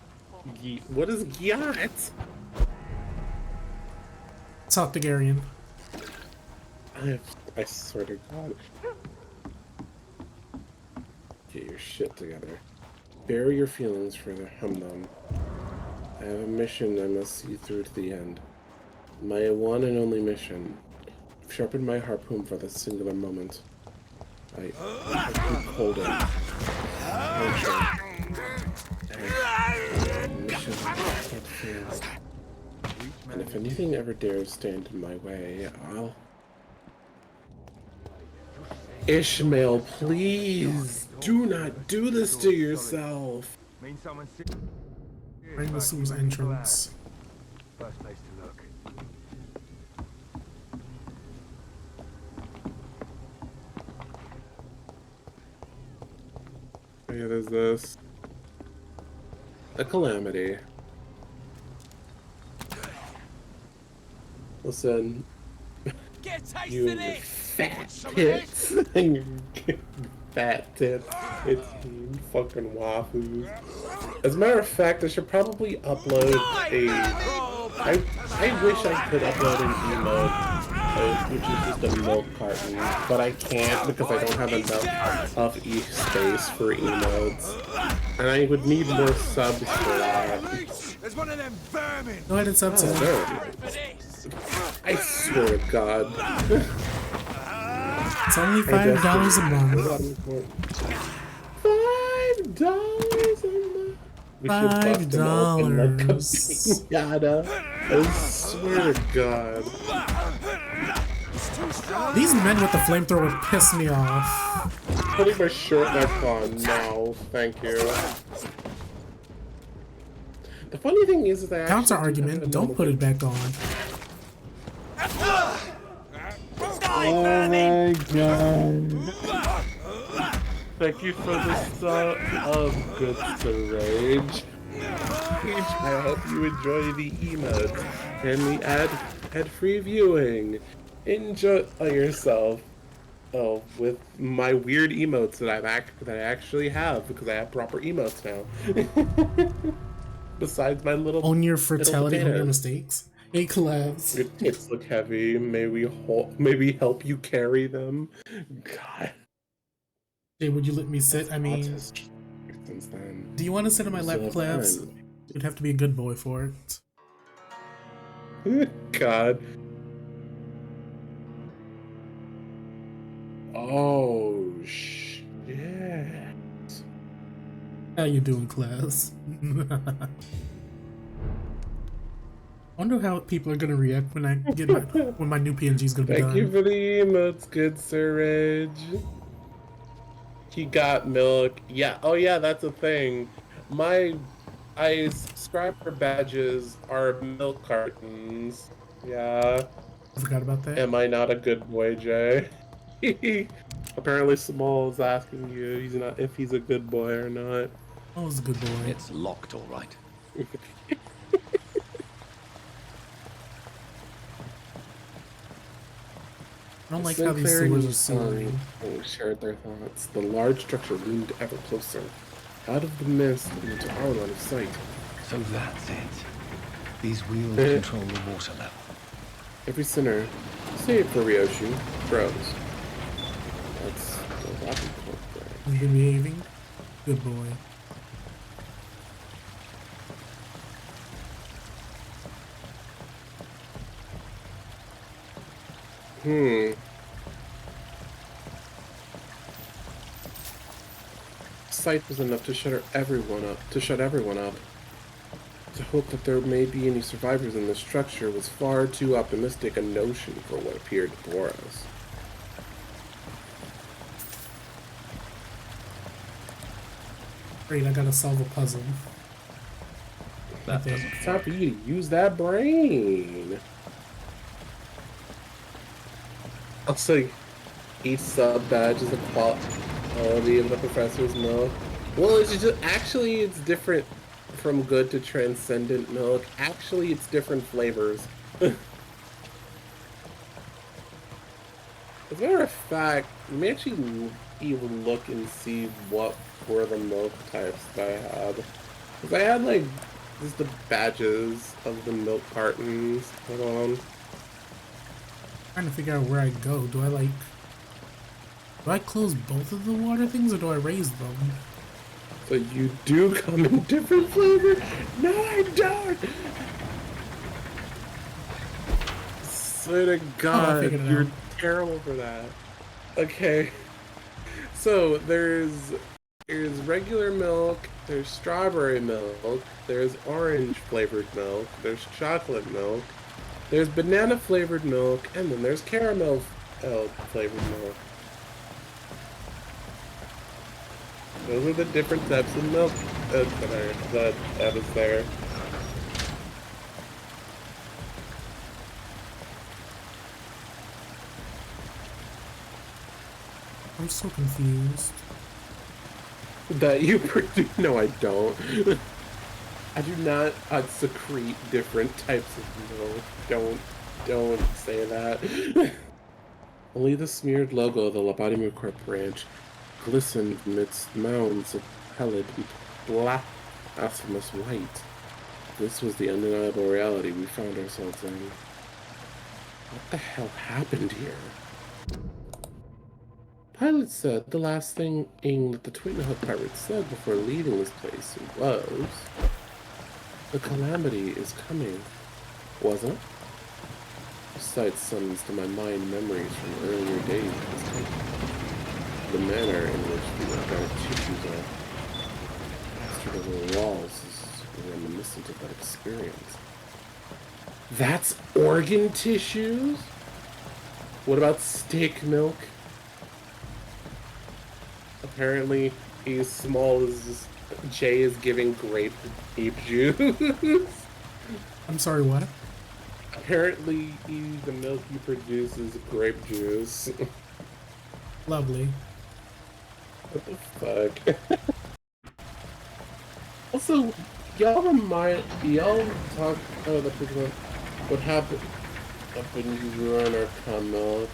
Speaker 19: What is Gyat?
Speaker 1: South Targaryen.
Speaker 19: I swear to God. Get your shit together. Bury your feelings for the humdum. I have a mission I must see through to the end. My one and only mission. I've sharpened my harpoon for this singular moment. I keep holding. Mission can't fail. And if anything ever dares stand in my way, I'll... Ishmael, please! Do not do this to yourself!
Speaker 1: Bring the sewers entrance.
Speaker 20: First place to look.
Speaker 19: Yeah, there's this. A calamity. Listen, you and your fat tits, and your fat tits, it's fucking waffles. As a matter of fact, I should probably upload a. I wish I could upload an emote, which is just a milk carton, but I can't because I don't have enough space for emotes, and I would need more subs for that.
Speaker 20: There's one of them vermin.
Speaker 1: Go ahead and sub to
Speaker 19: I swear to God.
Speaker 1: It's only $5 a month.
Speaker 19: $5 a month. $5. Yada. I swear to God.
Speaker 1: These men with the flamethrower piss me off.
Speaker 19: Putting my shirt back on. No, thank you. The funny thing is that
Speaker 1: counter argument, don't put it back on.
Speaker 19: Oh my God. Thank you for the sub good Sir Rage. I hope you enjoy the emotes and the ad-free viewing. Enjoy yourself. Oh, with my weird emotes that I actually have because I have proper emotes now. Besides my little
Speaker 1: own your fertility, own your
Speaker 19: potatoes.
Speaker 1: mistakes. Hey, collabs.
Speaker 19: Your tits look heavy. Maybe help you carry them. God.
Speaker 1: Hey, would you let me sit? I mean,
Speaker 19: Since then.
Speaker 1: do you want to sit on my lap, collabs? You'd have to be a good boy for it.
Speaker 19: God. Oh shit.
Speaker 1: How you doing, class? I wonder how people are gonna react when I get when my new PNG is gonna be done.
Speaker 19: Thank you for the emotes, good Sir Rage. He got milk. Yeah. Oh yeah, that's a thing. I subscriber badges are milk cartons. Yeah.
Speaker 1: I forgot about that.
Speaker 19: Am I not a good boy, Jay? Apparently Small is asking you if he's a good boy or not.
Speaker 1: Oh, he's a good boy.
Speaker 12: It's locked, all right.
Speaker 1: I don't like how these sewers are soaring.
Speaker 19: Shared their thoughts. The large structure loomed ever closer, out of the mist and into our line of sight.
Speaker 12: So that's it. These wheels control the water level.
Speaker 19: Every sinner, save for Ryoshi, grows. That's what Robin called there.
Speaker 1: He's been behaving. Good boy.
Speaker 19: Sight was enough to shut everyone up. To hope that there may be any survivors in the structure was far too optimistic a notion for what appeared before us.
Speaker 1: Great, I gotta solve a puzzle.
Speaker 19: It's time for you to use that brain. Also, each sub badge is a quality of the professor's milk. Well, it's just actually it's different from good to transcendent milk. Actually, it's different flavors. As a matter of fact, let me actually even look and see what were the milk types that I had. Because I had like just the badges of the milk cartons. Hold on.
Speaker 1: Trying to figure out where I go. Do I close both of the water things or do I raise them?
Speaker 19: So you do come in different flavors? No, I don't! swear to God, you're terrible for that. Okay. So there's regular milk, there's strawberry milk, there's orange flavored milk, there's chocolate milk, there's banana flavored milk, and then there's caramel flavored milk. Those are the different types of milk that is there.
Speaker 1: I'm so confused.
Speaker 19: That you produce? No, I don't. I do not secrete different types of milk. Don't say that. Only the smeared logo of the Labadimu Corp branch glistened amidst mounds of pallid black blasphemous white. This was the undeniable reality we found ourselves in. What the hell happened here? Pilot said the last thing that the Twin Hook pirates said before leaving this place was, "The calamity is coming," wasn't it? Sight summons to my mind memories from earlier days of this country. The manner in which the organic tissues are plastered over the walls is reminiscent of that experience. That's organ tissues? What about steak milk? Apparently, he's small as Jay is giving grape juice.
Speaker 1: I'm sorry, what?
Speaker 19: Apparently, the milk he produces grape juice.
Speaker 1: Lovely.
Speaker 19: What the fuck? Also, y'all talk about what happened when you run our cum milk.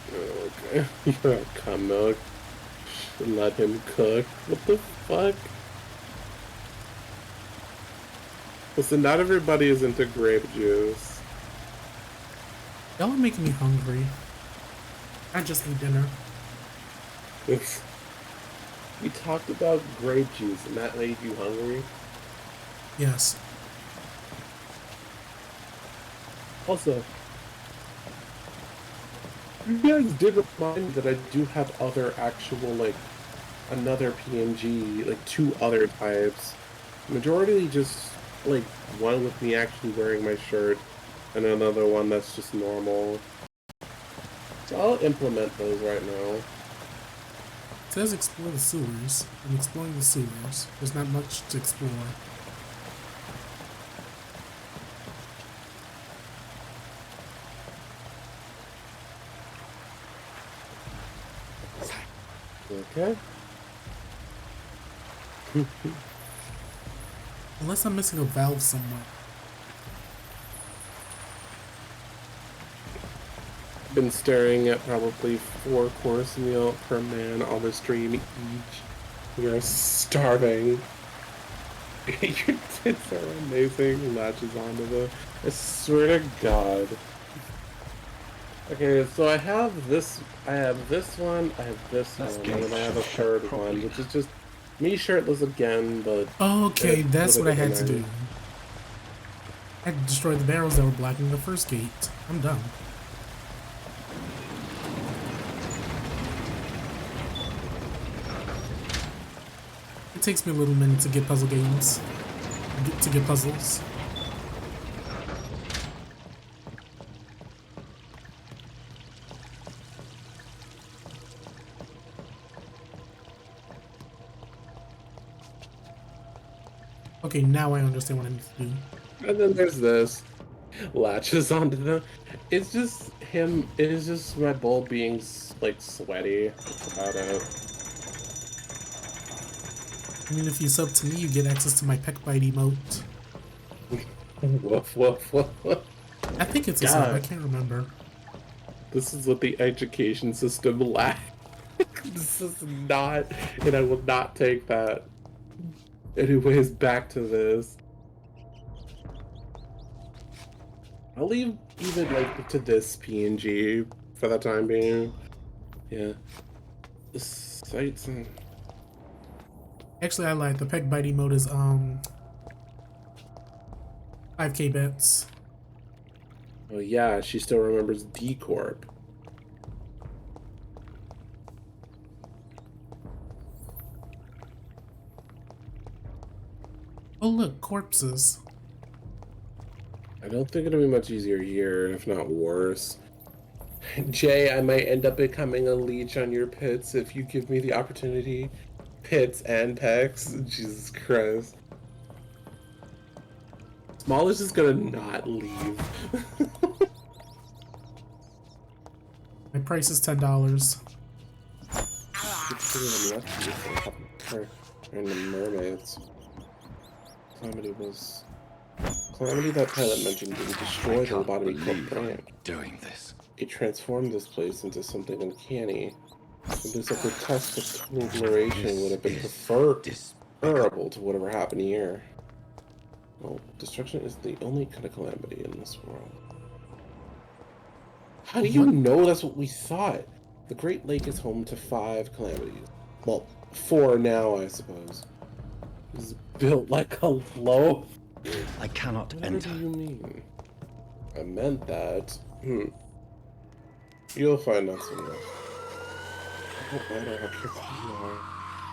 Speaker 19: Okay, you're cum milk. Let him cook. What the fuck? Listen, not everybody is into grape juice.
Speaker 1: Y'all are making me hungry. I just ate dinner.
Speaker 19: We talked about grape juice and that made you hungry?
Speaker 1: Yes.
Speaker 19: Also, you guys did remind me that I do have other actual, like, another PNG, like 2 other types. Majority just, like, one with me actually wearing my shirt, and another one that's just normal. So I'll implement those right now.
Speaker 1: It says explore the sewers. I'm exploring the sewers. There's not much to explore.
Speaker 19: Okay.
Speaker 1: Unless I'm missing a valve somewhere.
Speaker 19: Been staring at probably 4 course meal per man on the stream each. We are starving. Your tits are amazing. Latches onto the. I swear to God. Okay, so I have this one, I have this one, and then I have a third one, which is just me shirtless again, but...
Speaker 1: Okay, that's what I had to do. I had to destroy the barrels that were blocking the first gate. I'm done. It takes me a little minute to get puzzle games. To get puzzles. Okay, now I understand what I need to do.
Speaker 19: And then there's this. Latches onto the... It's just him... It is just my bowl being, like, sweaty. That's about it.
Speaker 1: I mean, if you sub to me, you get access to my peck bite emote.
Speaker 19: Woof, woof, woof, woof.
Speaker 1: I think it's a sub, I can't remember.
Speaker 19: This is what the education system lacks. This is not... And I will not take that. Anyways, back to this. I'll leave even, like, to this PNG for the time being. Yeah. The sights and...
Speaker 1: Actually, I lied. The peck bite emote is, 5K bets.
Speaker 19: Oh yeah, she still remembers D Corp.
Speaker 1: Oh look, corpses.
Speaker 19: I don't think it'll be much easier here, if not worse. Jay, I might end up becoming a leech on your pits if you give me the opportunity. Pits and pecs. Jesus Christ. Small is just gonna not leave.
Speaker 1: My price is $10.
Speaker 19: And the mermaids. Calamity that pilot mentioned didn't destroy the lobotomy corp branch.
Speaker 12: Doing this.
Speaker 19: It transformed this place into something uncanny. Something so grotesque that conglomeration would have been preferable to whatever happened here. Well, destruction is the only kind of calamity in this world. How do you know that's what we thought? The Great Lake is home to 5 calamities. Well, 4 now, I suppose. It's built like a loaf.
Speaker 12: I cannot enter.
Speaker 19: What do you mean? I meant that. You'll find out soon enough. It don't matter how careful you are.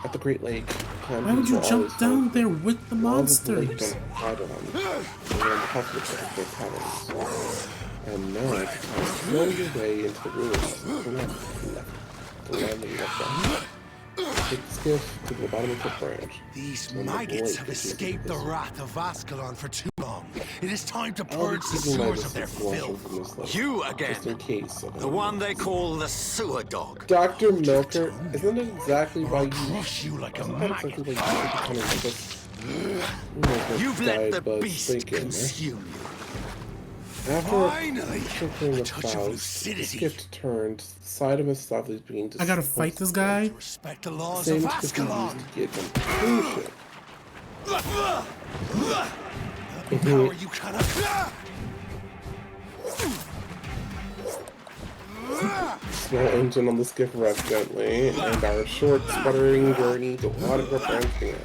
Speaker 19: At the Great Lake,
Speaker 1: why would you jump down there with the monsters?
Speaker 19: Don't hide on. They're impossible to check their patterns. And now it's time to throw your way into the ruins. The land that you left behind. Take the skiff to the bottom of the branch.
Speaker 20: These maggots have escaped the wrath of Ascalon for too long. It is time to purge the sewers of their filth.
Speaker 12: You again.
Speaker 19: Just in case.
Speaker 12: The one they call the sewer dog.
Speaker 19: Dr. Milker, isn't it exactly why you
Speaker 20: crush you like a maggot?
Speaker 12: You've let the beast consume you.
Speaker 19: After
Speaker 20: Finally,
Speaker 19: circling the clouds, the skiff turned. The side of his stuff is being
Speaker 1: I gotta fight this guy?
Speaker 20: Respect the laws
Speaker 19: Same
Speaker 20: of
Speaker 19: Ascalon.
Speaker 20: Ascalon.
Speaker 19: To get them crucial.
Speaker 20: Power you cannot.
Speaker 19: Small engine on the skiff rests gently, and our short, sputtering journey to water branch began.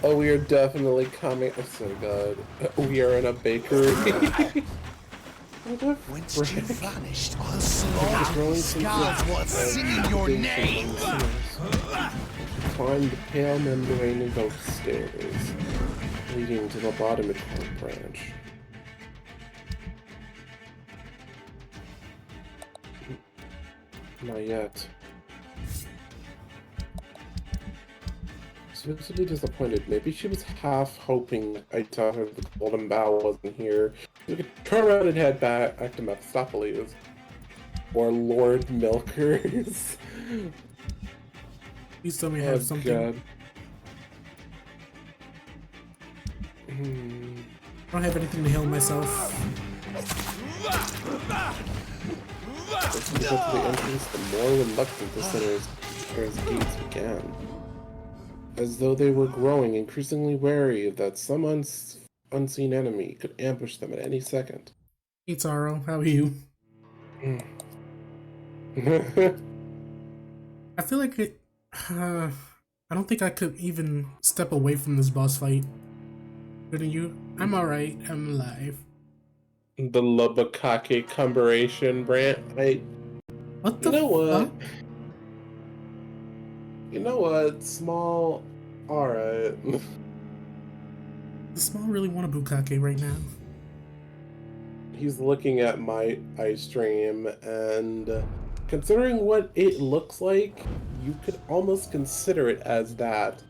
Speaker 19: Oh, we are definitely coming. Oh, so good. We are in a bakery.
Speaker 20: Once you vanished, I'll slaughter these scars while singing your name.
Speaker 19: Climb the pale membrane invoked stairs, leading to the bottom of the branch. Not yet. Visibly disappointed. Maybe she was half hoping I'd tell her the Golden Bow wasn't here. We could turn around and head back to Mephistopheles. Or Lord Milkers.
Speaker 1: Please tell me I have something.
Speaker 19: God.
Speaker 1: I don't have anything to heal myself.
Speaker 19: As we got to the entrance, the more reluctant the center's gates began. As though they were growing increasingly wary that some unseen enemy could ambush them at any second.
Speaker 1: Hey Taro, how are you? I feel like it... I don't think I could even step away from this boss fight. Couldn't you? I'm alright, I'm alive.
Speaker 19: The Lubakake commemoration, Brant.
Speaker 1: What the
Speaker 19: fuck? You know what? Small. Alright.
Speaker 1: Does Small really want a Bukake right now?
Speaker 19: He's looking at my ice stream, and considering what it looks like, you could almost consider it as that.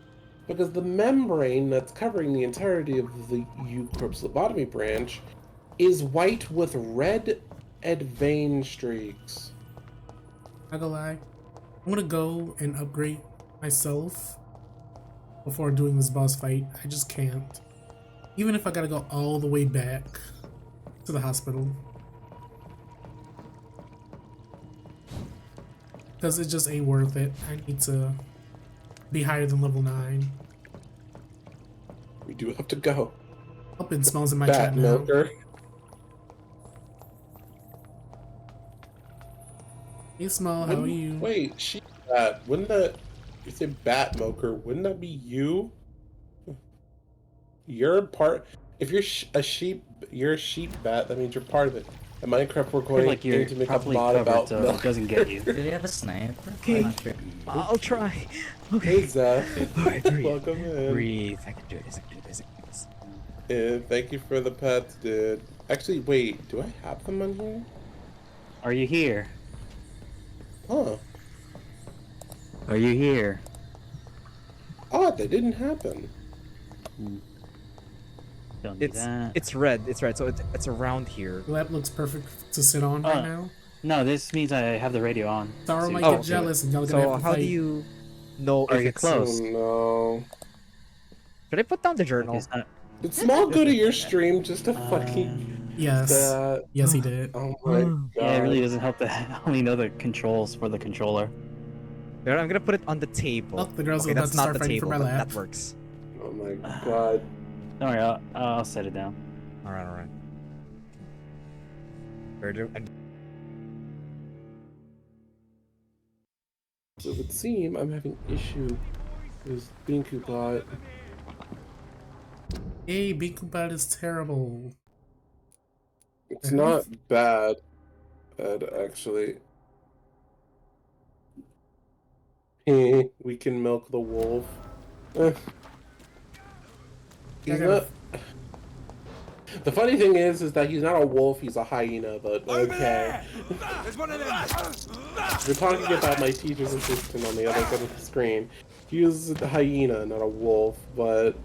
Speaker 19: Because the membrane that's covering the entirety of the U-Corp's lobotomy branch is white with red and vein streaks.
Speaker 1: Not gonna lie. I'm gonna go and upgrade myself before doing this boss fight. I just can't. Even if I gotta go all the way back to the hospital. Because it just ain't worth it. I need to be higher than level 9.
Speaker 19: We do have to go.
Speaker 1: Hope it smells in my
Speaker 19: Bat
Speaker 1: chat now.
Speaker 19: milker.
Speaker 1: Hey Small, how are you?
Speaker 19: Wait, sheep bat. Wouldn't that... You say bat milker. Wouldn't that be you? You're part... If you're a sheep, you're a sheep bat, that means you're part of it. In Minecraft, we're going
Speaker 3: like you're
Speaker 19: to make a
Speaker 3: properly
Speaker 19: mod
Speaker 3: covered
Speaker 19: about
Speaker 3: so
Speaker 19: milk.
Speaker 3: it doesn't get you.
Speaker 22: Do they have a sniper?
Speaker 3: Okay.
Speaker 22: I'm not sure.
Speaker 3: I'll try.
Speaker 19: Okay. Hey Zeph.
Speaker 3: Alright, breathe.
Speaker 19: Welcome in.
Speaker 3: Breathe. I can do this. I can do this. I can do this.
Speaker 19: And thank you for the pets, dude. Actually, wait, do I have them on here?
Speaker 3: Are you here?
Speaker 19: Huh.
Speaker 3: Are you here?
Speaker 19: Oh, that didn't happen.
Speaker 3: Don't do
Speaker 23: It's
Speaker 3: that.
Speaker 23: it's red. It's red. So it's around here.
Speaker 1: The lap looks perfect to sit on right now.
Speaker 3: No, this means I have the radio on.
Speaker 1: Sorrow might
Speaker 23: Oh,
Speaker 1: get
Speaker 23: okay.
Speaker 1: jealous and y'all gonna
Speaker 23: So
Speaker 1: have to
Speaker 23: how
Speaker 1: fight.
Speaker 23: do you know
Speaker 3: Are
Speaker 23: if
Speaker 3: you
Speaker 23: it's
Speaker 3: close?
Speaker 19: Oh no.
Speaker 23: Should I put down the journal?
Speaker 19: Did Small go to your stream just to fucking...
Speaker 1: Yes. Yes, he did.
Speaker 19: Oh my god.
Speaker 3: Yeah, it really doesn't help to only know the controls for the controller.
Speaker 23: There, I'm gonna put it on the table.
Speaker 1: Look, the girls
Speaker 23: Okay,
Speaker 1: are about
Speaker 23: that's
Speaker 1: to
Speaker 23: not
Speaker 1: start
Speaker 23: the
Speaker 1: fighting
Speaker 23: table,
Speaker 1: for my
Speaker 23: but
Speaker 1: lap.
Speaker 23: that works.
Speaker 19: Oh my god.
Speaker 3: Don't worry, I'll set it down.
Speaker 23: Alright, alright.
Speaker 19: So it would seem I'm having issue with Binkubot.
Speaker 1: Hey, Binkubot is terrible.
Speaker 19: It's not bad, actually. We can milk the wolf. He's not... The funny thing is that he's not a wolf, he's a hyena, but okay. We're talking about my teacher's assistant on the other side of the screen. He was a hyena, not a wolf, but...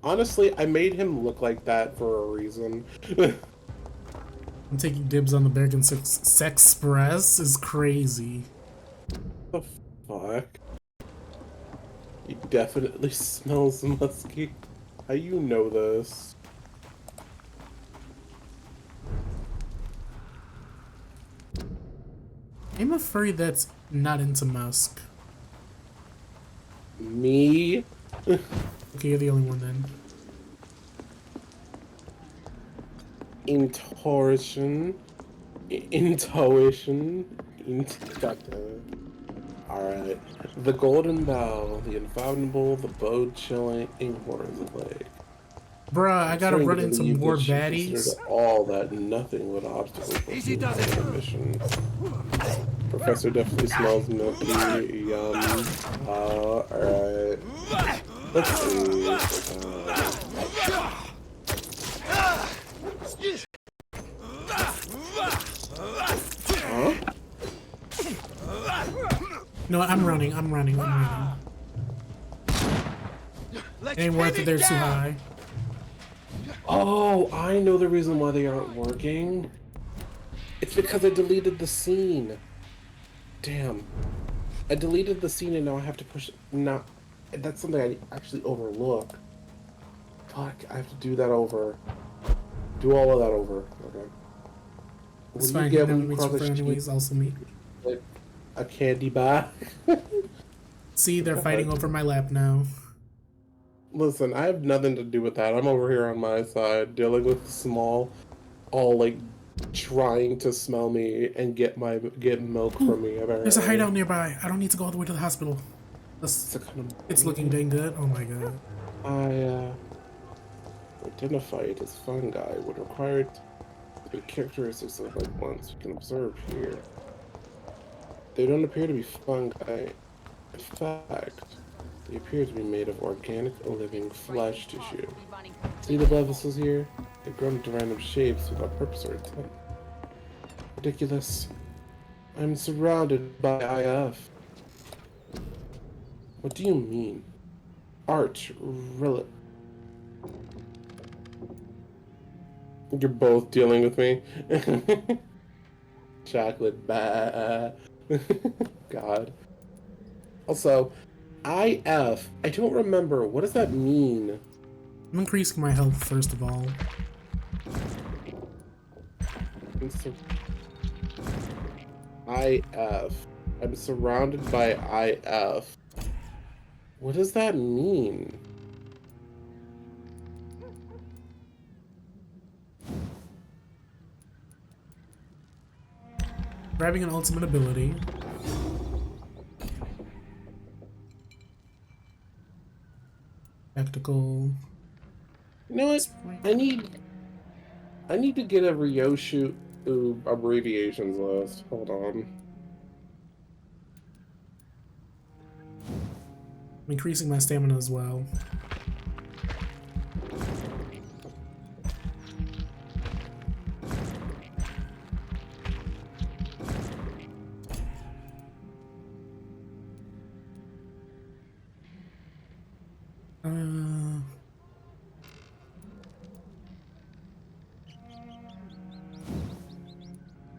Speaker 19: Honestly, I made him look like that for a reason.
Speaker 1: I'm taking dibs on the Beargon Sexpress is crazy.
Speaker 19: The fuck? He definitely smells musky. How you know this?
Speaker 1: I'm a furry that's not into musk.
Speaker 19: Me?
Speaker 1: Okay, you're the only one then.
Speaker 19: Intuition. Alright. The golden bow, the infathomable, the bone-chilling horns of lake.
Speaker 1: Bruh, I gotta run into more baddies.
Speaker 19: Considered all that nothing would obstacle for the mission. Professor definitely smells milky. Yum. Alright. Let's see. Huh?
Speaker 1: No, I'm running. It ain't worth it, they're too high.
Speaker 19: Oh, I know the reason why they aren't working. It's because I deleted the scene. Damn. I deleted the scene and now I have to push... Now, that's something I actually overlook. Fuck, I have to do that over. Do all of that over. Okay.
Speaker 1: It's
Speaker 19: When
Speaker 1: fine,
Speaker 19: you
Speaker 1: he
Speaker 19: get
Speaker 1: never
Speaker 19: when you
Speaker 1: makes
Speaker 19: cross
Speaker 1: for
Speaker 19: the
Speaker 1: anyways, also me.
Speaker 19: like a candy bar.
Speaker 1: See, they're fighting over my lap now.
Speaker 19: Listen, I have nothing to do with that. I'm over here on my side, dealing with Small, all like trying to smell me and get milk from me.
Speaker 1: There's a hideout nearby. I don't need to go all the way to the hospital. It's looking dang good. Oh my god.
Speaker 19: Identified as fungi would require the characteristics of like ones you can observe here. They don't appear to be fungi. In fact, they appear to be made of organic living flesh tissue. See the blood vessels here? They've grown into random shapes without purpose or intent. Ridiculous. I'm surrounded by IF. What do you mean? Arch relic. You're both dealing with me. Chocolate bah. God. Also, IF. I don't remember. What does that mean?
Speaker 1: I'm increasing my health first of all.
Speaker 19: IF. I'm surrounded by IF. What does that mean?
Speaker 1: Grabbing an ultimate ability. Tactical.
Speaker 19: You know what? I need to get a Ryoshu abbreviations list. Hold on.
Speaker 1: I'm increasing my stamina as well.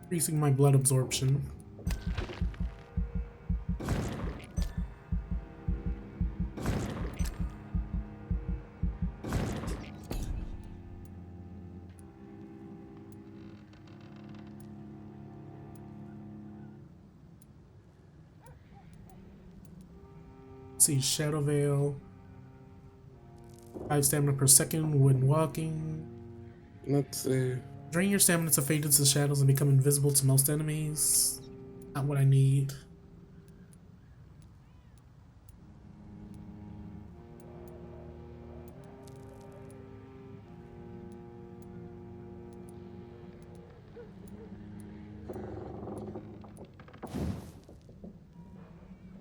Speaker 1: Increasing my blood absorption. Let's see, Shadow Veil. 5 stamina per second when walking.
Speaker 19: Let's see.
Speaker 1: Drain your stamina to fade into the shadows and become invisible to most enemies. Not what I need.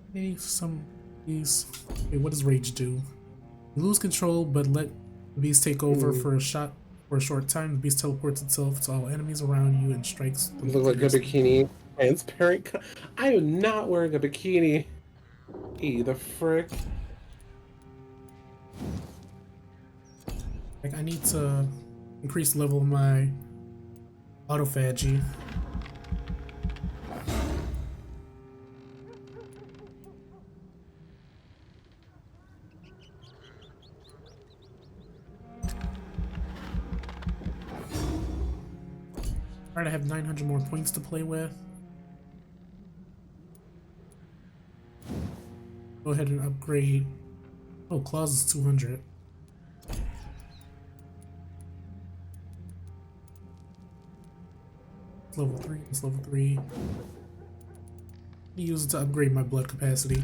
Speaker 1: Okay, some these. Okay, what does rage do? You lose control, but let the beast take over for a short time. The beast teleports itself to all enemies around you and strikes them.
Speaker 19: Look like a bikini. Transparent. I am not wearing a bikini. The frick.
Speaker 1: Like, I need to increase the level of my autophagy. Alright, I have 900 more points to play with. Go ahead and upgrade. Oh, claws is 200. It's level 3. It's level 3. Use it to upgrade my blood capacity.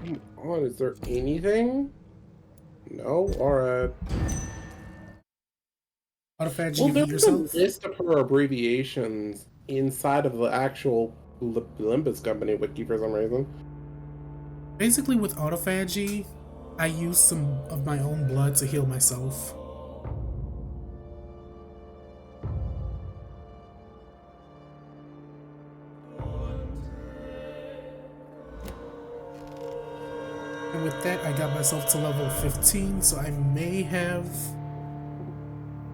Speaker 19: Come on, is there anything? No? Alright.
Speaker 1: Autophagy,
Speaker 19: well,
Speaker 1: you eat yourself?
Speaker 19: A list of her abbreviations inside of the actual Olympus Company wiki for some reason.
Speaker 1: Basically, with autophagy, I use some of my own blood to heal myself. And with that, I got myself to level 15, so I may have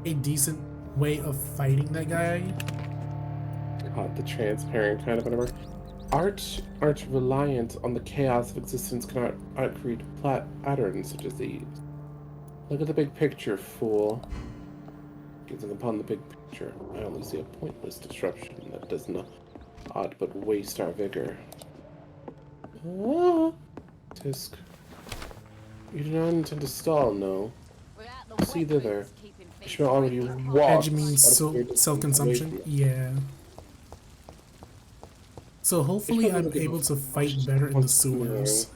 Speaker 1: a decent way of fighting that guy.
Speaker 19: God, the transparent kind of whatever. Art reliant on the chaos of existence cannot create patterns such as these. Look at the big picture, fool. Gazing upon the big picture, I only see a pointless disruption that does not but waste our vigor. Ah, Tisk. You do not intend to stall, no. See thither. Ishmael already walks.
Speaker 1: Phagy means self-consumption? Yeah. So hopefully I'm able to fight better in the sewers.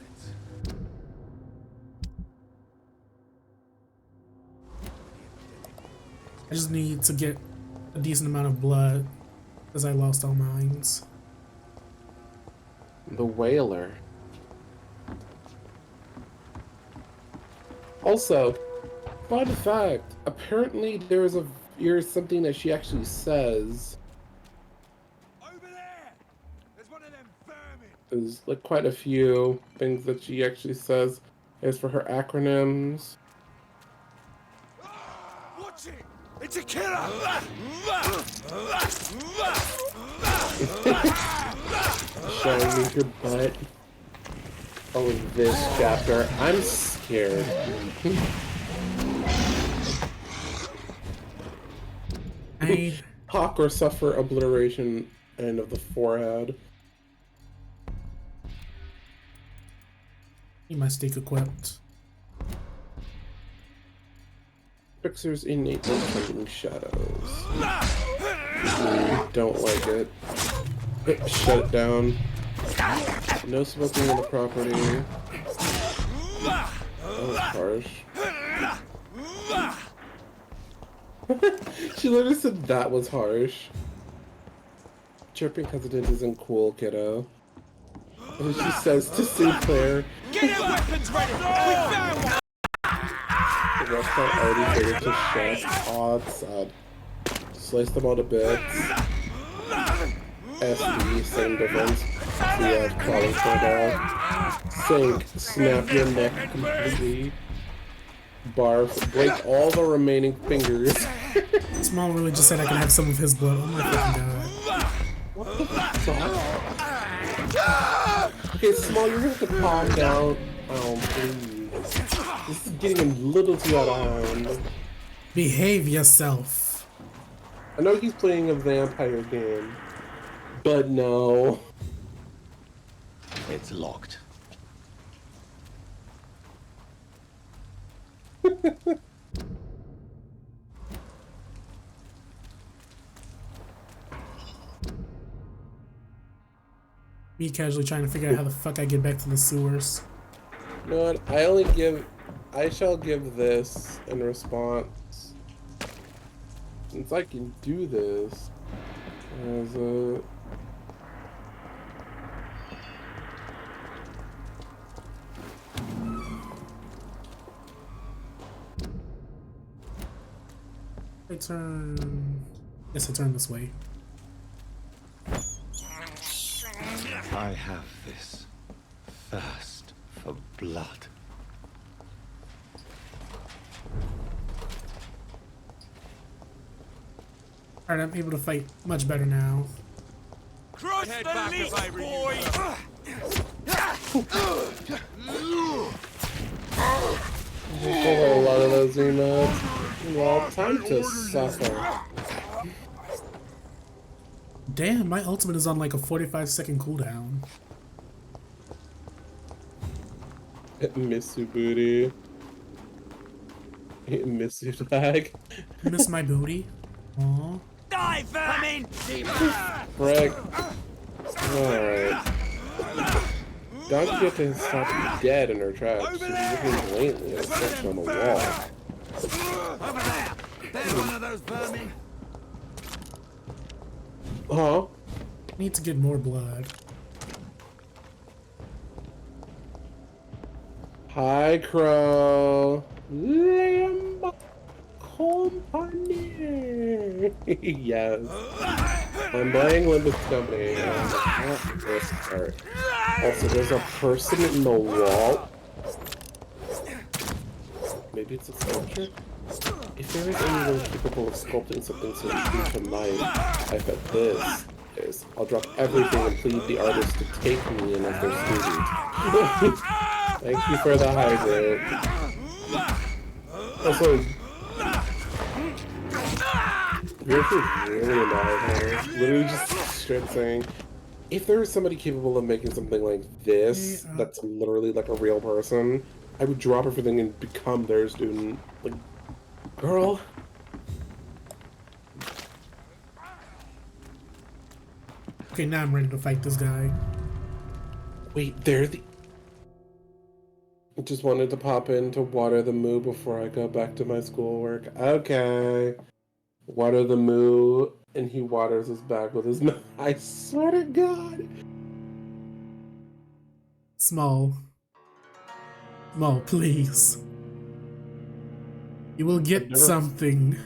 Speaker 1: I just need to get a decent amount of blood because I lost all mines.
Speaker 19: The Whaler. Also, fun fact, apparently there's something that she actually says. There's like quite a few things that she actually says as for her acronyms.
Speaker 20: Watch it! It's a killer!
Speaker 19: Showing me your butt. Oh, this chapter. I'm scared. Hawk or suffer obliteration end of the forehead.
Speaker 1: Need my stake equipped.
Speaker 19: Fixer's innately trending shadows. Don't like it. Shut it down. No smoking on the property. That was harsh. She literally said that was harsh. Chirping hesitant isn't cool, kiddo. And she says to Sinclair,
Speaker 2: Get your weapons ready! We found one!
Speaker 19: the restaurant already figured to chef. Aw, it's sad. Slice them all to bits. SD, same difference. The crawling for Sink, snap your neck completely. Barf, break all the remaining fingers.
Speaker 1: Small really just said I can have some of his blood. Oh my fucking god.
Speaker 19: What the fuck? Okay, Small, you're gonna have to calm down. Oh, please. This is getting a little too out of hand.
Speaker 1: Behave yourself.
Speaker 19: I know he's playing a vampire game, but no.
Speaker 17: It's locked.
Speaker 1: Me casually trying to figure out how the fuck I get back to the sewers.
Speaker 19: You know what? I shall give this in response. Since I can do this as a...
Speaker 1: I turn... Guess I turn this way.
Speaker 17: I have this thirst for blood.
Speaker 1: Alright, I'm able to fight much better now.
Speaker 2: Crush the least, boy!
Speaker 19: A lot of those emotes. Well, time to suffer.
Speaker 1: Damn, my ultimate is on like a 45-second cooldown.
Speaker 19: Miss you, booty. Miss you, flag.
Speaker 1: Miss my booty. Aww.
Speaker 2: Die, vermin!
Speaker 19: Frick. Alright. Donkey has to stop dead in her tracks. She's looking blatantly at a section on the wall.
Speaker 2: Over there! There's one of those vermin!
Speaker 19: Huh?
Speaker 1: Need to get more blood.
Speaker 19: Hi, Crow. Lamb Company. Yes. I'm buying Limbus Company. Not this part. Also, there's a person in the wall. Maybe it's a sculpture? If there is anyone capable of sculpting something so true to life, I bet this is. I'll drop everything and plead the artist to take me in as their student. Thank you for the hydrate. Also, Griff is really annoyed. Literally just straight saying, if there is somebody capable of making something like this, that's literally like a real person, I would drop everything and become their student. Like, girl.
Speaker 1: Okay, now I'm ready to fight this guy.
Speaker 19: Wait, they're the... I just wanted to pop in to water the moo before I go back to my schoolwork. Okay. Water the moo, and he waters his back with his mouth. I swear to God.
Speaker 1: Small. Small, please. You will get something.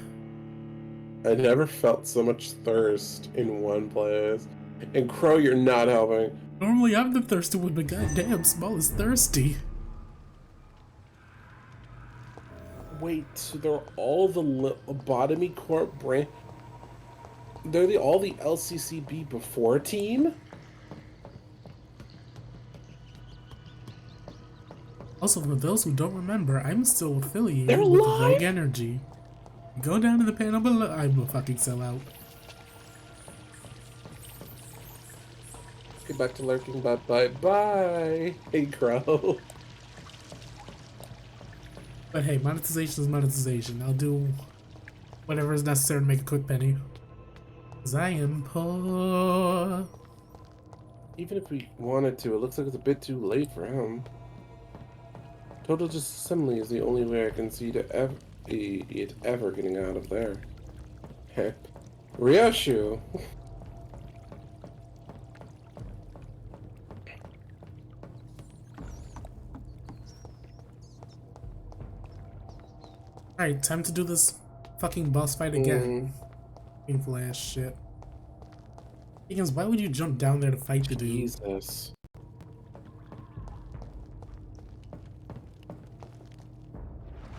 Speaker 19: I never felt so much thirst in one place. And Crow, you're not helping.
Speaker 1: Normally I'm the thirsty one, but goddamn, Small is thirsty.
Speaker 19: Wait, so they're all the lobotomy corp brand? They're all the LCCB before team?
Speaker 1: Also, for those who don't remember, I'm still affiliated
Speaker 19: They're
Speaker 1: with
Speaker 19: alive?
Speaker 1: Rogue Energy. Go down to the panel below. I'm a fucking sellout.
Speaker 19: Get back to lurking, bye. Hey, Crow.
Speaker 1: But hey, monetization is monetization. I'll do whatever is necessary to make a quick penny. 'Cause I am poor.
Speaker 19: Even if we wanted to, it looks like it's a bit too late for him. Total disassembly is the only way I can see to it ever getting out of there. Heh. Ryoshu!
Speaker 1: Alright, time to do this fucking boss fight again. Painful ass shit. Because why would you jump down there to fight the dude?
Speaker 19: Jesus.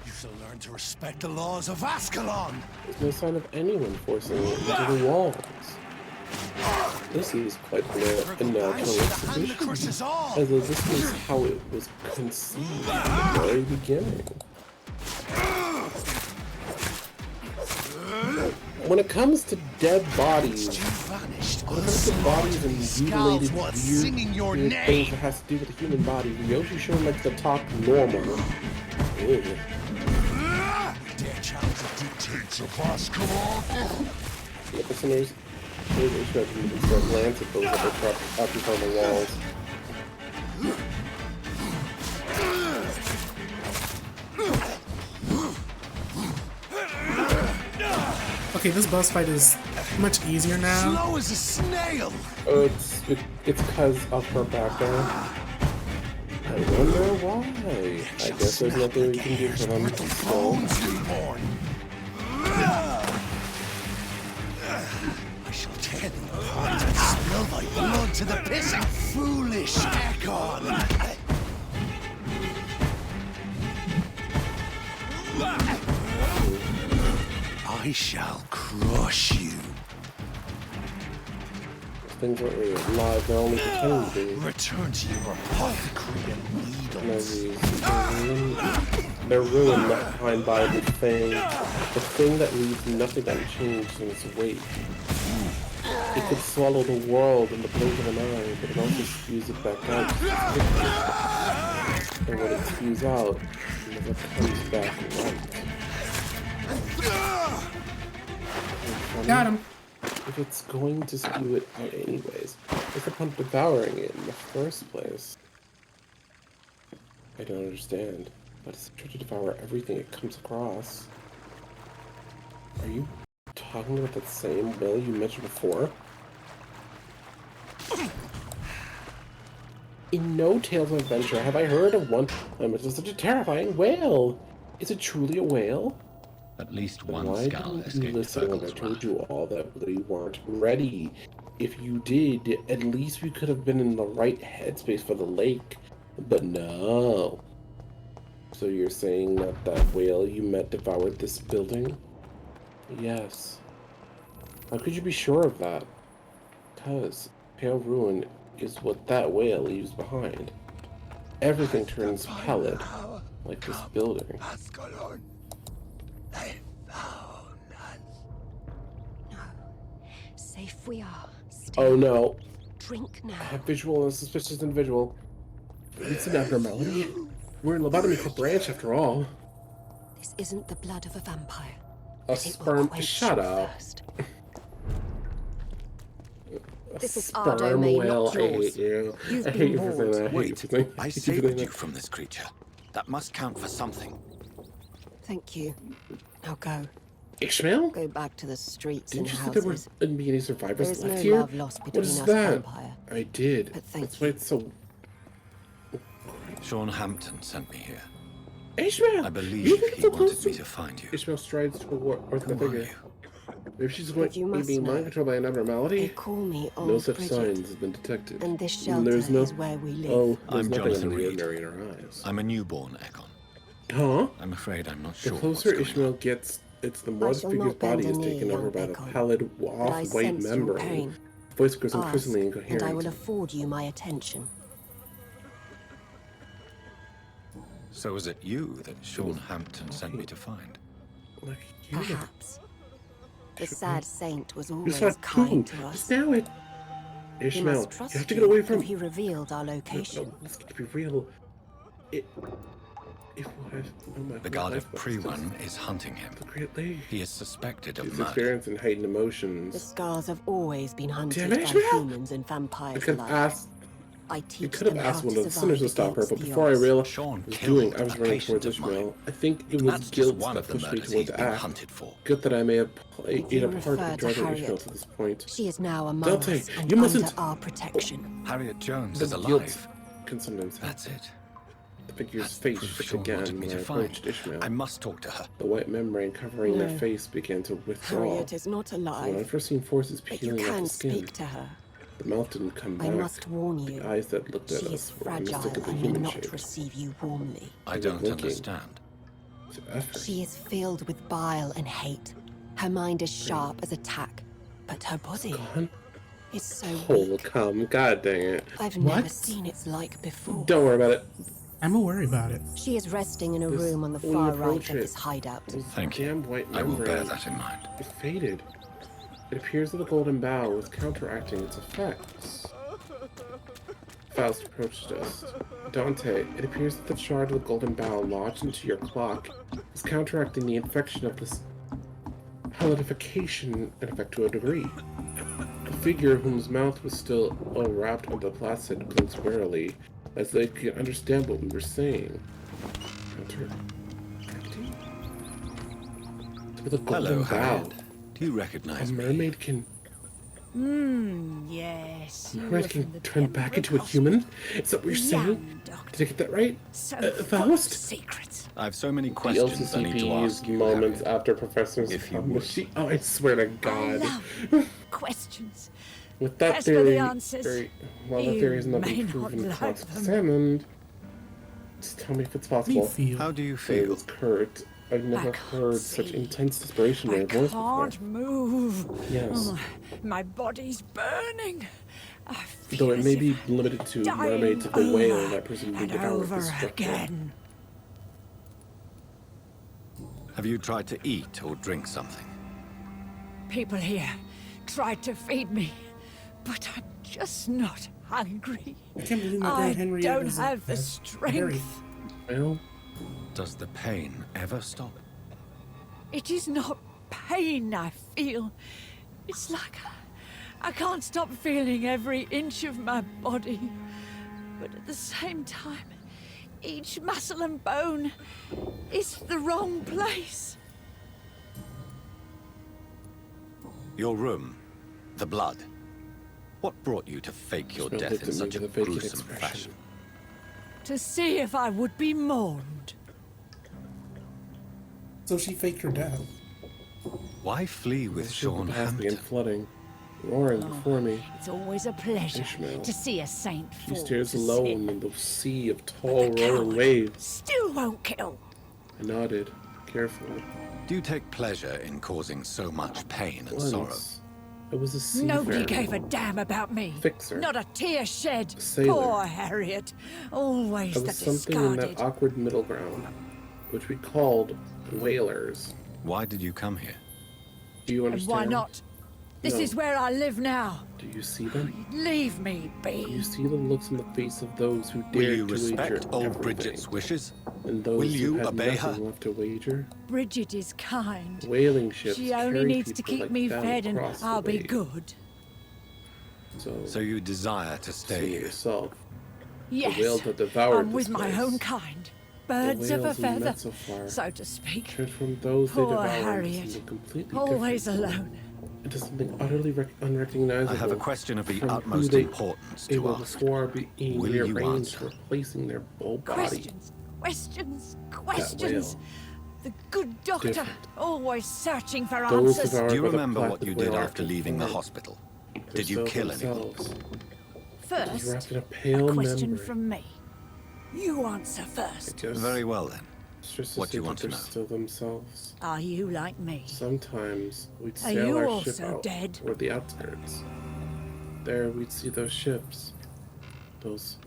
Speaker 20: You shall learn to respect the laws of Ascalon!
Speaker 19: There's no sign of anyone forcing it into the walls. This is quite a natural exhibition, as though this is how it was conceived at the very beginning. When it comes to dead bodies, when it comes to bodies and mutilated weird things that has to do with the human body, Yoshi sure likes to talk normal. Ew. Yeah, listeners, there's a show you can start lancing those up on the walls.
Speaker 1: Okay, this boss fight is much easier now.
Speaker 20: Slow as a snail!
Speaker 19: It's because of her background. I wonder why. I guess there's nothing we can do for them.
Speaker 20: I shall tear thee apart and spill thy blood to the pissing foolish Ekon! I shall crush you.
Speaker 19: Things aren't really alive, they're only pretending to be.
Speaker 20: Return to your apothecary and needles.
Speaker 19: They're ruined, not behind by the thing that leaves nothing unchanged in its wake. It could swallow the world in the blink of an eye, but it also spews it back out. And when it spews out, it never comes back right.
Speaker 1: Got him.
Speaker 19: If it's going to spew it out anyways, what's the point of devouring it in the first place? I don't understand. But it's trying to devour everything it comes across. Are you talking about that same whale you mentioned before? In no Tales of Adventure have I heard of one with such a terrifying whale. Is it truly a whale?
Speaker 17: At least one
Speaker 19: Why
Speaker 17: skull
Speaker 19: didn't you
Speaker 17: escaped the
Speaker 19: listen when I
Speaker 17: circle's
Speaker 19: told
Speaker 17: wrath.
Speaker 19: you all that we weren't ready? If you did, at least we could have been in the right headspace for the lake. But no. So you're saying that that whale you met devoured this building? Yes. How could you be sure of that? Because pale ruin is what that whale leaves behind. Everything turns pallid, like this building.
Speaker 11: Safe we are.
Speaker 19: Oh no.
Speaker 11: Drink now.
Speaker 19: A visual and a suspicious individual. It's an abnormality. We're in Lobotomy Corp branch after all.
Speaker 11: This isn't the blood of a vampire.
Speaker 19: A sperm. Shut up.
Speaker 11: This is
Speaker 19: Sperm
Speaker 11: our domain,
Speaker 19: whale.
Speaker 11: not
Speaker 19: I
Speaker 11: yours.
Speaker 19: hate you.
Speaker 11: You've
Speaker 19: I
Speaker 11: been
Speaker 19: hate you for saying
Speaker 11: warned.
Speaker 19: that. I hate you
Speaker 12: Wait,
Speaker 19: for saying
Speaker 12: I
Speaker 19: you for
Speaker 12: saved
Speaker 19: saying
Speaker 12: you
Speaker 19: that.
Speaker 12: from this creature. That must count for something.
Speaker 11: Thank you. Now go.
Speaker 19: Ishmael?
Speaker 11: Go back to the streets
Speaker 19: Didn't
Speaker 11: and
Speaker 19: you say there
Speaker 11: houses.
Speaker 19: wouldn't be any survivors
Speaker 11: There is
Speaker 19: left
Speaker 11: no
Speaker 19: here?
Speaker 11: love lost
Speaker 19: What
Speaker 11: between
Speaker 19: is
Speaker 11: us,
Speaker 19: that?
Speaker 11: vampire.
Speaker 19: I did.
Speaker 11: But thank
Speaker 19: That's why it's so.
Speaker 12: Sean Hampton sent me here.
Speaker 19: Ishmael!
Speaker 12: I believe
Speaker 19: You think
Speaker 12: he
Speaker 19: so
Speaker 12: wanted
Speaker 19: close
Speaker 12: me
Speaker 19: to-
Speaker 12: to find you.
Speaker 19: Ishmael strides towards the figure. Maybe she's going
Speaker 11: You
Speaker 19: to
Speaker 11: must
Speaker 19: be
Speaker 11: know.
Speaker 19: mind controlled by an abnormality.
Speaker 11: They call me
Speaker 19: No
Speaker 11: Old
Speaker 19: such
Speaker 11: Bridget.
Speaker 19: signs have been detected.
Speaker 11: And this
Speaker 19: And
Speaker 11: shelter
Speaker 19: there's no...
Speaker 11: is where we live.
Speaker 19: Oh, there's
Speaker 12: I'm
Speaker 19: nothing
Speaker 12: Jonathan
Speaker 19: out of the
Speaker 12: Reed.
Speaker 19: ordinary in her eyes.
Speaker 12: I'm a newborn Ekon.
Speaker 19: Huh?
Speaker 12: I'm afraid I'm not
Speaker 19: The
Speaker 12: sure what's
Speaker 19: closer
Speaker 12: going
Speaker 19: Ishmael gets, it's the more
Speaker 11: I
Speaker 19: the
Speaker 11: shall
Speaker 19: figure's
Speaker 11: not bend
Speaker 19: body
Speaker 11: a
Speaker 19: is
Speaker 11: knee,
Speaker 19: taken over
Speaker 11: young
Speaker 19: by the
Speaker 11: Ekon.
Speaker 19: pallid,
Speaker 11: But I
Speaker 19: off-white
Speaker 11: sense your
Speaker 19: membrane.
Speaker 11: pain.
Speaker 19: Voice grows
Speaker 11: Ask,
Speaker 19: increasingly
Speaker 11: and I
Speaker 19: incoherent.
Speaker 11: will afford you my attention.
Speaker 12: So was it you that Sean Hampton sent me to find?
Speaker 11: Perhaps. The sad saint was
Speaker 19: You
Speaker 11: always
Speaker 19: saw
Speaker 11: kind
Speaker 19: Coon.
Speaker 11: to us.
Speaker 19: Just now it.
Speaker 11: He
Speaker 19: Ishmael,
Speaker 11: must
Speaker 19: you
Speaker 11: trust
Speaker 19: have to get away from...
Speaker 11: though he revealed our
Speaker 19: No,
Speaker 11: location.
Speaker 19: let's be real. It would. No matter
Speaker 12: The
Speaker 19: what
Speaker 12: god
Speaker 19: life
Speaker 12: of
Speaker 19: was.
Speaker 12: Priwen is hunting him.
Speaker 19: The Great Lake.
Speaker 12: He is suspected of
Speaker 19: He's
Speaker 12: murder.
Speaker 19: experiencing heightened
Speaker 5: The
Speaker 19: emotions.
Speaker 5: scars have always been hunted
Speaker 19: Damn it,
Speaker 5: by
Speaker 19: Ishmael!
Speaker 5: humans and
Speaker 19: I
Speaker 5: vampires
Speaker 19: could have
Speaker 5: alike.
Speaker 19: asked.
Speaker 5: I
Speaker 19: I
Speaker 5: teach
Speaker 19: could have
Speaker 5: them how
Speaker 19: asked one
Speaker 5: to
Speaker 19: of the sinners to
Speaker 5: survive
Speaker 19: stop her, but
Speaker 5: against the
Speaker 19: before I
Speaker 5: odds.
Speaker 19: realized
Speaker 12: Sean
Speaker 19: what I was
Speaker 12: killed
Speaker 19: doing, I was
Speaker 12: a
Speaker 19: running
Speaker 12: patient
Speaker 19: towards
Speaker 12: of mine.
Speaker 19: Ishmael. I think it
Speaker 12: And
Speaker 19: was
Speaker 12: that's just
Speaker 19: guilt
Speaker 12: one
Speaker 19: that
Speaker 12: of the
Speaker 19: pushed me
Speaker 12: murders
Speaker 19: towards
Speaker 12: he's been
Speaker 19: act.
Speaker 12: hunted for.
Speaker 19: Good that I may have ate
Speaker 5: You
Speaker 19: a part
Speaker 5: refer
Speaker 19: of
Speaker 5: to
Speaker 19: driving Ishmael
Speaker 5: Harriet.
Speaker 19: to this point.
Speaker 5: She is now among
Speaker 19: Dante,
Speaker 5: us and
Speaker 19: you mustn't.
Speaker 5: under our protection.
Speaker 12: Harriet Jones
Speaker 19: The
Speaker 12: is
Speaker 19: guilt
Speaker 12: alive.
Speaker 19: can sometimes happen.
Speaker 12: That's it.
Speaker 19: The figure's
Speaker 12: That's the
Speaker 19: face
Speaker 12: proof
Speaker 19: shook
Speaker 12: Sean wanted
Speaker 19: again
Speaker 12: me
Speaker 19: when I
Speaker 12: to find.
Speaker 19: approached Ishmael.
Speaker 12: I must talk to her.
Speaker 19: The white membrane covering their
Speaker 5: No.
Speaker 19: face began to withdraw.
Speaker 5: Harriet is not
Speaker 19: When
Speaker 5: alive,
Speaker 19: unforeseen forces
Speaker 5: but you
Speaker 19: peeling off
Speaker 5: can
Speaker 19: the skin.
Speaker 5: speak to her.
Speaker 19: The mouth didn't come
Speaker 5: I
Speaker 19: back.
Speaker 5: must warn you,
Speaker 19: The eyes that looked at
Speaker 5: she is
Speaker 19: us were
Speaker 5: fragile
Speaker 19: unmistakably
Speaker 5: and will
Speaker 19: human
Speaker 5: not
Speaker 19: shaped.
Speaker 5: receive you warmly.
Speaker 12: I don't understand.
Speaker 5: She is filled with bile and hate. Her mind is sharp as a tack, but her body is so
Speaker 19: Oh,
Speaker 5: weak.
Speaker 19: come, god dang it.
Speaker 5: I've
Speaker 1: What?
Speaker 5: never seen its like before.
Speaker 19: Don't worry about it.
Speaker 1: I'm gonna worry about it.
Speaker 5: She is resting in a
Speaker 19: This-
Speaker 5: room on the
Speaker 19: when you
Speaker 5: far right
Speaker 19: approach
Speaker 5: of
Speaker 19: it,
Speaker 5: this hideout.
Speaker 12: Thank you.
Speaker 19: Damn white
Speaker 12: I will bear
Speaker 19: membrane.
Speaker 12: that in mind.
Speaker 19: It faded. It appears that the golden bough was counteracting its effects. Faust approached us. Dante, it appears that the shard of the golden bough lodged into your clock is counteracting the infection of this palatification, in effect, to a degree. The figure, whose mouth was still wrapped under the placid, blinked warily, as they could understand what we were saying. Counteracting? To the golden
Speaker 12: Hello,
Speaker 19: bough.
Speaker 12: Harriet. Do you recognize
Speaker 19: A
Speaker 12: me?
Speaker 19: mermaid can
Speaker 7: Yes. you
Speaker 19: mermaid
Speaker 7: were
Speaker 19: can
Speaker 7: from the
Speaker 19: turn back into a human? Is that what you're saying? Did I get that right?
Speaker 7: So
Speaker 19: Faust?
Speaker 7: secrets.
Speaker 12: I have so many
Speaker 19: The
Speaker 12: questions I need to ask
Speaker 19: LCCP's
Speaker 12: you,
Speaker 19: moments
Speaker 12: Harriet.
Speaker 19: after Professor's
Speaker 12: If you
Speaker 19: come.
Speaker 12: would.
Speaker 19: She, oh, I swear to God.
Speaker 7: Questions.
Speaker 19: With that
Speaker 7: As for the
Speaker 19: theory,
Speaker 7: answers,
Speaker 19: while that
Speaker 7: you
Speaker 19: theory has not
Speaker 7: may
Speaker 19: been
Speaker 7: not
Speaker 19: proven and
Speaker 7: like
Speaker 19: cross-examined, just tell me if it's possible.
Speaker 12: How do you
Speaker 19: It
Speaker 12: feel?
Speaker 19: was Kurt. I've never heard such intense desperation in
Speaker 7: I
Speaker 19: her voice before.
Speaker 7: can't move.
Speaker 19: Yes.
Speaker 7: Oh, my body's burning. I feel
Speaker 19: Though it
Speaker 7: as
Speaker 19: may
Speaker 7: if
Speaker 19: be
Speaker 7: I'm
Speaker 19: limited to
Speaker 7: dying
Speaker 19: mermaids of the whale
Speaker 7: over
Speaker 19: that presumably
Speaker 7: and
Speaker 19: devoured
Speaker 7: over
Speaker 19: this structure.
Speaker 7: again.
Speaker 12: Have you tried to eat or drink something?
Speaker 7: People here tried to feed me, but I'm just not hungry.
Speaker 1: I can't believe my
Speaker 7: I
Speaker 1: dad Henrietta
Speaker 7: don't
Speaker 1: doesn't
Speaker 7: have the
Speaker 1: have
Speaker 7: strength.
Speaker 19: Well,
Speaker 12: does the pain ever stop?
Speaker 7: It is not pain I feel. It's like I can't stop feeling every inch of my body. But at the same time, each muscle and bone is the wrong place.
Speaker 12: Your room, the blood. What brought you to fake your
Speaker 19: Smell
Speaker 12: death
Speaker 19: looked
Speaker 12: in
Speaker 19: at me
Speaker 12: such a
Speaker 19: with a vacant
Speaker 12: gruesome
Speaker 19: expression.
Speaker 12: fashion?
Speaker 7: To see if I would be mourned.
Speaker 1: So she faked her death.
Speaker 12: Why flee with Sean
Speaker 19: Past me and
Speaker 12: Hampton?
Speaker 19: flooding, roaring before me.
Speaker 7: It's always a pleasure
Speaker 19: Ishmael.
Speaker 7: to see a saint
Speaker 19: She
Speaker 7: fall
Speaker 19: stares
Speaker 7: to
Speaker 19: alone
Speaker 7: sin.
Speaker 19: in the sea of tall, rolling waves.
Speaker 7: Still won't kill.
Speaker 19: I nodded, carefully.
Speaker 12: Do you take pleasure in causing so much pain and sorrow?
Speaker 19: Once, I was a seafarer.
Speaker 7: Nobody gave a damn about me.
Speaker 19: Fixer.
Speaker 7: Not a tear shed.
Speaker 19: Sailor.
Speaker 7: Poor Harriet. Always
Speaker 19: I
Speaker 7: the
Speaker 19: was something in
Speaker 7: discarded.
Speaker 19: that awkward middle ground, which we called whalers.
Speaker 12: Why did you come here?
Speaker 19: Do you
Speaker 7: And
Speaker 19: understand?
Speaker 7: why not? This
Speaker 19: No.
Speaker 7: is where I live now.
Speaker 19: Do you see them?
Speaker 7: Leave me
Speaker 19: Do
Speaker 7: be.
Speaker 19: you see the looks on the face of those who
Speaker 12: Will
Speaker 19: dared
Speaker 12: you
Speaker 19: to wager
Speaker 12: respect old
Speaker 19: everything,
Speaker 12: Bridget's wishes?
Speaker 19: and those
Speaker 12: Will
Speaker 19: who
Speaker 12: you
Speaker 19: had
Speaker 12: obey
Speaker 19: nothing
Speaker 12: her?
Speaker 19: left to wager?
Speaker 7: Bridget is kind.
Speaker 19: Whaling ships
Speaker 7: She only
Speaker 19: carry
Speaker 7: needs to
Speaker 19: people
Speaker 7: keep
Speaker 19: like
Speaker 7: me
Speaker 19: them
Speaker 7: fed and
Speaker 19: across the
Speaker 7: I'll be
Speaker 19: waves.
Speaker 7: good.
Speaker 12: So you desire to stay
Speaker 19: See
Speaker 12: here?
Speaker 19: yourself.
Speaker 7: Yes,
Speaker 19: The whale that devoured
Speaker 7: I'm with
Speaker 19: this
Speaker 7: my
Speaker 19: place.
Speaker 7: own kind. Birds of a
Speaker 19: whales we met
Speaker 7: feather,
Speaker 19: so far
Speaker 7: so to speak.
Speaker 19: Transformed those they
Speaker 7: Poor
Speaker 19: devoured into
Speaker 7: Harriet.
Speaker 19: something completely
Speaker 7: Always
Speaker 19: different.
Speaker 7: alone.
Speaker 19: Into something utterly unrecognizable.
Speaker 12: I have a question of the
Speaker 19: from who
Speaker 12: utmost
Speaker 19: they
Speaker 12: importance to
Speaker 19: able
Speaker 12: ask.
Speaker 19: before being
Speaker 12: Will you
Speaker 19: rearranged,
Speaker 12: answer?
Speaker 19: replacing their whole body.
Speaker 7: Questions,
Speaker 19: That
Speaker 7: questions.
Speaker 19: whale.
Speaker 7: The good doctor,
Speaker 19: Different.
Speaker 7: always searching for
Speaker 19: Those
Speaker 7: answers.
Speaker 19: devoured
Speaker 12: Do you
Speaker 19: by the
Speaker 12: remember what
Speaker 19: plastic
Speaker 12: you did
Speaker 19: whale
Speaker 12: after
Speaker 19: are
Speaker 12: leaving the
Speaker 19: confined.
Speaker 12: hospital?
Speaker 19: They're
Speaker 12: Did you
Speaker 19: still
Speaker 12: kill anyone?
Speaker 19: themselves. It was
Speaker 7: First,
Speaker 19: wrapped in a pale
Speaker 7: a question
Speaker 19: membrane.
Speaker 7: from me. You answer
Speaker 19: I
Speaker 7: first.
Speaker 19: guess
Speaker 12: Very well then.
Speaker 19: it's just to
Speaker 12: What do
Speaker 19: say
Speaker 12: you
Speaker 19: that
Speaker 12: want to
Speaker 19: they're
Speaker 12: know?
Speaker 19: still themselves.
Speaker 7: Are you like me?
Speaker 19: Sometimes we'd
Speaker 7: Are
Speaker 19: sail
Speaker 7: you
Speaker 19: our ship
Speaker 7: also
Speaker 19: out
Speaker 7: dead?
Speaker 19: toward the outskirts. There we'd see those ships. Those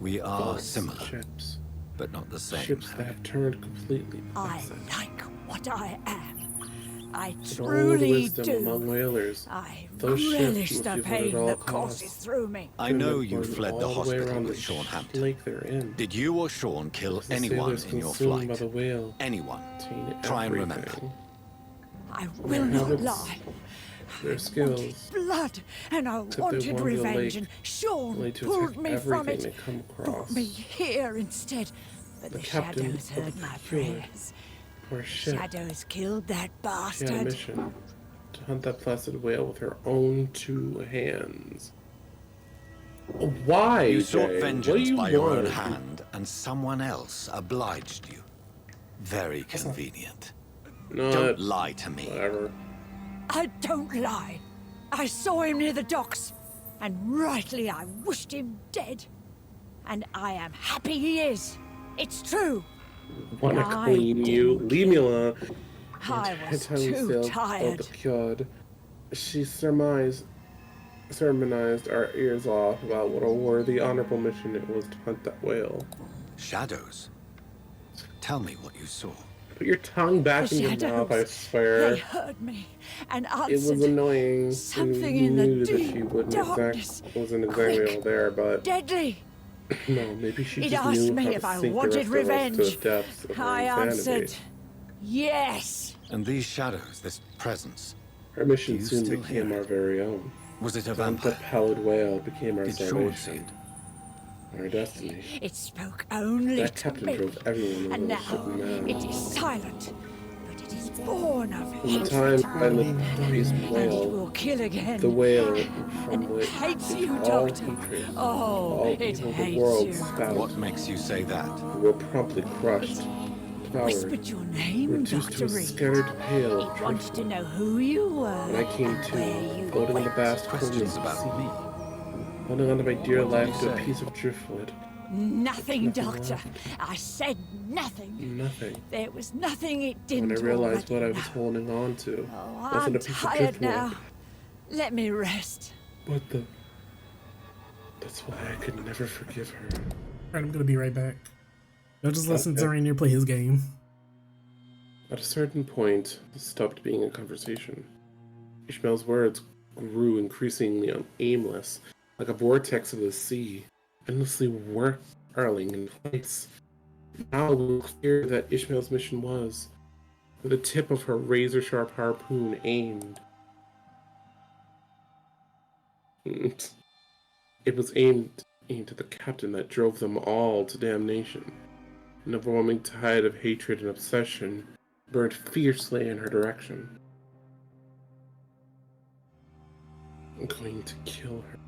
Speaker 12: We are
Speaker 19: false
Speaker 12: similar,
Speaker 19: ships.
Speaker 12: but not the same.
Speaker 19: Ships that have turned completely
Speaker 7: I
Speaker 19: opposite.
Speaker 7: like what I am. I
Speaker 19: With all the
Speaker 7: truly
Speaker 19: wisdom among
Speaker 7: do.
Speaker 19: whalers,
Speaker 7: I
Speaker 19: those ships
Speaker 7: relish
Speaker 19: must
Speaker 7: the
Speaker 19: be avoided at
Speaker 7: pain
Speaker 19: all
Speaker 7: that courses
Speaker 19: costs.
Speaker 7: through me.
Speaker 12: I
Speaker 19: Could have
Speaker 12: know
Speaker 19: been
Speaker 12: you
Speaker 19: poisoned
Speaker 12: fled the
Speaker 19: all the way
Speaker 12: hospital
Speaker 19: around
Speaker 12: with
Speaker 19: the
Speaker 12: Sean Hampton.
Speaker 19: lake they're in.
Speaker 12: Did you or Sean kill
Speaker 19: Because the
Speaker 12: anyone
Speaker 19: sailors
Speaker 12: in your
Speaker 19: consumed by
Speaker 12: flight?
Speaker 19: the whale.
Speaker 12: Anyone?
Speaker 19: Obtain
Speaker 12: Try and remember.
Speaker 19: everything.
Speaker 7: I
Speaker 19: Their
Speaker 7: will not
Speaker 19: habits,
Speaker 7: lie.
Speaker 19: their skills,
Speaker 7: Blood, and I
Speaker 19: except they
Speaker 7: wanted
Speaker 19: wandered the
Speaker 7: revenge,
Speaker 19: lake,
Speaker 7: and Sean
Speaker 19: only to
Speaker 7: pulled
Speaker 19: attack
Speaker 7: me from
Speaker 19: everything
Speaker 7: it,
Speaker 19: they come
Speaker 7: brought
Speaker 19: across.
Speaker 7: me here instead. But
Speaker 19: The
Speaker 7: the
Speaker 19: captain
Speaker 7: shadows
Speaker 19: of the
Speaker 7: heard my
Speaker 19: Beargon
Speaker 7: prayers.
Speaker 19: Poor ship.
Speaker 7: Shadows killed that
Speaker 19: She had a
Speaker 7: bastard.
Speaker 19: mission to hunt that placid whale with her own 2 hands. Why,
Speaker 12: You sought
Speaker 19: Jay? What do
Speaker 12: vengeance
Speaker 19: you
Speaker 12: by your own
Speaker 19: want?
Speaker 12: hand, and someone else obliged you. Very convenient. Don't lie to me.
Speaker 19: Whatever.
Speaker 7: I don't lie. I saw him near the docks, and rightly I wished him dead. And I am happy he is. It's true.
Speaker 19: Wanna clean you? Leave me alone.
Speaker 7: I was
Speaker 19: Time we
Speaker 7: too
Speaker 19: sailed
Speaker 7: tired.
Speaker 19: the Cod, she sermonized our ears off about what a worthy, honorable mission it was to hunt that whale.
Speaker 12: Shadows? Tell me what you saw.
Speaker 19: Put your tongue back
Speaker 7: The
Speaker 19: in your mouth, I
Speaker 7: shadows,
Speaker 19: swear.
Speaker 7: they heard me and answered.
Speaker 19: It was annoying.
Speaker 7: Something
Speaker 19: You
Speaker 7: in the
Speaker 19: knew that
Speaker 7: deep
Speaker 19: she
Speaker 7: darkness.
Speaker 19: wasn't exactly all there, but
Speaker 7: Deadly.
Speaker 19: no, maybe she
Speaker 7: It
Speaker 19: just
Speaker 7: asked
Speaker 19: knew
Speaker 7: me
Speaker 19: how
Speaker 7: if
Speaker 19: to
Speaker 7: I
Speaker 19: sink the
Speaker 7: wanted
Speaker 19: rest of us to
Speaker 7: revenge.
Speaker 19: the depths of her
Speaker 7: I
Speaker 19: insanity.
Speaker 7: answered, yes.
Speaker 12: And these shadows, this presence,
Speaker 19: Her mission
Speaker 12: do you
Speaker 19: soon
Speaker 12: still
Speaker 19: became
Speaker 12: hear
Speaker 19: our
Speaker 12: it?
Speaker 19: very own.
Speaker 12: Was it a
Speaker 19: The
Speaker 12: vampire?
Speaker 19: pallid whale became our
Speaker 12: Did Sean see
Speaker 19: salvation.
Speaker 12: it?
Speaker 19: Our destiny.
Speaker 7: It spoke only
Speaker 19: That
Speaker 7: to
Speaker 19: captain
Speaker 7: me.
Speaker 19: drove everyone
Speaker 7: And
Speaker 19: a little
Speaker 7: now
Speaker 19: ship mad.
Speaker 7: it is silent, but it is born of
Speaker 19: From the
Speaker 7: hate
Speaker 19: time I
Speaker 7: returning,
Speaker 19: faced
Speaker 7: and it
Speaker 19: whale,
Speaker 7: will kill again.
Speaker 19: the whale from
Speaker 7: And
Speaker 19: which
Speaker 7: hates
Speaker 19: is
Speaker 7: you,
Speaker 19: all
Speaker 7: Doctor.
Speaker 19: hatred,
Speaker 7: Oh,
Speaker 19: all
Speaker 7: it
Speaker 19: evil the
Speaker 7: hates
Speaker 19: world
Speaker 7: you.
Speaker 19: spout.
Speaker 12: What makes you say that?
Speaker 19: Were promptly crushed, devoured,
Speaker 7: Whispered your name,
Speaker 19: reduced to
Speaker 7: Dr.
Speaker 19: a
Speaker 7: Reed.
Speaker 19: scared pale.
Speaker 7: It wanted to know who you were.
Speaker 19: When I came
Speaker 7: and
Speaker 19: to,
Speaker 7: where you
Speaker 19: floating in the
Speaker 7: went.
Speaker 19: vast coolness
Speaker 12: Questions
Speaker 19: of the
Speaker 12: about me?
Speaker 19: sea, holding onto my dear
Speaker 12: What did
Speaker 19: life
Speaker 12: you
Speaker 19: to a
Speaker 12: say?
Speaker 19: piece of driftwood.
Speaker 7: Nothing,
Speaker 19: Nothing
Speaker 7: Doctor.
Speaker 19: left.
Speaker 7: I said nothing.
Speaker 19: Nothing.
Speaker 7: There was nothing it didn't
Speaker 19: When I realized what I
Speaker 7: already
Speaker 19: was
Speaker 7: know.
Speaker 19: holding on to
Speaker 7: Oh,
Speaker 19: wasn't
Speaker 7: I'm
Speaker 19: a piece of
Speaker 7: tired
Speaker 19: driftwood,
Speaker 7: now. Let me rest.
Speaker 19: but that's why I could never forgive her.
Speaker 1: Alright, I'm gonna be right back. Now just listen to
Speaker 19: Okay.
Speaker 1: Rainier play his game.
Speaker 19: At a certain point, it stopped being a conversation. Ishmael's words grew increasingly aimless, like a vortex of the sea, endlessly whirling in place. Now it was clear that Ishmael's mission was, with the tip of her razor-sharp harpoon aimed. It was aimed at the captain that drove them all to damnation. An overwhelming tide of hatred and obsession burned fiercely in her direction. I'm going to kill her.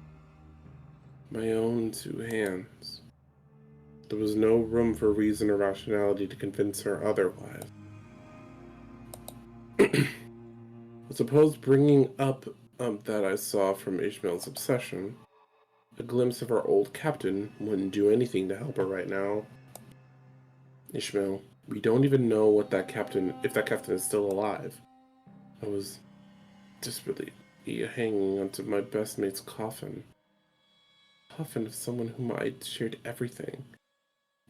Speaker 19: My own 2 hands. There was no room for reason or rationality to convince her otherwise. I suppose bringing up that I saw from Ishmael's obsession, a glimpse of our old captain wouldn't do anything to help her right now. Ishmael, we don't even know if that captain is still alive. I was desperately hanging onto my best mate's coffin. Coffin of someone whom I'd shared everything.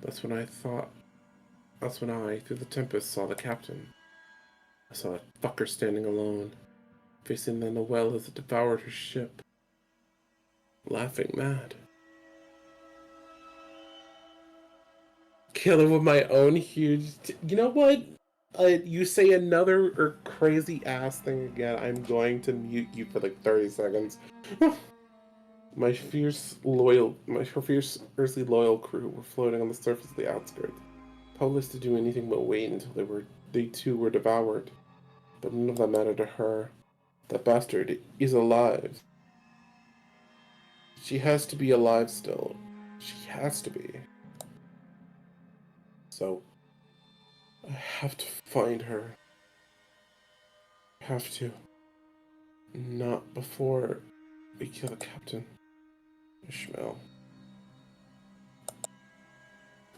Speaker 19: That's when I, through the tempest, saw the captain. I saw that fucker standing alone, facing the well as it devoured her ship. Laughing mad. Kill her with my own huge... You know what? You say another crazy ass thing again, I'm going to mute you for like 30 seconds. My fierce, earthly loyal crew were floating on the surface of the outskirts, powerless to do anything but wait until they too were devoured. But none of that mattered to her. That bastard is alive. She has to be alive still. She has to be. So, I have to find her. I have to. Not before we kill the captain. Ishmael.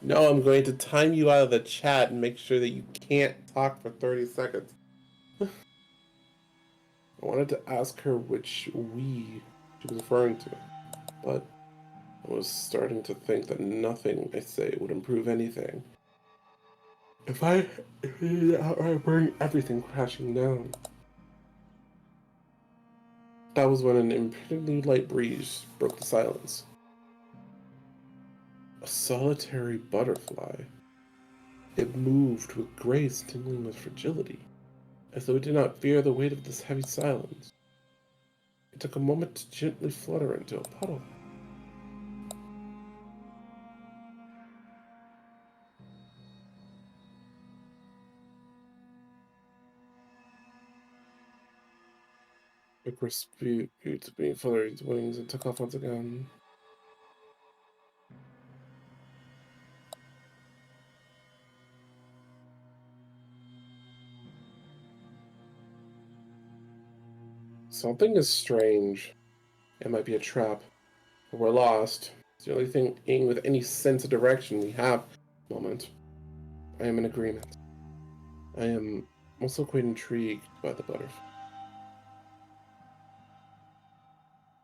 Speaker 19: No, I'm going to time you out of the chat and make sure that you can't talk for 30 seconds. I wanted to ask her which we she was referring to, but I was starting to think that nothing I say would improve anything. If I outright bring everything crashing down. That was when an impendingly light breeze broke the silence. A solitary butterfly. It moved with grace tingling with fragility, as though it did not fear the weight of this heavy silence. It took a moment to gently flutter into a puddle. It crispy beneath fluttered its wings and took off once again. Something is strange. It might be a trap, but we're lost. It's the only thing with any sense of direction we have at the moment. I am in agreement. I am also quite intrigued by the butterfly.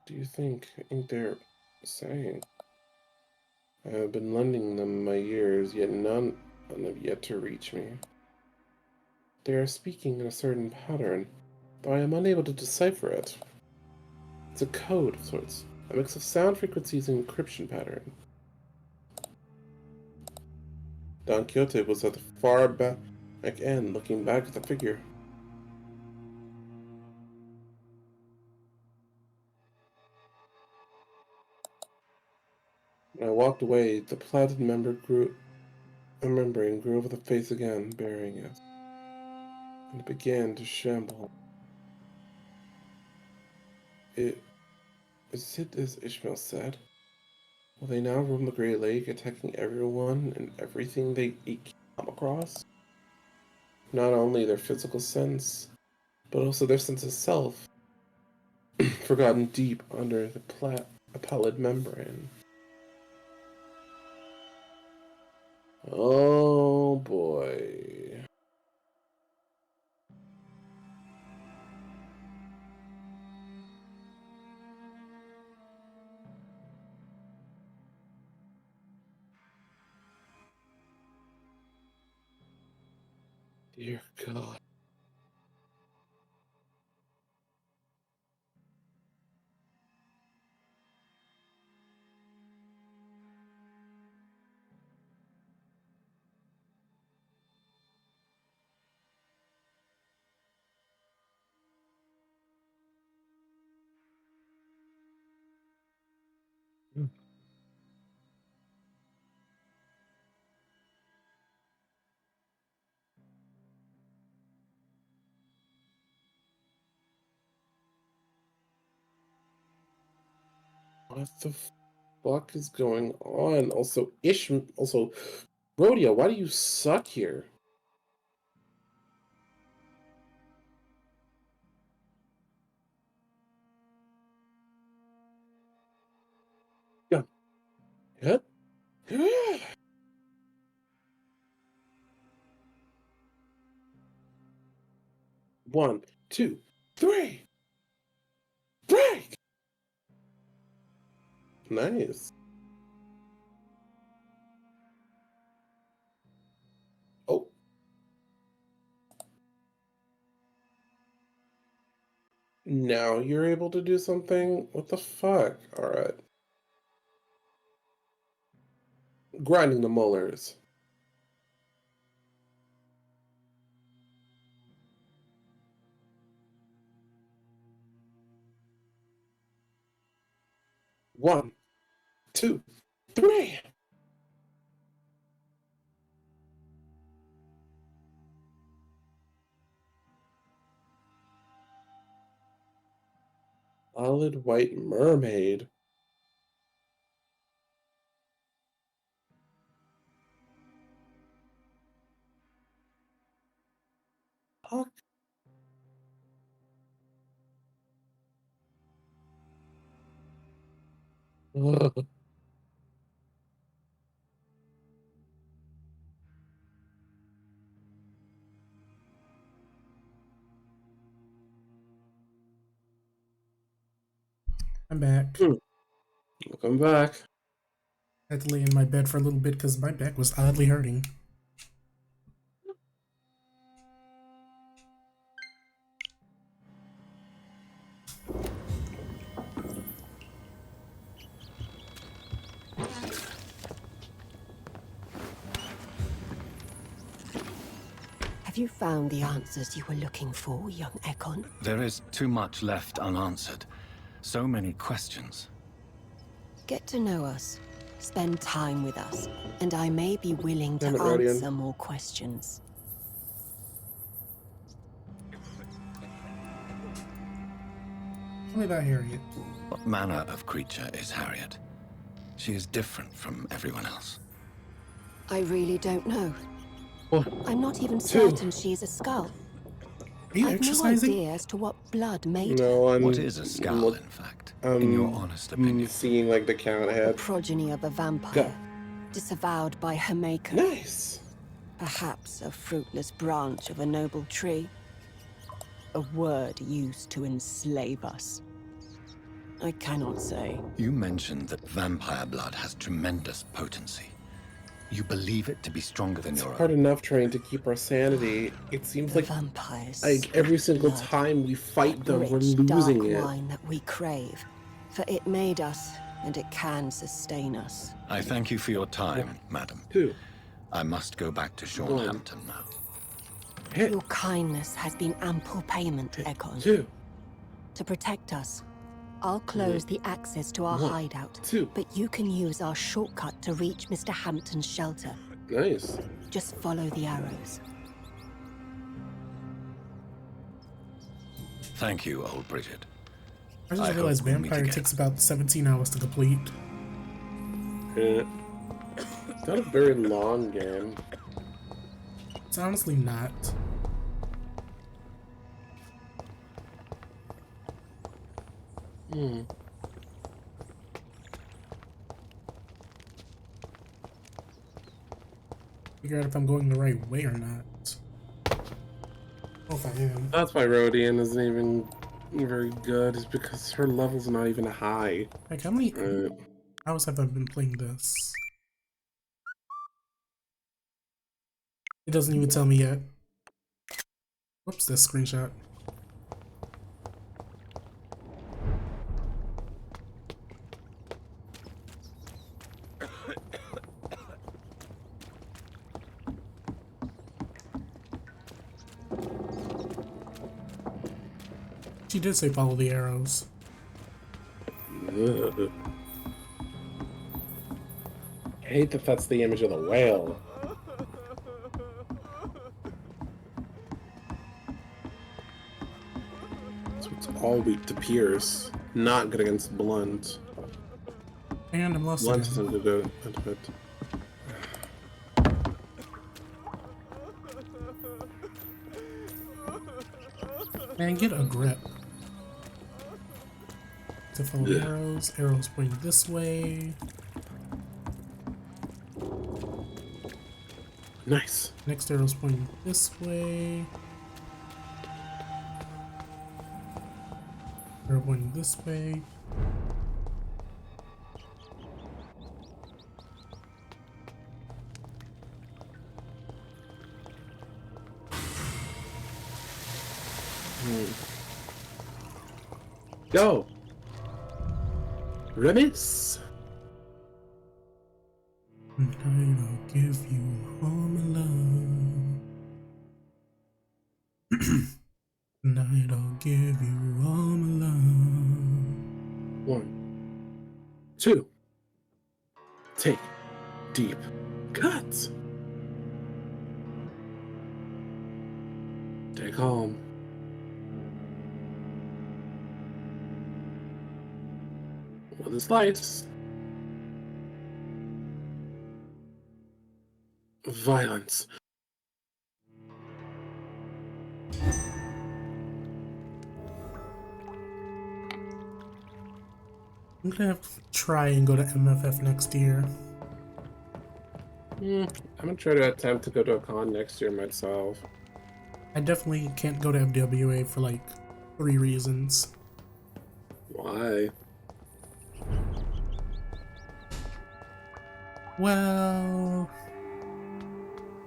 Speaker 19: Do you think they're saying? I have been lending them my ears, yet none have yet to reach me. They are speaking in a certain pattern, though I am unable to decipher it. It's a code of sorts, a mix of sound frequencies and encryption pattern. Don Quixote was at the far back end, looking back at the figure. When I walked away, the plaited membrane grew over the face again, burying it, and it began to shamble. Is it as Ishmael said? Will they now roam the Great Lake, attacking everyone and everything they come across? Not only their physical sense, but also their sense of self, forgotten deep under the pallid membrane. Oh boy. Dear God. What the fuck is going on? Also, Rhodia, why do you suck here? Yeah. Yep. One, two, three. Break! Nice. Oh. Now you're able to do something? What the fuck? Alright. Grinding the molars. One, two, three. Solid white mermaid. Fuck. Ugh.
Speaker 1: I'm back.
Speaker 19: Welcome back.
Speaker 1: I had to lay in my bed for a little bit because my back was oddly hurting.
Speaker 5: Have you found the answers you were looking for, young Ekon?
Speaker 12: There is too much left unanswered. So many questions.
Speaker 5: Get to know us. Spend time with us. And I may be willing to
Speaker 19: Damn it, Rodian.
Speaker 5: answer more questions.
Speaker 1: Tell me about Harriet.
Speaker 12: What manner of creature is Harriet? She is different from everyone else.
Speaker 5: I really don't know.
Speaker 19: Well,
Speaker 5: I'm not even certain she is a skull.
Speaker 1: Are you
Speaker 5: I've
Speaker 1: exercising?
Speaker 5: no idea as to what blood made
Speaker 19: No, I'm.
Speaker 12: What is a skull, in fact? In your honest opinion?
Speaker 19: Seeing like the count
Speaker 5: her.
Speaker 19: head.
Speaker 5: The progeny of a vampire, disavowed by her maker.
Speaker 19: Nice.
Speaker 5: Perhaps a fruitless branch of a noble tree. A word used to enslave us. I cannot say.
Speaker 12: You mentioned that vampire blood has tremendous potency. You believe it to be stronger than your
Speaker 19: Hard
Speaker 12: own?
Speaker 19: enough trying to keep our sanity. It seems like
Speaker 5: vampires.
Speaker 19: Like every single
Speaker 5: blood,
Speaker 19: time we fight them, we're
Speaker 5: rich,
Speaker 19: losing
Speaker 5: dark
Speaker 19: it.
Speaker 5: wine that we crave, for it made us, and it can sustain us.
Speaker 12: I thank you for your time, madam.
Speaker 19: Two.
Speaker 12: I must go back to Shornhampton now.
Speaker 5: Your kindness has been ample payment, Ekon.
Speaker 19: Two.
Speaker 5: To protect us, I'll close the access to our hideout, but you can use our shortcut to reach Mr. Hampton's shelter.
Speaker 19: Nice.
Speaker 5: Just follow the arrows.
Speaker 12: Thank you, old Bridget.
Speaker 1: I just realized Vampire takes about 17 hours to complete.
Speaker 19: Yeah. It's not a very long game.
Speaker 1: It's honestly not. Figure out if I'm going the right way or not. Oh, if I am.
Speaker 19: That's why Rodian isn't even very good, is because her level's not even high.
Speaker 1: Like, how many hours have I been playing this? It doesn't even tell me yet. Whoops, this screenshot. She did say follow the arrows.
Speaker 19: Ugh. I hate that that's the image of the whale. So it's all weak to Pierce, not good against Blunt.
Speaker 1: And I'm lost
Speaker 19: Blunt
Speaker 1: again.
Speaker 19: isn't good at it.
Speaker 1: Man, get a grip. To follow the arrows. Arrows pointing this way.
Speaker 19: Nice.
Speaker 1: Next arrow's pointing this way. Arrow pointing this way.
Speaker 19: Go! Remis!
Speaker 1: And I'll give you all my love. Tonight I'll give you all my love.
Speaker 19: 1, 2. Take deep cuts. Stay calm. With a slice. Violence.
Speaker 1: I'm gonna have to try and go to MFF next year.
Speaker 19: I'm gonna try to attempt to go to a con next year myself.
Speaker 1: I definitely can't go to FWA for like 3 reasons.
Speaker 19: Why?
Speaker 1: Well,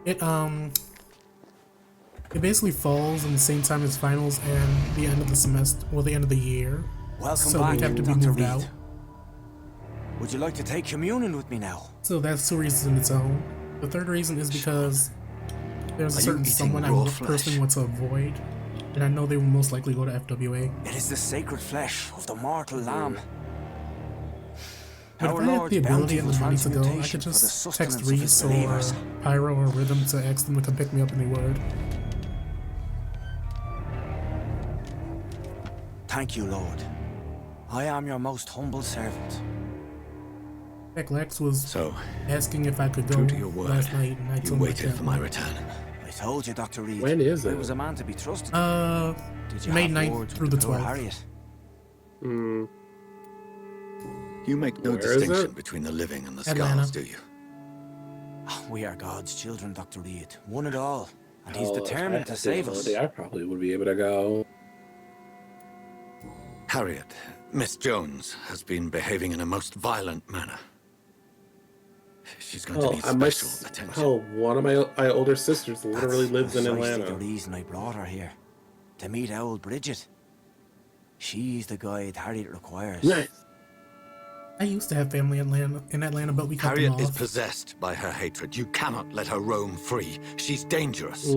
Speaker 1: it It basically falls in the same time as finals and the end of the semester, well, the end of the year.
Speaker 2: Welcome
Speaker 1: so
Speaker 2: back,
Speaker 1: we have to be
Speaker 2: Dr.
Speaker 1: moved
Speaker 2: Reed.
Speaker 1: out.
Speaker 2: Would you like to take communion with me now?
Speaker 1: So that's 2 reasons in its own. The third reason is because there's a certain someone I personally want to avoid, and I know they will most likely go to FWA.
Speaker 2: It is the sacred flesh of the mortal lamb.
Speaker 1: But if I had the ability and the money to go, I could just text Reese or Pyro or Rhythm to ask them to come pick me up, and they would.
Speaker 2: Thank you, Lord. I am your most humble servant.
Speaker 1: Heck, Lex was asking if I could go last night, and I told him I can't.
Speaker 12: For my return.
Speaker 2: I told you, Dr. Reed.
Speaker 19: When is it?
Speaker 2: I was a man to be trusted. Did you
Speaker 1: May
Speaker 2: have
Speaker 1: 9th
Speaker 2: words
Speaker 1: through
Speaker 2: with
Speaker 1: the
Speaker 2: poor
Speaker 1: 12th.
Speaker 2: Harriet?
Speaker 12: You make no
Speaker 19: Where is
Speaker 12: distinction
Speaker 19: it?
Speaker 12: between the living and the
Speaker 1: Atlanta.
Speaker 12: scars, do you?
Speaker 2: We are God's children, Dr. Reed. One and all. And he's
Speaker 19: Hell, if I
Speaker 2: determined
Speaker 19: had
Speaker 2: to
Speaker 19: the
Speaker 2: save us.
Speaker 19: ability, I probably would be able to go.
Speaker 12: Harriet, Miss Jones has been behaving in a most violent manner. She's going to need special attention.
Speaker 19: Hell, one of my older sisters literally lives in
Speaker 2: Precisely
Speaker 19: Atlanta.
Speaker 2: the reason I brought her here. To meet old Bridget. She's the guide Harriet requires.
Speaker 19: Nice.
Speaker 1: I used to have family in Atlanta, but we cut them
Speaker 12: Harriet
Speaker 1: off.
Speaker 12: is possessed by her hatred. You cannot let her roam free. She's dangerous.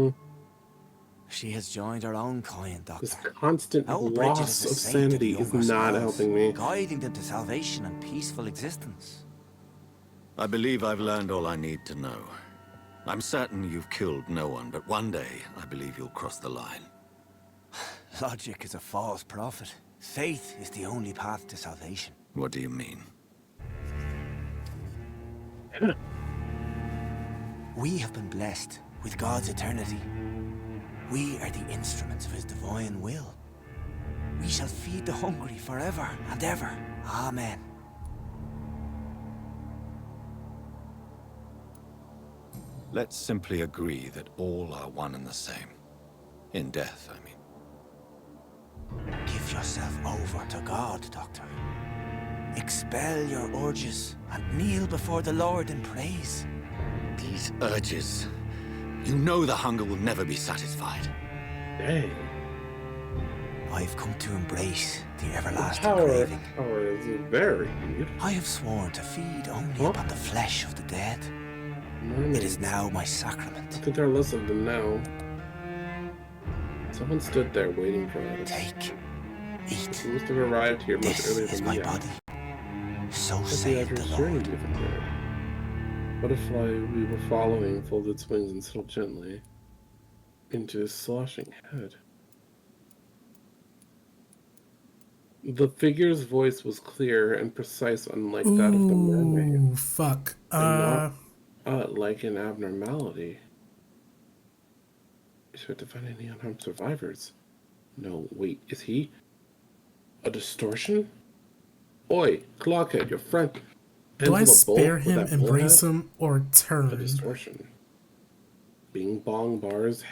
Speaker 2: She has joined her own kind, Doctor.
Speaker 19: This constant
Speaker 2: Old Bridget
Speaker 19: loss
Speaker 2: is a
Speaker 19: of
Speaker 2: saint to
Speaker 19: sanity
Speaker 2: the
Speaker 19: is
Speaker 2: younger
Speaker 19: not
Speaker 2: spouse,
Speaker 19: helping me.
Speaker 2: guiding them to salvation and peaceful existence.
Speaker 12: I believe I've learned all I need to know. I'm certain you've killed no one, but one day I believe you'll cross the line.
Speaker 2: Logic is a false prophet. Faith is the only path to salvation.
Speaker 12: What do you mean?
Speaker 2: We have been blessed with God's eternity. We are the instruments of his divine will. We shall feed the hungry forever and ever. Amen.
Speaker 12: Let's simply agree that all are one and the same. In death, I mean.
Speaker 2: Give yourself over to God, Doctor. Expel your urges and kneel before the Lord in praise.
Speaker 12: These urges. You know the hunger will never be satisfied.
Speaker 19: Dang.
Speaker 2: I've come to embrace the everlasting
Speaker 19: Power
Speaker 2: craving.
Speaker 19: is very good.
Speaker 2: I have sworn to feed only upon the flesh of the dead. It is now my sacrament.
Speaker 19: I think they're less of them now. Someone stood there waiting for us.
Speaker 2: Take, eat.
Speaker 19: He must have arrived here much
Speaker 2: This
Speaker 19: earlier
Speaker 2: is
Speaker 19: than
Speaker 2: my
Speaker 19: me.
Speaker 2: body. So
Speaker 19: But the
Speaker 2: saith
Speaker 19: average
Speaker 2: the
Speaker 19: journey
Speaker 2: Lord.
Speaker 19: different there. Butterfly we were following folded its wings and settled gently into his sloshing head. The figure's voice was clear and precise, unlike that of the mermaid.
Speaker 1: Ooh, fuck.
Speaker 19: And not like an abnormality. Is there to find any unharmed survivors? No, wait, is he a distortion? Oi, Clockhead, your friend.
Speaker 1: Do I
Speaker 19: ends with a bolt
Speaker 1: spare
Speaker 19: with
Speaker 1: him,
Speaker 19: that
Speaker 1: embrace
Speaker 19: bullhead?
Speaker 1: him, or
Speaker 19: A
Speaker 1: turn?
Speaker 19: distortion. Bing bong bars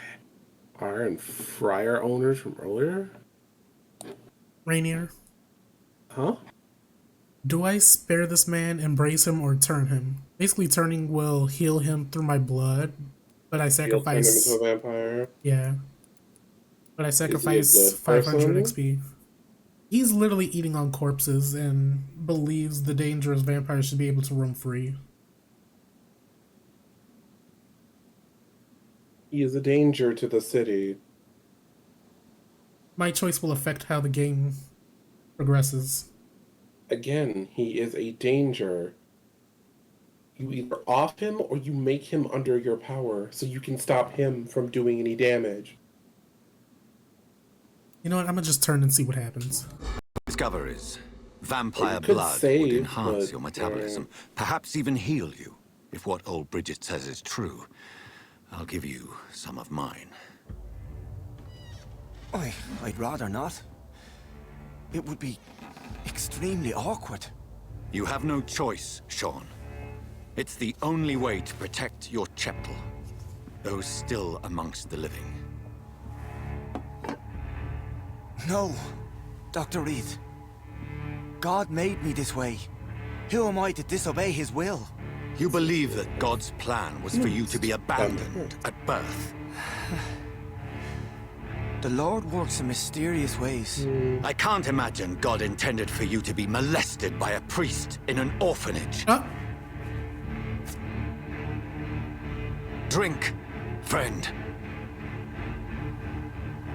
Speaker 19: are and fryer owners from earlier?
Speaker 1: Rainier?
Speaker 19: Huh?
Speaker 1: Do I spare this man, embrace him, or turn him? Basically, turning will heal him through my blood, but I
Speaker 19: You'll turn him
Speaker 1: sacrifice.
Speaker 19: into a vampire.
Speaker 1: Yeah. But I
Speaker 19: Is he a
Speaker 1: sacrifice
Speaker 19: good
Speaker 1: 500
Speaker 19: person?
Speaker 1: XP. He's literally eating on corpses and believes the dangerous vampires should be able to roam free.
Speaker 19: He is a danger to the city.
Speaker 1: My choice will affect how the game progresses.
Speaker 19: Again, he is a danger. You either off him or you make him under your power so you can stop him from doing any damage.
Speaker 1: You know what? I'm gonna just turn and see what happens.
Speaker 12: Discoveries. Vampire
Speaker 19: could
Speaker 12: blood would
Speaker 19: save,
Speaker 12: enhance
Speaker 19: but,
Speaker 12: your metabolism, perhaps even heal you. If what old Bridget says is true, I'll give you some of mine.
Speaker 2: I'd rather not. It would be extremely awkward.
Speaker 12: You have no choice, Sean. It's the only way to protect your cheptel, those still amongst the living.
Speaker 2: No, Dr. Reed. God made me this way. Who am I to disobey his will?
Speaker 12: You believe that God's plan was for you to be abandoned at birth.
Speaker 2: The Lord works in mysterious ways.
Speaker 12: I can't imagine God intended for you to be molested by a priest in an orphanage. Drink, friend.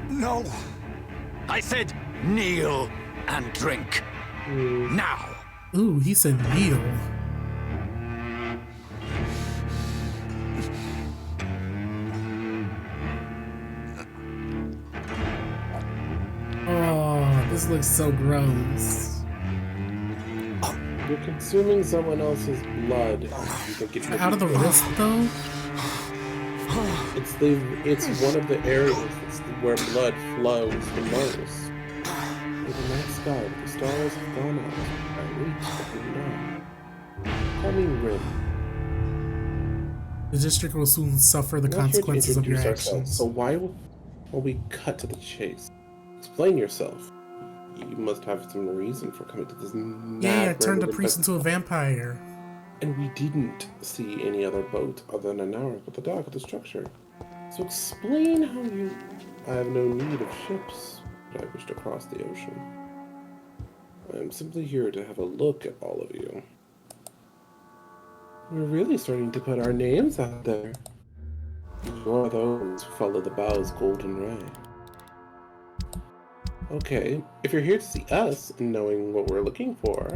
Speaker 2: No.
Speaker 12: I said kneel and drink. Now.
Speaker 1: Ooh, he said kneel. Oh, this looks so gross.
Speaker 19: You're consuming someone else's blood. You think it
Speaker 1: Out of the wrist, though?
Speaker 19: It's one of the areas where blood flows the most. In the night sky, the stars have gone out. I reach the blue dawn. Call me Rim.
Speaker 1: The district will soon suffer the
Speaker 19: I'm not here to
Speaker 1: consequences of your
Speaker 19: introduce ourselves,
Speaker 1: actions.
Speaker 19: so why will we cut to the chase? Explain yourself. You must have some reason for coming to this
Speaker 1: Yeah, I turned a priest into a vampire.
Speaker 19: And we didn't see any other boat other than an arrow at the dock of the structure. So explain how you... I have no need of ships, but I wish to cross the ocean. I am simply here to have a look at all of you. We're really starting to put our names out there. You are those who follow the bow's golden ray. Okay, if you're here to see us and knowing what we're looking for...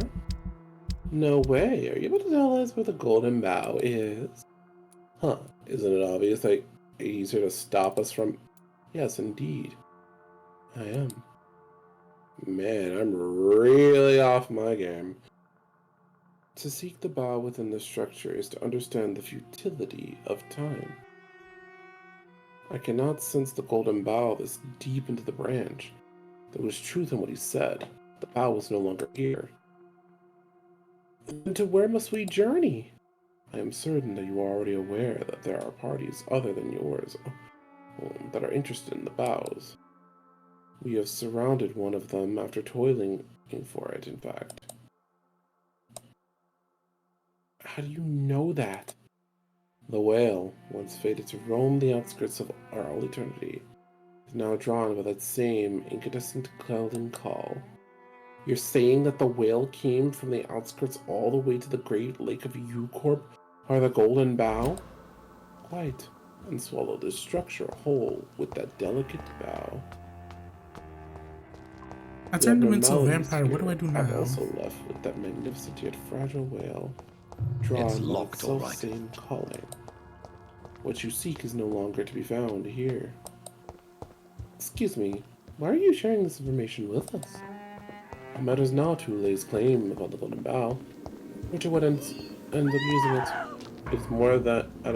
Speaker 19: No way, are you able to tell us where the golden bow is? Huh, isn't it obvious that he's here to stop us from... Yes, indeed. I am. Man, I'm really off my game. To seek the bow within the structure is to understand the futility of time. I cannot sense the golden bow this deep into the branch. There was truth in what he said. The bow was no longer here. And to where must we journey? I am certain that you are already aware that there are parties other than yours that are interested in the bows. We have surrounded one of them after toiling for it, in fact. How do you know that? The whale, once fated to roam the outskirts of our all eternity, is now drawn by that same incandescent clouding call. You're saying that the whale came from the outskirts all the way to the great lake of U-Corp, or the Golden Bow? Quite, and swallow this structure whole with that delicate bow.
Speaker 1: I turned him into a vampire. What do I do now?
Speaker 19: I'm also left with that magnificent yet fragile whale, drawn by the self-same calling. What you seek is no longer to be found here. Excuse me, why are you sharing this information with us? It matters not who lays claim upon the Golden Bow, or to what ends up using it. It's more that at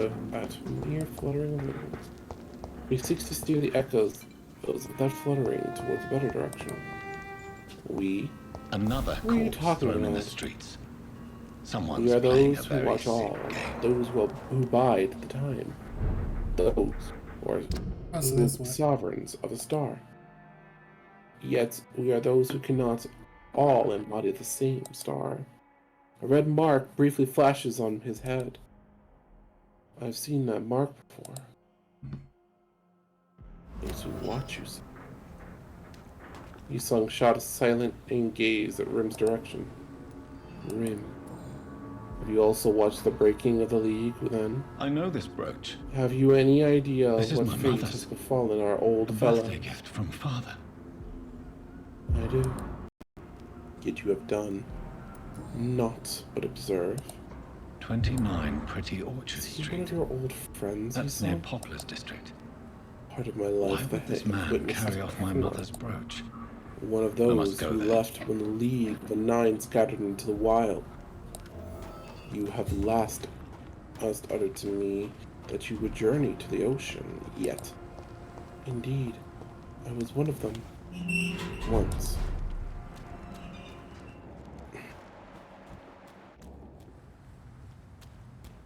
Speaker 19: mere fluttering of wings. We seek to steer the echoes of that fluttering towards a better direction.
Speaker 17: Another corpse thrown in the streets. Someone's
Speaker 19: we are
Speaker 17: playing
Speaker 19: those
Speaker 17: a
Speaker 19: who
Speaker 17: very
Speaker 19: watch all, those who bide the time, those who are the sovereigns of a star. Yet we are those who cannot all embody the same star. A red mark briefly flashes on his head. I've seen that mark before. Those who watch you see. Yusung shot a silent and gaze at Rim's direction. Rim, have you also watched the breaking of the League then?
Speaker 17: I know this brooch.
Speaker 19: Have you any idea
Speaker 17: This is
Speaker 19: what
Speaker 17: my
Speaker 19: fate
Speaker 17: mother's.
Speaker 19: has befallen our old
Speaker 17: A
Speaker 19: fellow?
Speaker 17: birthday gift from father.
Speaker 19: I do. Yet you have done naught but observe.
Speaker 17: 29 Pretty Orchard Street.
Speaker 19: One of your old friends,
Speaker 17: That's near Poplar's district.
Speaker 19: Part of my
Speaker 17: Why
Speaker 19: life
Speaker 17: would this man carry off my mother's brooch?
Speaker 19: One of
Speaker 17: I
Speaker 19: those
Speaker 17: must go
Speaker 19: who
Speaker 17: there.
Speaker 19: left when the League of the Nine scattered into the wild. You have last uttered to me that you would journey to the ocean, yet. Indeed, I was one of them. Once.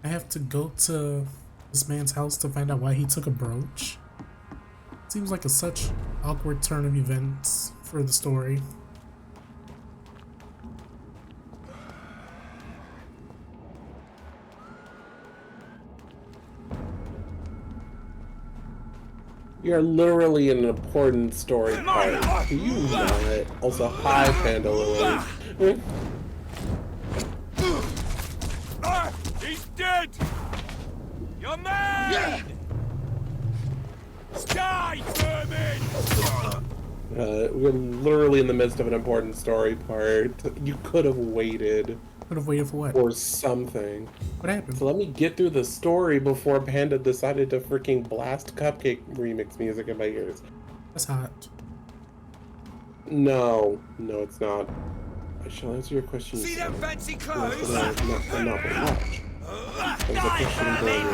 Speaker 1: I have to go to this man's house to find out why he took a brooch. Seems like such awkward turn of events for the story.
Speaker 19: You're literally in an important story part. Do you not? Also, hi, Panda Lily.
Speaker 20: He's dead! You're mad! Die, vermin!
Speaker 19: We're literally in the midst of an important story part. You could have waited.
Speaker 1: Could have waited for what?
Speaker 19: Or something.
Speaker 1: What happened?
Speaker 19: So let me get through the story before Panda decided to freaking blast Cupcake remix music in my ears.
Speaker 1: That's hot.
Speaker 19: No, it's not. I shall answer your question.
Speaker 20: See them fancy clothes?
Speaker 19: I'm not going to watch. There's a question going on.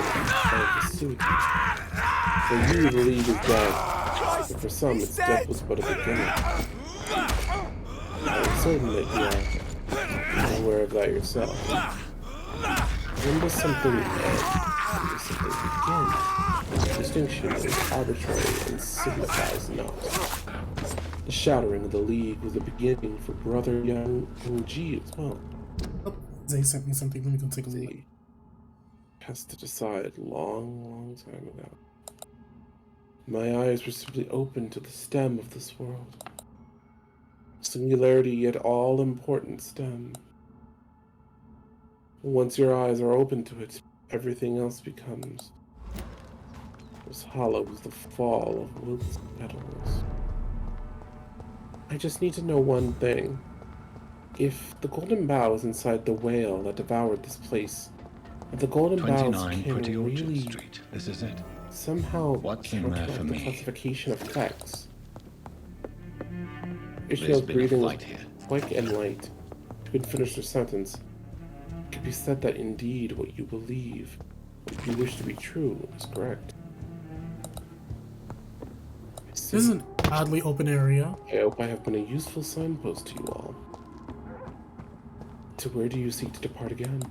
Speaker 19: For you, the league is dead. But for some, its death was but a beginning. I'm certain that you are aware of that yourself. When does something end? When does something begin? Distinction is arbitrary and signifies not. The shattering of the League was a beginning for Brother Young G as well.
Speaker 1: Oh, Zay sent me something. Let me go take a look.
Speaker 19: Has to decide long time ago. My eyes were simply open to the stem of this world. Singularity yet all-important stem. Once your eyes are open to it, everything else becomes as hollow as the fall of wilted petals. I just need to know one thing. If the golden bough is inside the whale that devoured this place, if the golden boughs
Speaker 12: 29
Speaker 19: can
Speaker 12: Pretty Orchard
Speaker 19: really
Speaker 12: Street. This is it.
Speaker 19: somehow
Speaker 12: What's in there
Speaker 19: counteract
Speaker 12: for
Speaker 19: the
Speaker 12: me?
Speaker 19: classification of text.
Speaker 12: There's
Speaker 19: Ishmael's
Speaker 12: been a
Speaker 19: breathing was
Speaker 12: fight here.
Speaker 19: quick and light. She couldn't finish her sentence. It could be said that indeed what you believe, what you wish to be true, is correct.
Speaker 1: This is an oddly open area.
Speaker 19: I hope I have been a useful signpost to you all. To where do you seek to depart again?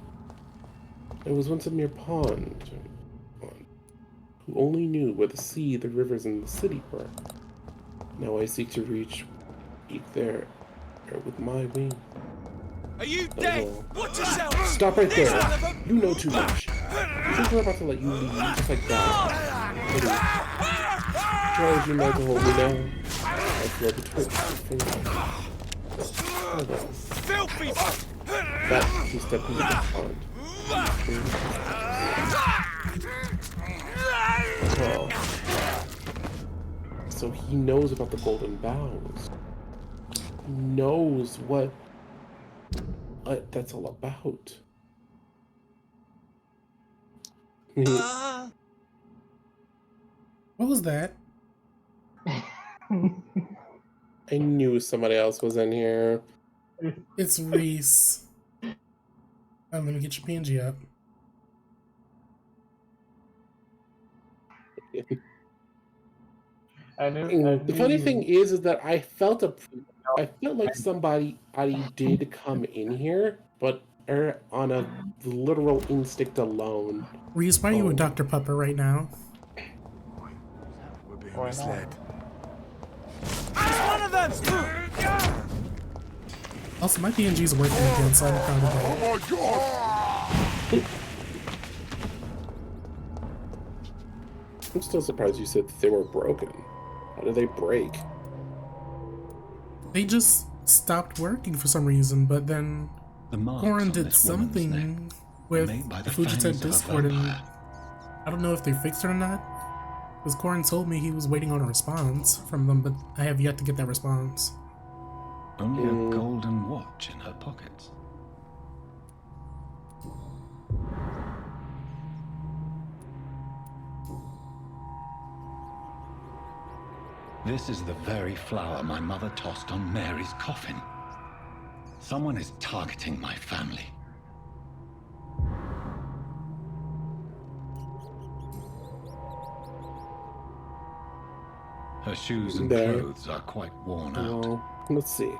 Speaker 19: It was once a mere pond, who only knew where the sea, the rivers, and the city were. Now I seek to reach there with my wing.
Speaker 20: Are you dead? Watch yourself!
Speaker 19: Stop right there! You know too much. You think we're about to let you leave just like that? Try as you might to hold me down. I feel the twitch of your fingers. Hold on.
Speaker 20: Filthy!
Speaker 19: That he stepped into the pond. Oh. So he knows about the golden boughs. He knows what that's all about.
Speaker 1: What was that?
Speaker 19: I knew somebody else was in here.
Speaker 1: It's Reese. Let me get your PNG up.
Speaker 19: The funny thing is that I felt like somebody did come in here, but on a literal instinct alone.
Speaker 1: Reese, why are you with Dr. Pupper right now?
Speaker 20: We're being misled.
Speaker 7: One of them!
Speaker 1: Also, my PNG's working again, so I'm proud of that.
Speaker 20: Oh my god!
Speaker 19: I'm still surprised you said that they were broken. How did they break?
Speaker 1: They just stopped working for some reason, but then Corin did something with Fujita Discord, and I don't know if they fixed it or not. Because Corin told me he was waiting on a response from them, but I have yet to get that response.
Speaker 12: Only a golden watch in her pockets. This is the very flower my mother tossed on Mary's coffin. Someone is targeting my family. Her shoes and clothes are quite worn out.
Speaker 19: Let's see.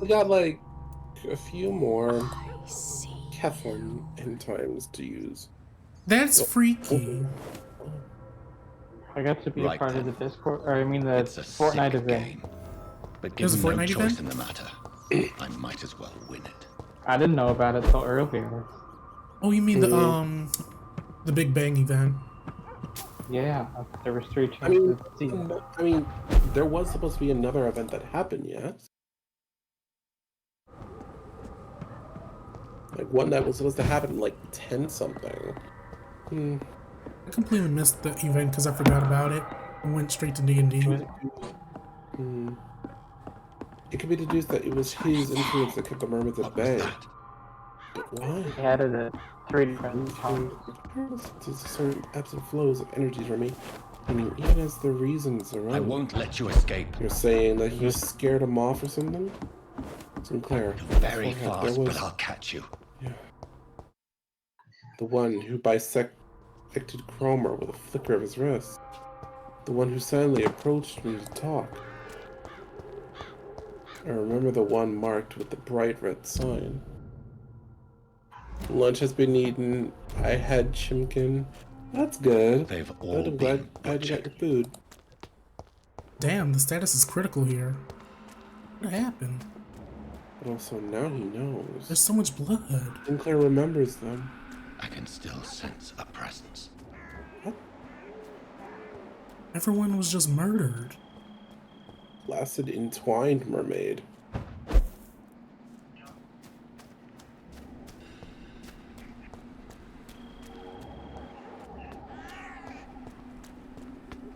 Speaker 19: We got like a few more Keflin end times to use.
Speaker 1: That's freaky.
Speaker 4: I got to be a part of the Discord, or I mean the Fortnite event.
Speaker 12: But given no choice in the matter, I might as well win it.
Speaker 4: I didn't know about it till earlier.
Speaker 1: Oh, you mean the Big Bang event?
Speaker 4: Yeah, there was 3 chances.
Speaker 19: I mean, there was supposed to be another event that happened, yes? Like one that was supposed to happen like 10 something.
Speaker 1: I completely missed the event because I forgot about it and went straight to D&D.
Speaker 19: It could be deduced that it was his influence that kept the mermaids at bay. But why?
Speaker 4: He added it 3 different times.
Speaker 19: There's certain ebbs and flows of energies for me. I mean, even as the reasons are
Speaker 10: I won't let you escape.
Speaker 19: You're saying that you scared him off or something? Sinclair.
Speaker 10: Very fast, but I'll catch you.
Speaker 19: Yeah. The one who bisected Cromer with a flicker of his wrist. The one who silently approached me to talk. I remember the one marked with the bright red sign. Lunch has been eaten. I had chimkin. That's good.
Speaker 10: They've all
Speaker 19: I'm glad you got your food.
Speaker 1: Damn, the status is critical here. What happened?
Speaker 19: But also now he knows.
Speaker 1: There's so much blood.
Speaker 19: Sinclair remembers them.
Speaker 10: I can still sense a presence.
Speaker 19: What?
Speaker 1: Everyone was just murdered.
Speaker 19: Placid entwined mermaid.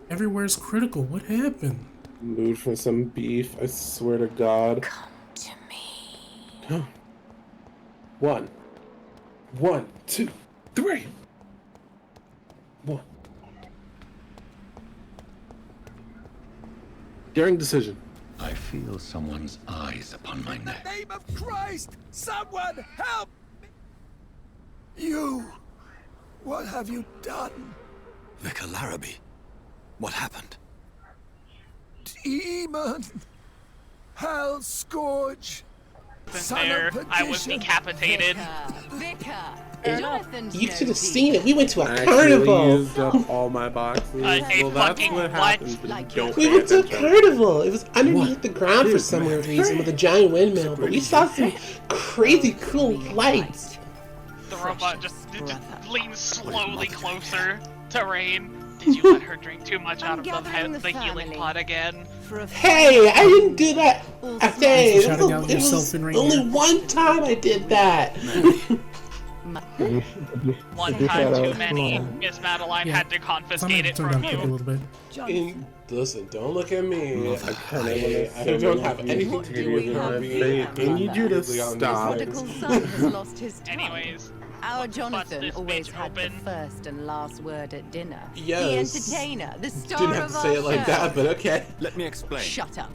Speaker 1: Everywhere's critical. What happened?
Speaker 19: Mood for some beef, I swear to God.
Speaker 11: Come to me.
Speaker 19: Huh. 1, 2, 3. 1. Daring decision.
Speaker 10: I feel someone's eyes upon my neck.
Speaker 14: In the name of Christ, someone help me! You! What have you done?
Speaker 12: Vicar Larrabee, what happened?
Speaker 14: Demon! Hell Scourge!
Speaker 8: There, I was decapitated.
Speaker 11: Vicar.
Speaker 13: You should have seen it. We went to a carnival.
Speaker 19: Used up all my boxes. Well, that's what happens when you don't
Speaker 13: We went to a carnival. It was underneath the ground for some weird reason with a giant windmill, but we saw some crazy cool lights.
Speaker 8: The robot just leans slowly closer to Rain. Did you let her drink too much out of the healing pot again?
Speaker 13: Hey, I didn't do that. Okay, it
Speaker 1: Shouting out yourself
Speaker 13: was
Speaker 1: in Rain
Speaker 13: only
Speaker 1: here.
Speaker 13: one time I did that.
Speaker 8: One time too many. Miss Madeline had to confiscate it from you.
Speaker 19: Listen, don't look at me. I don't have anything to do with it. I need you to stop.
Speaker 8: Anyways.
Speaker 11: Our Jonathan always had the first and last word at dinner.
Speaker 19: Yes.
Speaker 11: The entertainer, the star
Speaker 19: Didn't have to say it like that, but okay.
Speaker 12: Let me explain.
Speaker 11: Shut up.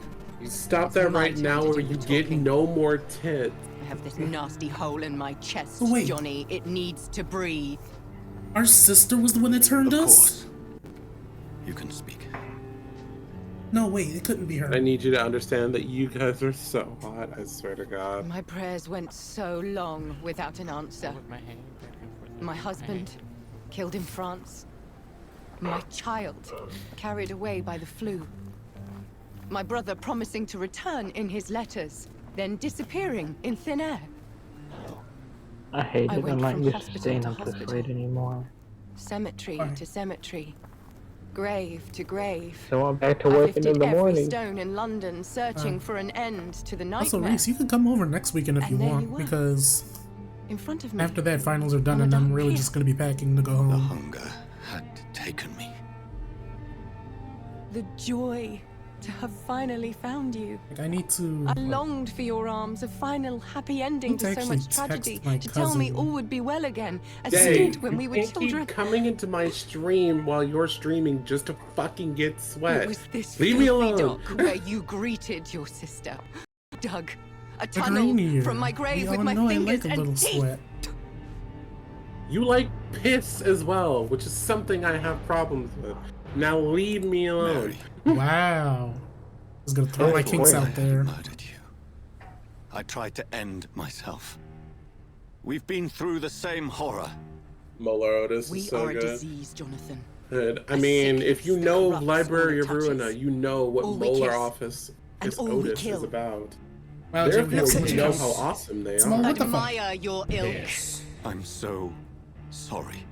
Speaker 19: Stop that right now or you get no more tits.
Speaker 11: I have this nasty hole in my chest,
Speaker 1: Wait.
Speaker 11: Johnny. It needs to breathe.
Speaker 1: Our sister was the one that turned
Speaker 12: Of
Speaker 1: us?
Speaker 12: course. You can speak.
Speaker 1: No, wait, it couldn't be her.
Speaker 19: I need you to understand that you guys are so hot, I swear to God.
Speaker 11: My prayers went so long without an answer. My husband, killed in France. My child, carried away by the flu. My brother promising to return in his letters, then disappearing in thin air.
Speaker 4: I hate
Speaker 11: I
Speaker 4: it. I
Speaker 11: went
Speaker 4: might
Speaker 11: from
Speaker 4: just
Speaker 11: hospital
Speaker 4: staying
Speaker 11: to
Speaker 4: up this
Speaker 11: hospital.
Speaker 4: late anymore.
Speaker 11: Cemetery to cemetery. Grave to grave.
Speaker 4: So I'm back to
Speaker 11: I
Speaker 4: working
Speaker 11: lifted
Speaker 4: in the
Speaker 11: every
Speaker 4: morning.
Speaker 11: stone in London, searching for an end to the nightmare.
Speaker 1: Also, Reese, you can come over next weekend if you
Speaker 11: And there
Speaker 1: want,
Speaker 11: you were.
Speaker 1: because
Speaker 11: In front of me.
Speaker 1: after that, finals are done, and I'm really just gonna be packing to go home.
Speaker 12: Hunger had taken me.
Speaker 11: The joy to have finally found you.
Speaker 1: Like, I need to.
Speaker 11: I longed for your arms, a final happy ending
Speaker 1: need
Speaker 11: to
Speaker 1: to
Speaker 11: so
Speaker 1: actually
Speaker 11: much tragedy,
Speaker 1: text my
Speaker 11: to tell me
Speaker 1: cousin.
Speaker 11: all would be well again, as it
Speaker 19: Dave,
Speaker 11: did when we were
Speaker 19: you can't
Speaker 11: children.
Speaker 19: keep coming into my stream while you're streaming just to fucking get sweat.
Speaker 11: It was this
Speaker 19: Leave me
Speaker 11: filthy
Speaker 19: alone.
Speaker 11: dock where you greeted your sister. Dug a
Speaker 1: Agreeing
Speaker 11: tunnel
Speaker 1: here.
Speaker 11: from my
Speaker 1: We
Speaker 11: grave
Speaker 1: all
Speaker 11: with my
Speaker 1: know I
Speaker 11: fingers
Speaker 1: like a
Speaker 11: and
Speaker 1: little
Speaker 11: teeth.
Speaker 1: sweat.
Speaker 19: You like piss as well, which is something I have problems with. Now leave me alone.
Speaker 1: Wow. I was gonna throw my kinks out there.
Speaker 12: Murdered you. I tried to end myself. We've been through the same horror.
Speaker 19: Molar Otis
Speaker 11: We
Speaker 19: is so
Speaker 11: are a
Speaker 19: good.
Speaker 11: disease, Jonathan.
Speaker 19: And, I
Speaker 11: A
Speaker 19: mean, if
Speaker 11: sickness
Speaker 19: you
Speaker 11: that
Speaker 19: know
Speaker 11: corrupts
Speaker 19: Library
Speaker 11: all
Speaker 19: of
Speaker 11: it
Speaker 19: Ruina,
Speaker 11: touches.
Speaker 19: you know what
Speaker 11: All we
Speaker 19: Molar
Speaker 11: kiss,
Speaker 19: Office
Speaker 11: and
Speaker 19: is
Speaker 11: all we
Speaker 19: Otis
Speaker 11: kill.
Speaker 19: is about.
Speaker 1: Wow,
Speaker 19: Therefore,
Speaker 1: Jim,
Speaker 19: you know how awesome they
Speaker 1: Small,
Speaker 19: are.
Speaker 1: what the fuck?
Speaker 11: Admire your ilk.
Speaker 12: I'm so sorry.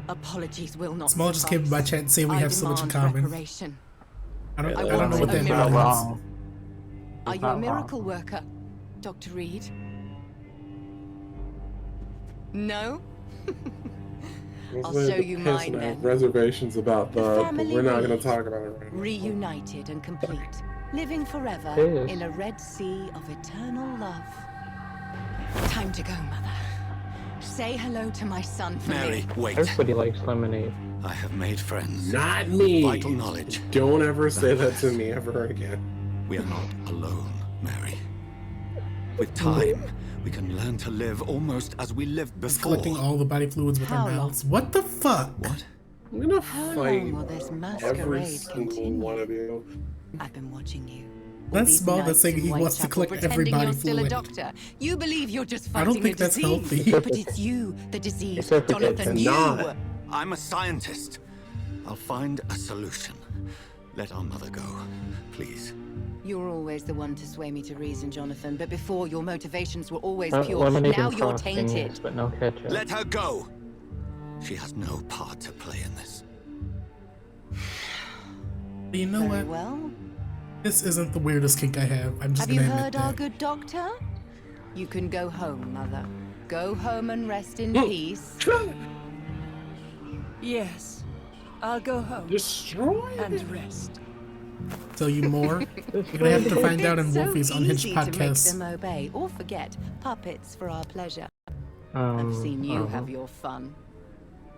Speaker 11: Apologies will not
Speaker 1: Small just came in my chat and saying we have so much in
Speaker 11: demand
Speaker 1: common.
Speaker 11: reparation.
Speaker 1: I don't
Speaker 11: I
Speaker 1: know
Speaker 11: want
Speaker 1: what
Speaker 11: a
Speaker 1: that
Speaker 11: miracle.
Speaker 1: means.
Speaker 11: Are you a miracle worker, Dr. Reed? No? I'll show you mine
Speaker 19: I have
Speaker 11: then.
Speaker 19: reservations about that, but
Speaker 11: family
Speaker 19: we're not going to
Speaker 11: Reed.
Speaker 19: talk about it right now.
Speaker 11: Reunited and complete, living forever
Speaker 19: Yes.
Speaker 11: in a red sea of eternal love. Time to go, Mother. Say hello to my son for
Speaker 12: Mary,
Speaker 11: me.
Speaker 12: wait.
Speaker 4: Everybody likes lemonade.
Speaker 12: I have made friends.
Speaker 19: Not me.
Speaker 12: Vital knowledge.
Speaker 19: Don't ever say that to me ever again.
Speaker 12: We are not alone, Mary. With time, we can learn to live almost as we lived
Speaker 1: Just
Speaker 12: before.
Speaker 1: collecting all the body fluids with our mouths. What the fuck?
Speaker 12: What?
Speaker 19: I'm gonna
Speaker 11: How
Speaker 19: fight
Speaker 11: long will this
Speaker 19: every
Speaker 11: masquerade
Speaker 19: single
Speaker 11: continue?
Speaker 19: one of you.
Speaker 11: I've been watching you.
Speaker 1: That's Small that's saying he wants to collect every body
Speaker 11: you're still a
Speaker 1: fluid.
Speaker 11: doctor. You believe you're just
Speaker 1: I
Speaker 11: fighting
Speaker 1: don't think
Speaker 11: a
Speaker 1: that's
Speaker 11: disease,
Speaker 1: healthy.
Speaker 11: but it's you, the disease,
Speaker 19: Except for
Speaker 11: Jonathan.
Speaker 19: kids.
Speaker 11: You.
Speaker 19: Not.
Speaker 12: I'm a scientist. I'll find a solution. Let our mother go, please.
Speaker 11: You're always the one to sway me to reason, Jonathan. But before, your motivations were always
Speaker 4: Uh,
Speaker 11: pure.
Speaker 4: lemonade
Speaker 11: Now
Speaker 4: and
Speaker 11: you're
Speaker 4: frosting,
Speaker 11: tainted.
Speaker 4: yes, but no ketchup.
Speaker 12: Let her go. She has no part to play in this.
Speaker 1: You know
Speaker 11: Very
Speaker 1: what?
Speaker 11: well.
Speaker 1: This isn't the weirdest kink I have. I'm just
Speaker 11: Have you
Speaker 1: gonna admit
Speaker 11: heard our
Speaker 1: that.
Speaker 11: good doctor? You can go home, Mother. Go home and rest in peace.
Speaker 7: Yes, I'll go home.
Speaker 19: Destroy
Speaker 7: and rest.
Speaker 1: Tell you more? You're gonna have to find out in
Speaker 11: It's so
Speaker 1: Wolfie's Unhinged
Speaker 11: easy to make
Speaker 1: podcast.
Speaker 11: them obey or forget. Puppets for our pleasure.
Speaker 4: Um,
Speaker 11: I've seen you have your fun.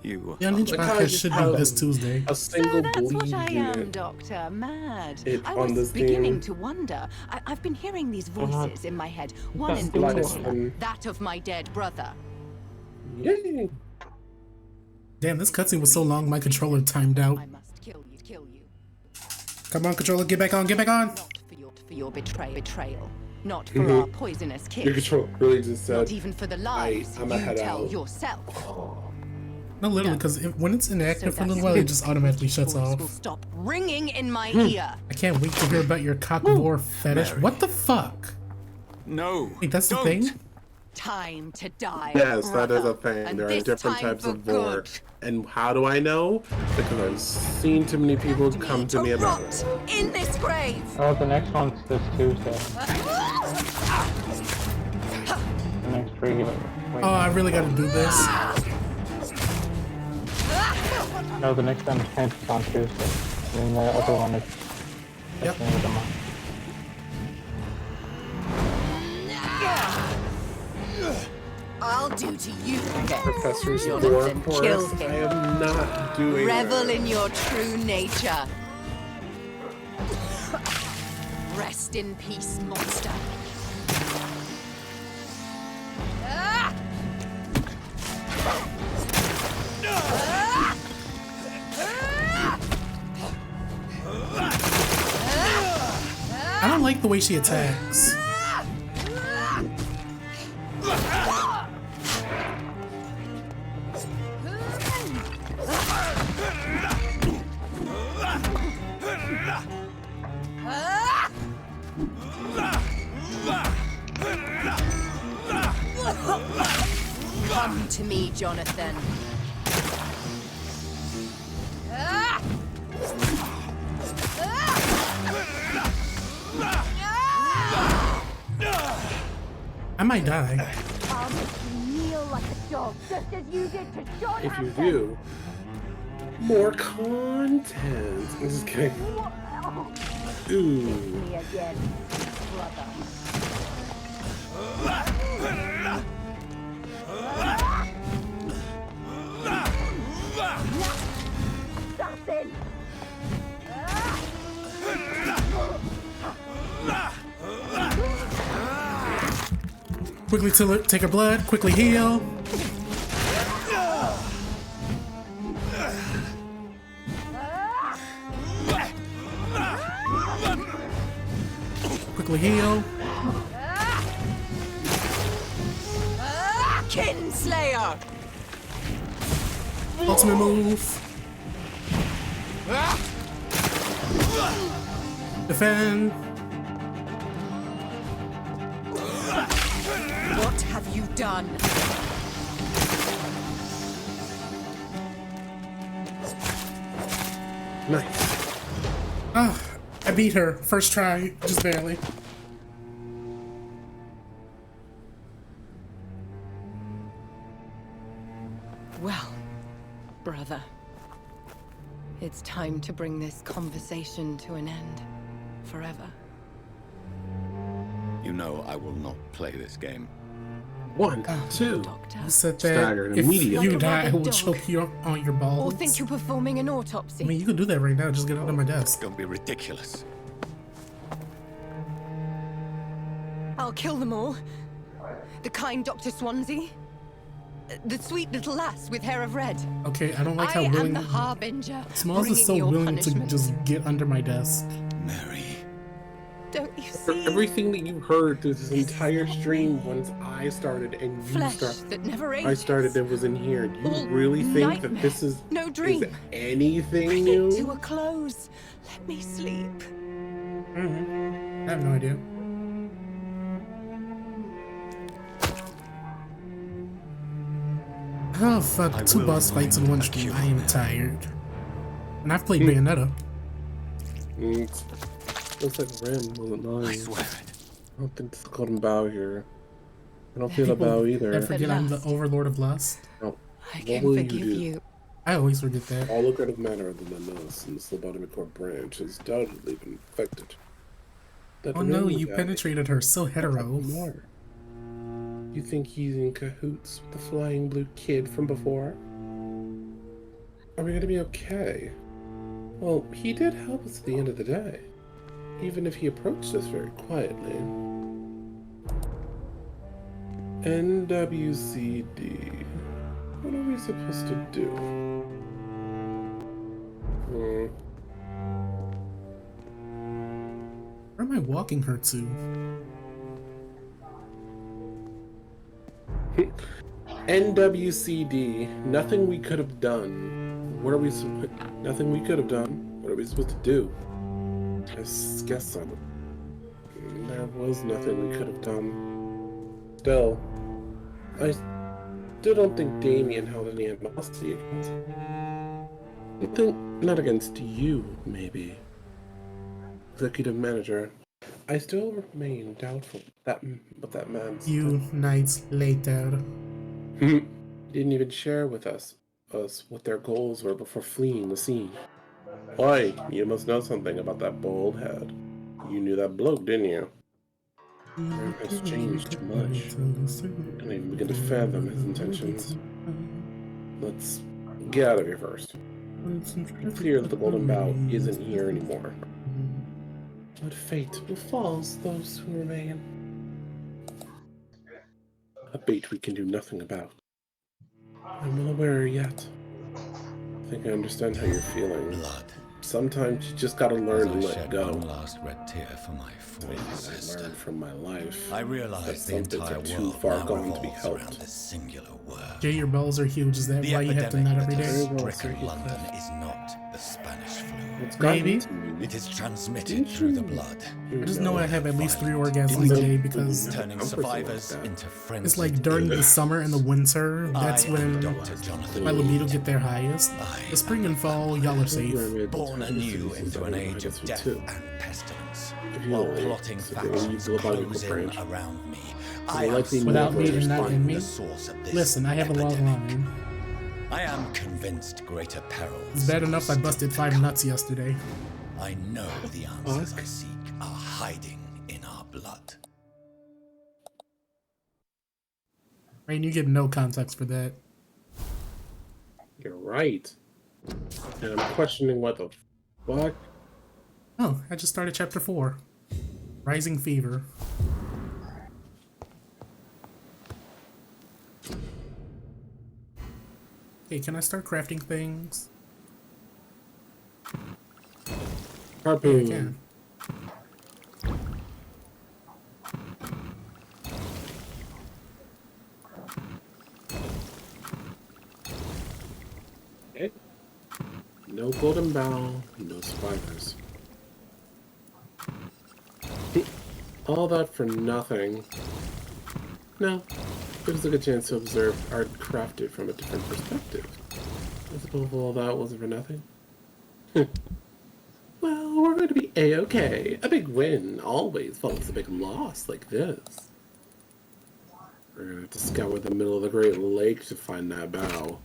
Speaker 12: You.
Speaker 1: The Unhinged
Speaker 19: Look how I
Speaker 1: podcast
Speaker 19: just
Speaker 1: should be
Speaker 19: have
Speaker 1: this Tuesday.
Speaker 19: A single
Speaker 11: That's what
Speaker 19: bleed
Speaker 11: I am,
Speaker 19: unit.
Speaker 11: Doctor. Mad.
Speaker 19: It
Speaker 11: I
Speaker 19: on
Speaker 11: was
Speaker 19: this
Speaker 11: beginning
Speaker 19: game.
Speaker 11: to wonder. I've been hearing these voices in my head. One
Speaker 19: That's
Speaker 11: in
Speaker 19: the
Speaker 11: particular,
Speaker 19: one.
Speaker 11: that of my dead brother.
Speaker 19: Yay!
Speaker 1: Damn, this cutscene was so long my controller timed out.
Speaker 11: I must kill you.
Speaker 1: Come on, controller, get back on, get back on!
Speaker 11: For your betrayal. Not for
Speaker 19: Mhm.
Speaker 11: our poisonous
Speaker 19: Your
Speaker 11: kiss.
Speaker 19: control really just said,
Speaker 11: Not even for the lies
Speaker 19: I'ma
Speaker 11: you
Speaker 19: head
Speaker 11: tell
Speaker 19: out.
Speaker 11: yourself.
Speaker 1: No, literally, because when it's inactive for a little
Speaker 11: that
Speaker 1: while, it just automatically shuts
Speaker 11: voice
Speaker 1: off.
Speaker 11: will stop ringing in my
Speaker 19: Hmm.
Speaker 11: ear.
Speaker 1: I can't wait to hear about your cock-vor fetish.
Speaker 12: Mary.
Speaker 1: What the fuck?
Speaker 12: No.
Speaker 1: Wait, that's the
Speaker 12: don't.
Speaker 1: thing?
Speaker 11: Time to die.
Speaker 19: yes, that is a
Speaker 11: brother.
Speaker 19: thing.
Speaker 11: And
Speaker 19: There are
Speaker 11: this
Speaker 19: different
Speaker 11: time
Speaker 19: types
Speaker 11: for
Speaker 19: of vor.
Speaker 11: good.
Speaker 19: And how do I know? Because I've seen too many people come to me about it.
Speaker 11: In this grave.
Speaker 4: Oh, the next one's this Tuesday. The next regular. Wait,
Speaker 1: Oh, I really gotta do this.
Speaker 4: no, the next one is on Tuesday. And the other one is at the end of the month.
Speaker 11: I'll do to you.
Speaker 19: Professor's
Speaker 11: Jonathan,
Speaker 19: vor
Speaker 11: kill
Speaker 19: course. I
Speaker 11: him.
Speaker 19: am not doing
Speaker 11: Revel
Speaker 19: that.
Speaker 11: in your true nature. Rest in peace, monster.
Speaker 1: I don't like the way she attacks.
Speaker 11: Come to me, Jonathan.
Speaker 1: I might die.
Speaker 15: I'll make you kneel like a dog, just as you did to John
Speaker 19: If you
Speaker 15: Hampton.
Speaker 19: do, more content. I'm just kidding. Ooh.
Speaker 15: Me again, brother. Something.
Speaker 1: Quickly take her blood, quickly heal. Quickly heal.
Speaker 11: Kinslayer!
Speaker 1: Ultimate move. Defend.
Speaker 11: What have you done?
Speaker 19: Nice.
Speaker 1: Ah, I beat her. First try, just barely.
Speaker 11: Well, brother, it's time to bring this conversation to an end. Forever.
Speaker 12: You know I will not play this game.
Speaker 19: 1, 2.
Speaker 1: You said that
Speaker 19: Staggered
Speaker 1: if
Speaker 19: immediately.
Speaker 1: you die, I will
Speaker 11: dog.
Speaker 1: choke you on your balls.
Speaker 11: Or think you're performing an
Speaker 1: I
Speaker 11: autopsy?
Speaker 1: mean, you can do that right now. Just get under my desk.
Speaker 12: Don't be ridiculous.
Speaker 11: I'll kill them all. The kind Dr. Swansea. The sweet little lass with hair of red.
Speaker 1: Okay, I don't like
Speaker 11: I
Speaker 1: how
Speaker 11: am
Speaker 1: willing
Speaker 11: the harbinger.
Speaker 1: Smalls is so
Speaker 11: bringing your
Speaker 1: willing to
Speaker 11: punishment.
Speaker 1: just get under my desk.
Speaker 12: Mary.
Speaker 11: Don't you see?
Speaker 19: Everything that you heard through this entire stream once I started and you
Speaker 11: Flesh
Speaker 19: started.
Speaker 11: that never
Speaker 19: I
Speaker 11: ages.
Speaker 19: started and was in here. Do you
Speaker 11: All
Speaker 19: really think that
Speaker 11: nightmare,
Speaker 19: this is
Speaker 11: no dream.
Speaker 19: anything
Speaker 11: Bring
Speaker 19: new?
Speaker 11: it to a close. Let me sleep.
Speaker 1: I have no idea. Oh fuck, 2 boss fights in one stream. I am tired. And I've played Bayonetta.
Speaker 19: Looks like Ren wasn't lying.
Speaker 12: I swear it.
Speaker 19: I don't think this is Golden Bow here. I don't feel a bow either.
Speaker 1: I forget I'm the Overlord of Lust.
Speaker 19: Oh,
Speaker 11: I
Speaker 19: what
Speaker 11: can
Speaker 19: will
Speaker 11: forgive
Speaker 19: do?
Speaker 11: you.
Speaker 1: I always forget that.
Speaker 19: All lucrative matter of the Manos and the Slobotomy Core branch has doubtedly been infected.
Speaker 1: Oh no, you penetrated her. So hetero.
Speaker 19: More. You think he's in cahoots with the flying blue kid from before? Are we gonna be okay? Well, he did help us at the end of the day. Even if he approached us very quietly. NWCD. What are we supposed to do?
Speaker 1: Where am I walking her to?
Speaker 19: NWCD. Nothing we could have done. What are we supposed? Nothing we could have done. What are we supposed to do? I guess there was nothing we could have done. Still, I still don't think Damien held any animosity against him. I think not against you, maybe. Executive manager. I still remain doubtful what that man's
Speaker 1: Few nights later.
Speaker 19: didn't even share with us what their goals were before fleeing the scene. Oi, you must know something about that bald head. You knew that bloke, didn't you? Man has changed too much. Can't even begin to fathom his intentions. Let's get out of here first. It's clear that the Golden Bough isn't here anymore. What fate befalls those who remain? A fate we can do nothing about. I'm well aware yet. I think I understand how you're feeling.
Speaker 12: Blood.
Speaker 19: Sometimes you just gotta learn to
Speaker 12: As I
Speaker 19: let
Speaker 12: shed
Speaker 19: go.
Speaker 12: one last red tear for my fallen
Speaker 19: I
Speaker 12: sister.
Speaker 19: learned from my life.
Speaker 12: I realized
Speaker 19: that
Speaker 12: the
Speaker 19: some things
Speaker 12: entire
Speaker 19: are too
Speaker 12: world
Speaker 19: far
Speaker 12: now
Speaker 19: gone to be
Speaker 12: revolves around
Speaker 19: helped.
Speaker 12: this singular word.
Speaker 1: Jay, your balls are huge. Is that
Speaker 12: The
Speaker 1: why you have to
Speaker 12: epidemic
Speaker 1: nut every
Speaker 12: that has
Speaker 1: day?
Speaker 12: stricken London is not the Spanish flu.
Speaker 1: Maybe.
Speaker 12: It is transmitted through the blood.
Speaker 1: I just know I have at least 3 orgasms a day because
Speaker 12: turning survivors into friends.
Speaker 1: it's like during the summer and the winter, that's when my libido get their highest. The spring and fall, y'all are safe.
Speaker 12: Born anew into an age of death and pestilence, while plotting
Speaker 19: factions
Speaker 12: factions close in around me. I am
Speaker 1: Without
Speaker 12: certain
Speaker 1: me and
Speaker 12: to
Speaker 1: not in
Speaker 12: find
Speaker 1: me.
Speaker 12: the source of this
Speaker 1: Listen, I have a long line.
Speaker 12: I am convinced greater perils.
Speaker 1: It's bad enough I busted 5 nuts yesterday.
Speaker 12: I know the answers I seek are hiding in our blood.
Speaker 1: Rain, you get no context for that.
Speaker 19: You're right. And I'm questioning what the fuck?
Speaker 1: Oh, I just started chapter 4. Rising Fever. Okay, can I start crafting things?
Speaker 19: Harpoon.
Speaker 1: Yeah, I can.
Speaker 19: Okay. No golden bow, no survivors. All that for nothing. No, gives us a good chance to observe art crafted from a different perspective. I suppose all that wasn't for nothing. Well, we're going to be A-okay. A big win always follows a big loss like this. We're going to have to scour the middle of the Great Lake to find that bow.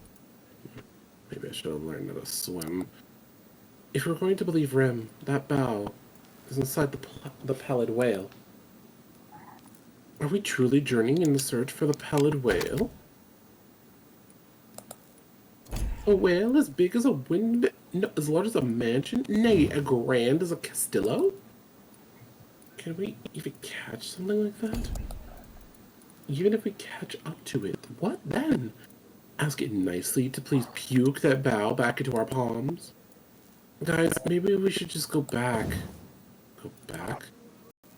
Speaker 19: Maybe I should have learned how to swim. If we're going to believe Rim, that bow is inside the pallid whale. Are we truly journeying in the search for the pallid whale? A whale as big as a wind... No, as large as a mansion? Nay, as grand as a castillo? Can we even catch something like that? Even if we catch up to it, what then? Ask it nicely to please puke that bow back into our palms? Guys, maybe we should just go back. Go back?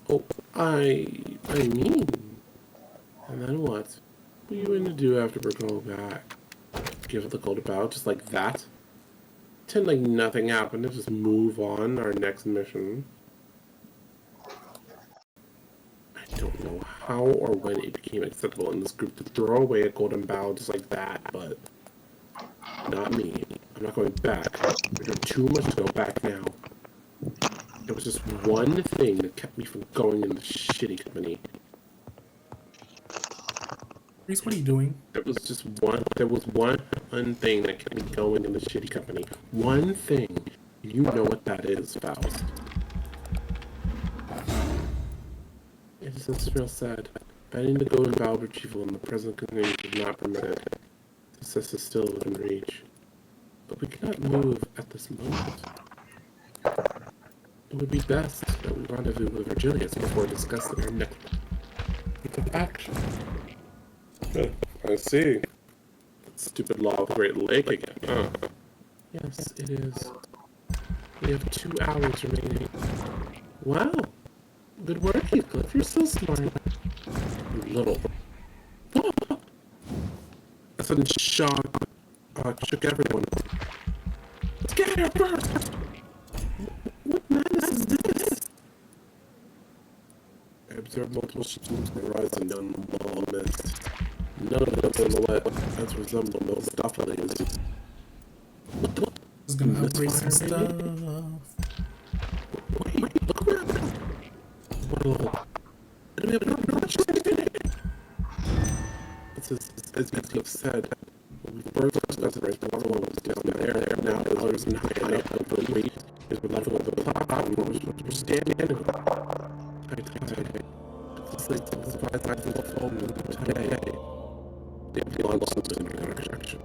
Speaker 19: Oh, I mean... And then what? What are you going to do after we're going back? Give it the cold bow just like that? Pretend like nothing happened and just move on our next mission. I don't know how or when it became acceptable in this group to throw away a golden bow just like that, but not me. I'm not going back. We're doing too much to go back now. There was just one thing that kept me from going in the shitty company.
Speaker 1: Reese, what are you doing?
Speaker 19: There was one thing that kept me going in the shitty company. One thing. You know what that is, Faust. It's just real sad. Banning the golden bow retrieval in the present condition is not permitted. Success is still within reach. But we cannot move at this moment. It would be best that we rendezvous with Virgilius before discussing our next action. I see. That stupid law of the Great Lake again, huh? Yes, it is. We have 2 hours remaining. Wow! Good work, Heathcliff. You're so smart. You little... A sudden shock shook everyone. Let's get here first! What madness is this? I observed multiple ships on the horizon down the wall of mist. None of them silhouette as resemble most Stophales. What the?
Speaker 1: Just gonna upgrade some stuff.
Speaker 19: Wait, look around. What level? And we have no as you have said, when we first discussed the one was down there, now the others in high up of the weight is the level of the platform we're standing in. It's like the surprise of the phone today. They have launched into the direction.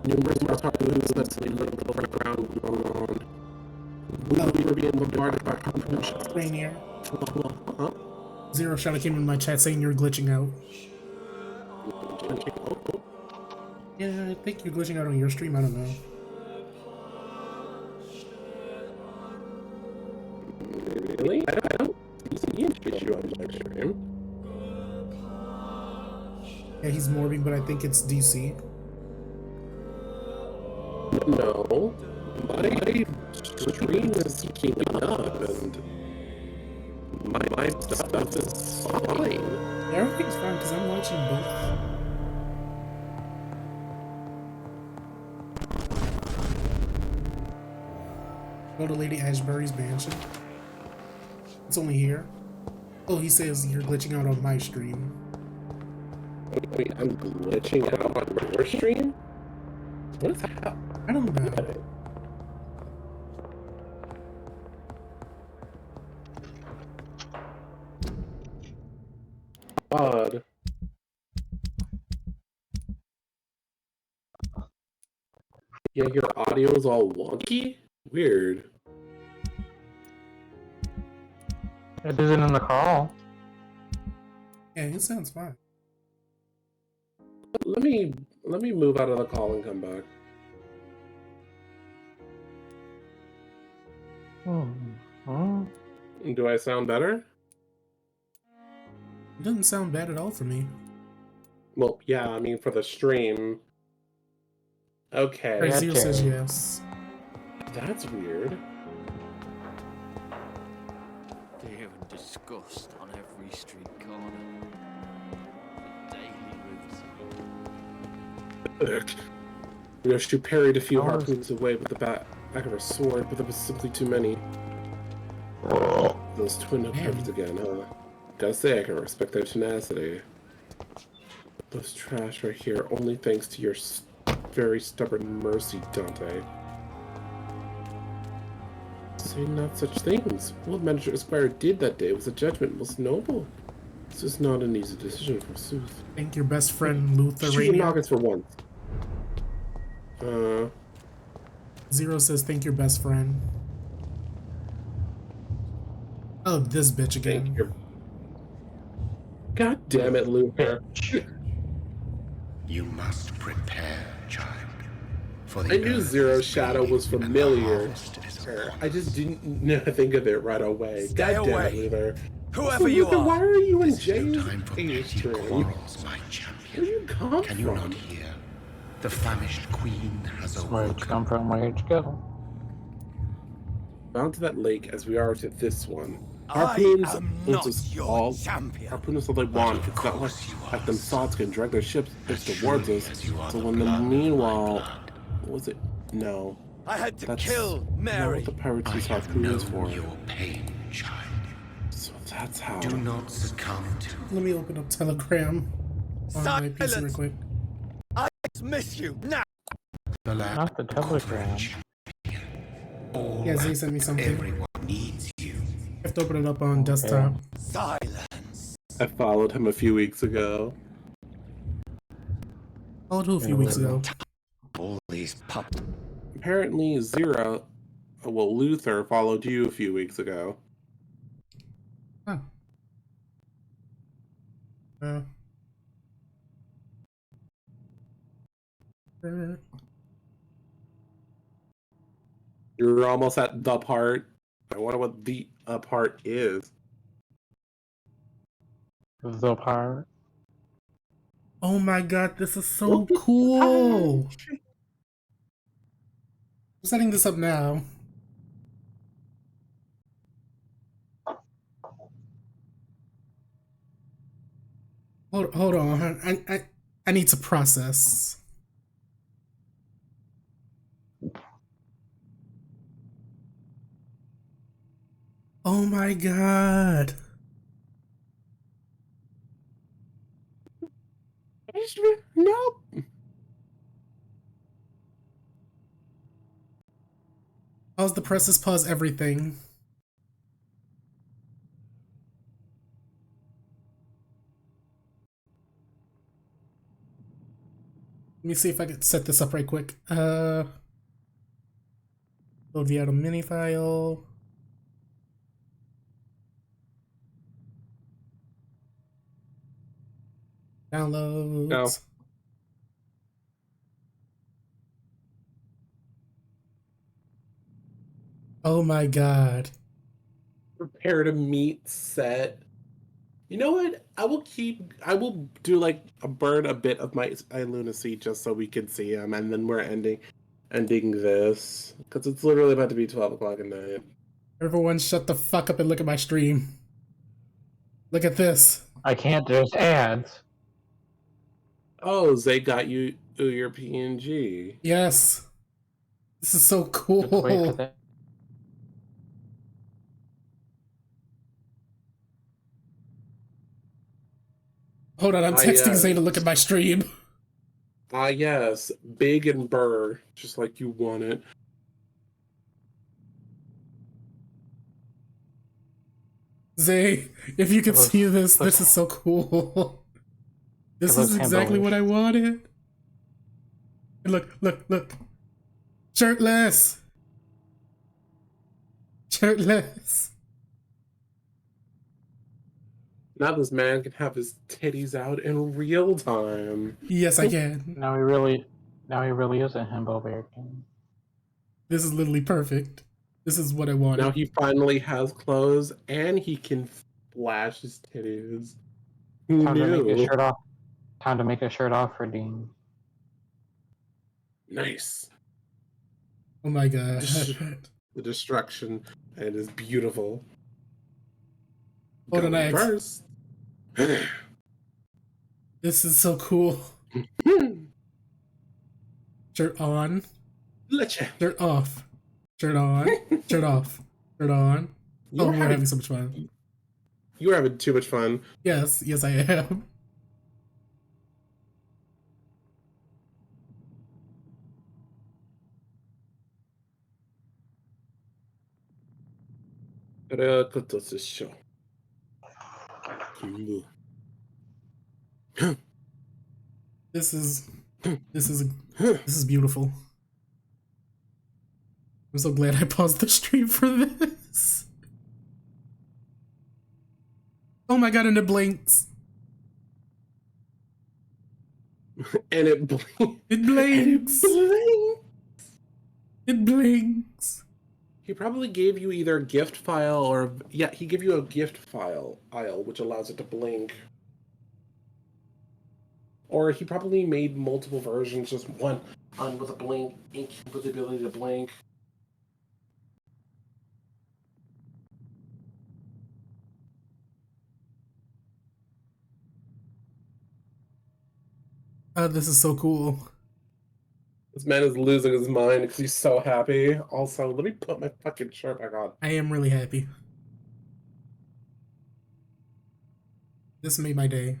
Speaker 19: Numerous Martars that sleep on the ground on. We were being bombarded by harpoon shots.
Speaker 1: Rainier. Zero Shadow came in my chat saying you're glitching out. Yeah, I think you're glitching out on your stream, I don't know.
Speaker 19: Really? I don't see an issue on my stream.
Speaker 1: Yeah, he's morbing, but I think it's DC.
Speaker 19: No. My stream is keeping up, and my stuff is fine.
Speaker 1: Yeah, everything's fine, because I'm watching both. Go to Lady Ashbury's mansion. It's only here. Oh, he says you're glitching out on my stream.
Speaker 19: Wait, I'm glitching out on your stream? What is that?
Speaker 1: I don't know.
Speaker 19: Odd. Yeah, your audio is all wonky? Weird.
Speaker 4: It isn't in the call.
Speaker 1: Yeah, it sounds fine.
Speaker 19: Let me move out of the call and come back. Do I sound better?
Speaker 1: It doesn't sound bad at all for me.
Speaker 19: Well, yeah, I mean for the stream. Okay.
Speaker 1: Zero says yes.
Speaker 19: That's weird.
Speaker 16: Fear and disgust on every street corner. The daily roots of
Speaker 19: You know, she parried a few harpoons away with the back of her sword, but there was simply too many. Those twin hookers again, huh? Gotta say, I can respect their tenacity. Those trash right here, only thanks to your very stubborn mercy, Dante. Say not such things. What Manager Esquire did that day was a judgment most noble. This is not an easy decision, forsooth.
Speaker 1: Thank your best friend, Luther.
Speaker 19: Shoot noggins for once.
Speaker 1: Zero says, thank your best friend. Oh, this bitch again.
Speaker 19: God damn it, Luther.
Speaker 10: You must prepare, child. For the
Speaker 19: I knew Zero's shadow was familiar. I just didn't think of it right away.
Speaker 21: Stay
Speaker 19: God damn
Speaker 21: away.
Speaker 19: it, Luther.
Speaker 21: Whoever
Speaker 19: So,
Speaker 21: you
Speaker 19: Luther,
Speaker 21: are.
Speaker 19: why are you in
Speaker 10: This is no
Speaker 19: Jay's
Speaker 10: time for
Speaker 19: age
Speaker 10: petty
Speaker 19: tree?
Speaker 10: quarrels, my champion.
Speaker 19: Where do you come
Speaker 10: Can you
Speaker 19: from?
Speaker 10: not hear? The famished queen has
Speaker 4: Where'd you come from? Where'd you go?
Speaker 19: Bound to that lake as we are to this one.
Speaker 21: I
Speaker 19: Harpoons
Speaker 21: am
Speaker 19: will
Speaker 21: not
Speaker 19: just
Speaker 21: your
Speaker 19: all
Speaker 21: champion.
Speaker 19: harpoons all they want. It's not like them sods can drag their ships towards us. So when the meanwhile, what was it? No.
Speaker 21: I had to
Speaker 19: That's
Speaker 21: kill Mary.
Speaker 19: not what the pirates use harpoons for.
Speaker 10: your pain, child.
Speaker 19: So that's how.
Speaker 10: Do not succumb to.
Speaker 1: Let me open up Telegram on my PC real quick.
Speaker 21: I miss you now.
Speaker 10: The land
Speaker 4: Not the Telegram.
Speaker 1: Yeah, Zay sent me something.
Speaker 10: Everyone needs you.
Speaker 1: I have to open it up on desktop.
Speaker 21: Silence.
Speaker 19: I followed him a few weeks ago.
Speaker 1: Followed who a few weeks ago?
Speaker 10: All these pups.
Speaker 19: Apparently, Luther followed you a few weeks ago.
Speaker 1: Huh.
Speaker 19: You're almost at the part. I wonder what the part is.
Speaker 4: The part.
Speaker 1: Oh my god, this is so cool! I'm setting this up now. Hold on. I need to process. Oh my god.
Speaker 19: Nope.
Speaker 1: Pause the presses, pause everything. Let me see if I can set this up right quick. Load via the mini file. Downloads.
Speaker 19: No.
Speaker 1: Oh my god.
Speaker 19: Prepare to meet set. You know what? I will do like burn a bit of my lunacy just so we can see him, and then we're ending this. Because it's literally about to be 12 o'clock at night.
Speaker 1: Everyone shut the fuck up and look at my stream. Look at this.
Speaker 4: I can't, there's ads.
Speaker 19: Oh, Zay got you your PNG.
Speaker 1: Yes. This is so cool. Hold on, I'm texting Zay to look at my stream.
Speaker 19: Yes. Big and burr, just like you want it.
Speaker 1: Zay, if you could see this, this is so cool. This is exactly what I wanted. Look. Shirtless.
Speaker 19: Now this man can have his titties out in real time.
Speaker 1: Yes, I can.
Speaker 4: Now he really is a himbo Beargon.
Speaker 1: This is literally perfect. This is what I wanted.
Speaker 19: Now he finally has clothes and he can flash his titties. Who
Speaker 4: Time
Speaker 19: knew?
Speaker 4: to make a shirt off. Time to make a shirt off for Dean.
Speaker 19: Nice.
Speaker 1: Oh my god.
Speaker 19: The destruction, and it is beautiful.
Speaker 1: Hold on,
Speaker 19: Going first.
Speaker 1: This is so cool. Shirt on.
Speaker 19: Leche.
Speaker 1: Shirt off. Shirt on. Shirt off. Shirt on. Oh, we're having so much fun.
Speaker 19: You were having too much fun.
Speaker 1: Yes, yes, I am. This is beautiful. I'm so glad I paused the stream for this. Oh my god, and it blinks.
Speaker 19: And it blinks.
Speaker 1: It blinks. It blinks.
Speaker 19: He probably gave you either a gift file or yeah, he gave you a gift file aisle, which allows it to blink. Or he probably made multiple versions, just one with a blink, ink with the ability to blink.
Speaker 1: This is so cool.
Speaker 19: This man is losing his mind because he's so happy. Also, let me put my fucking shirt back on.
Speaker 1: I am really happy. This made my day.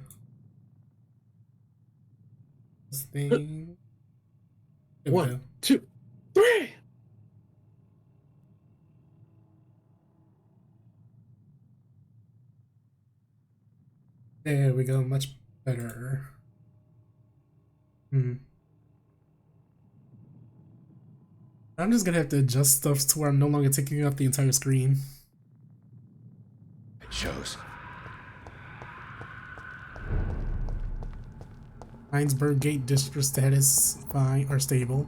Speaker 1: This thing.
Speaker 19: 1, 2, 3.
Speaker 1: There we go, much better. I'm just gonna have to adjust stuff to where I'm no longer taking up the entire screen.
Speaker 12: It shows.
Speaker 1: Heinsberg Gate District status fine or stable.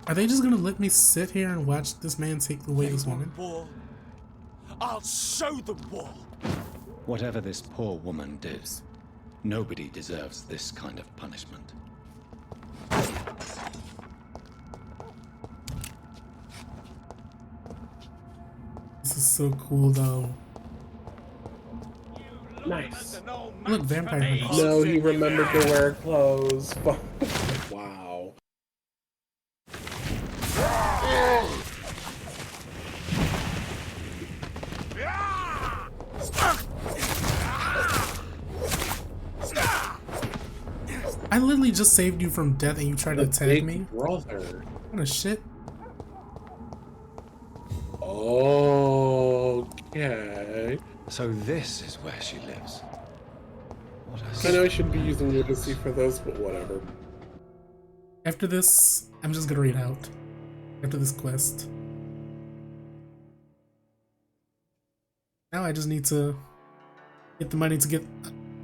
Speaker 1: Are they just gonna let me sit here and watch this man take away this woman?
Speaker 20: I'll show them war.
Speaker 12: Whatever this poor woman did, nobody deserves this kind of punishment.
Speaker 1: This is so cool though.
Speaker 19: Nice.
Speaker 1: Look, vampire.
Speaker 19: No, he remembered to wear clothes. Wow.
Speaker 1: I literally just saved you from death and you tried to attack me?
Speaker 19: Brother.
Speaker 1: What a shit.
Speaker 19: Okay.
Speaker 12: So this is where she lives. What
Speaker 19: I know I should be using Lunacy for those, but whatever.
Speaker 1: After this, I'm just gonna read out. After this quest. Now I just need to get the money to get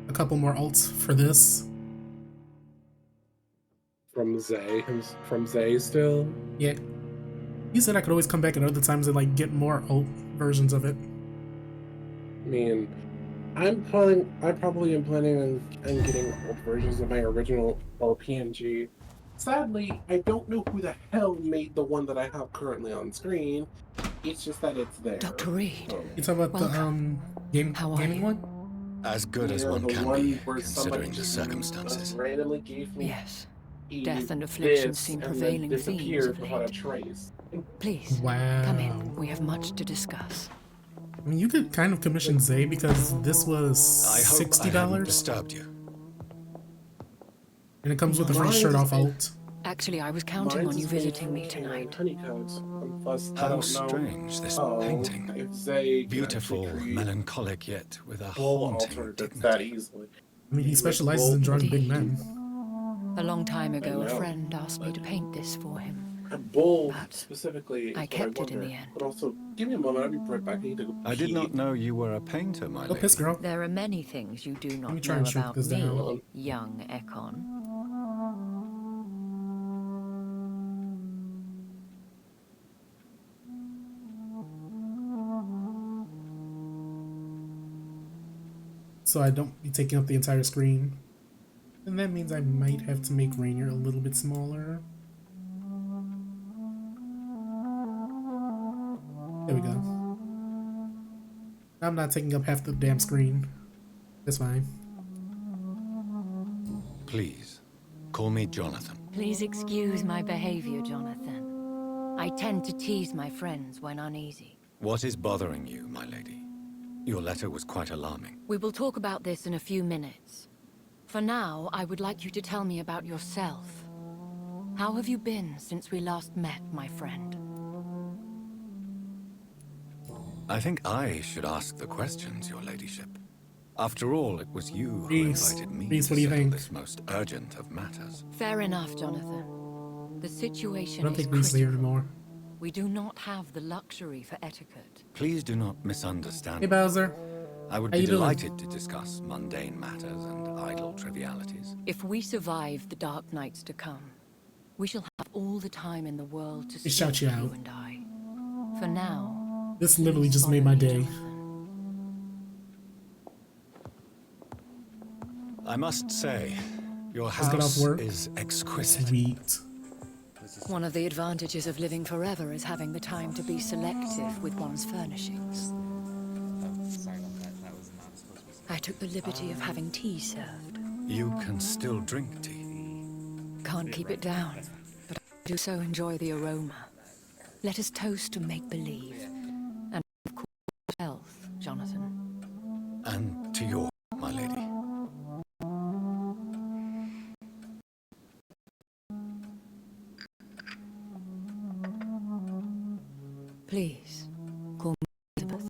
Speaker 1: a couple more alts for this.
Speaker 19: From Zay still?
Speaker 1: Yeah. He said I could always come back at other times and like get more alt versions of it.
Speaker 19: I mean, I probably am planning on getting old versions of my original PNG. Sadly, I don't know who the hell made the one that I have currently on screen. It's just that it's there.
Speaker 11: Dr. Reed.
Speaker 1: You talking about the gaming one?
Speaker 12: As good as one can be, considering the circumstances.
Speaker 19: Randomly gave me
Speaker 11: yes. Death and affliction seem prevailing themes of late. Please, come in. We have much to discuss.
Speaker 1: I mean, you could kind of commission Zay because this was $60.
Speaker 12: I haven't disturbed you.
Speaker 1: And it comes with a free shirt off alt.
Speaker 11: Actually, I was counting on you visiting me tonight.
Speaker 12: How strange, this painting. Beautiful, melancholic, yet with a haunting dignity.
Speaker 1: I mean, he specializes in drawing big men.
Speaker 11: A long time ago, a friend asked me to paint this for him.
Speaker 19: Bold, specifically.
Speaker 11: I kept it in the end.
Speaker 19: But also, give me a moment, I'll be right back.
Speaker 12: I did not know you were a painter, my lady.
Speaker 1: Piss girl.
Speaker 11: There are many things you do not know
Speaker 1: and
Speaker 11: about
Speaker 1: this
Speaker 11: me,
Speaker 1: down.
Speaker 11: young Ekon.
Speaker 1: So I don't be taking up the entire screen. And that means I might have to make Rainier a little bit smaller. There we go. I'm not taking up half the damn screen. That's fine.
Speaker 12: Please, call me Jonathan.
Speaker 16: Please excuse my behavior, Jonathan. I tend to tease my friends when uneasy.
Speaker 12: What is bothering you, my lady? Your letter was quite alarming.
Speaker 16: We will talk about this in a few minutes. For now, I would like you to tell me about yourself. How have you been since we last met, my friend?
Speaker 12: I think I should ask the questions, your ladyship. After all, it was you who
Speaker 1: Reese,
Speaker 12: invited me
Speaker 1: Reese,
Speaker 12: to
Speaker 1: what do you
Speaker 12: settle
Speaker 1: think?
Speaker 12: this most urgent of matters.
Speaker 16: Fair enough, Jonathan. The situation
Speaker 1: I don't
Speaker 16: is
Speaker 1: think Reese is here
Speaker 16: critical.
Speaker 1: anymore.
Speaker 16: We do not have the luxury for etiquette.
Speaker 12: Please do not misunderstand.
Speaker 1: Hey, Bowser.
Speaker 12: I would
Speaker 1: How
Speaker 12: be
Speaker 1: you doing?
Speaker 12: delighted to discuss mundane matters and idle trivialities.
Speaker 16: If we survive the dark nights to come, we shall have all the time in the world to speak,
Speaker 1: shout you
Speaker 16: you
Speaker 1: out.
Speaker 16: and I. For now,
Speaker 1: This literally just made my day.
Speaker 12: I must say, your
Speaker 1: Just got off
Speaker 12: house
Speaker 1: work.
Speaker 12: is exquisite.
Speaker 1: Sweet.
Speaker 16: one of the advantages of living forever is having the time to be selective with one's furnishings. I took the liberty of having tea served.
Speaker 12: You can still drink tea.
Speaker 16: Can't keep it down, but I do so enjoy the aroma. Let us toast to make-believe. And of course, health, Jonathan.
Speaker 12: And to your, my lady.
Speaker 16: Please, call me Elizabeth.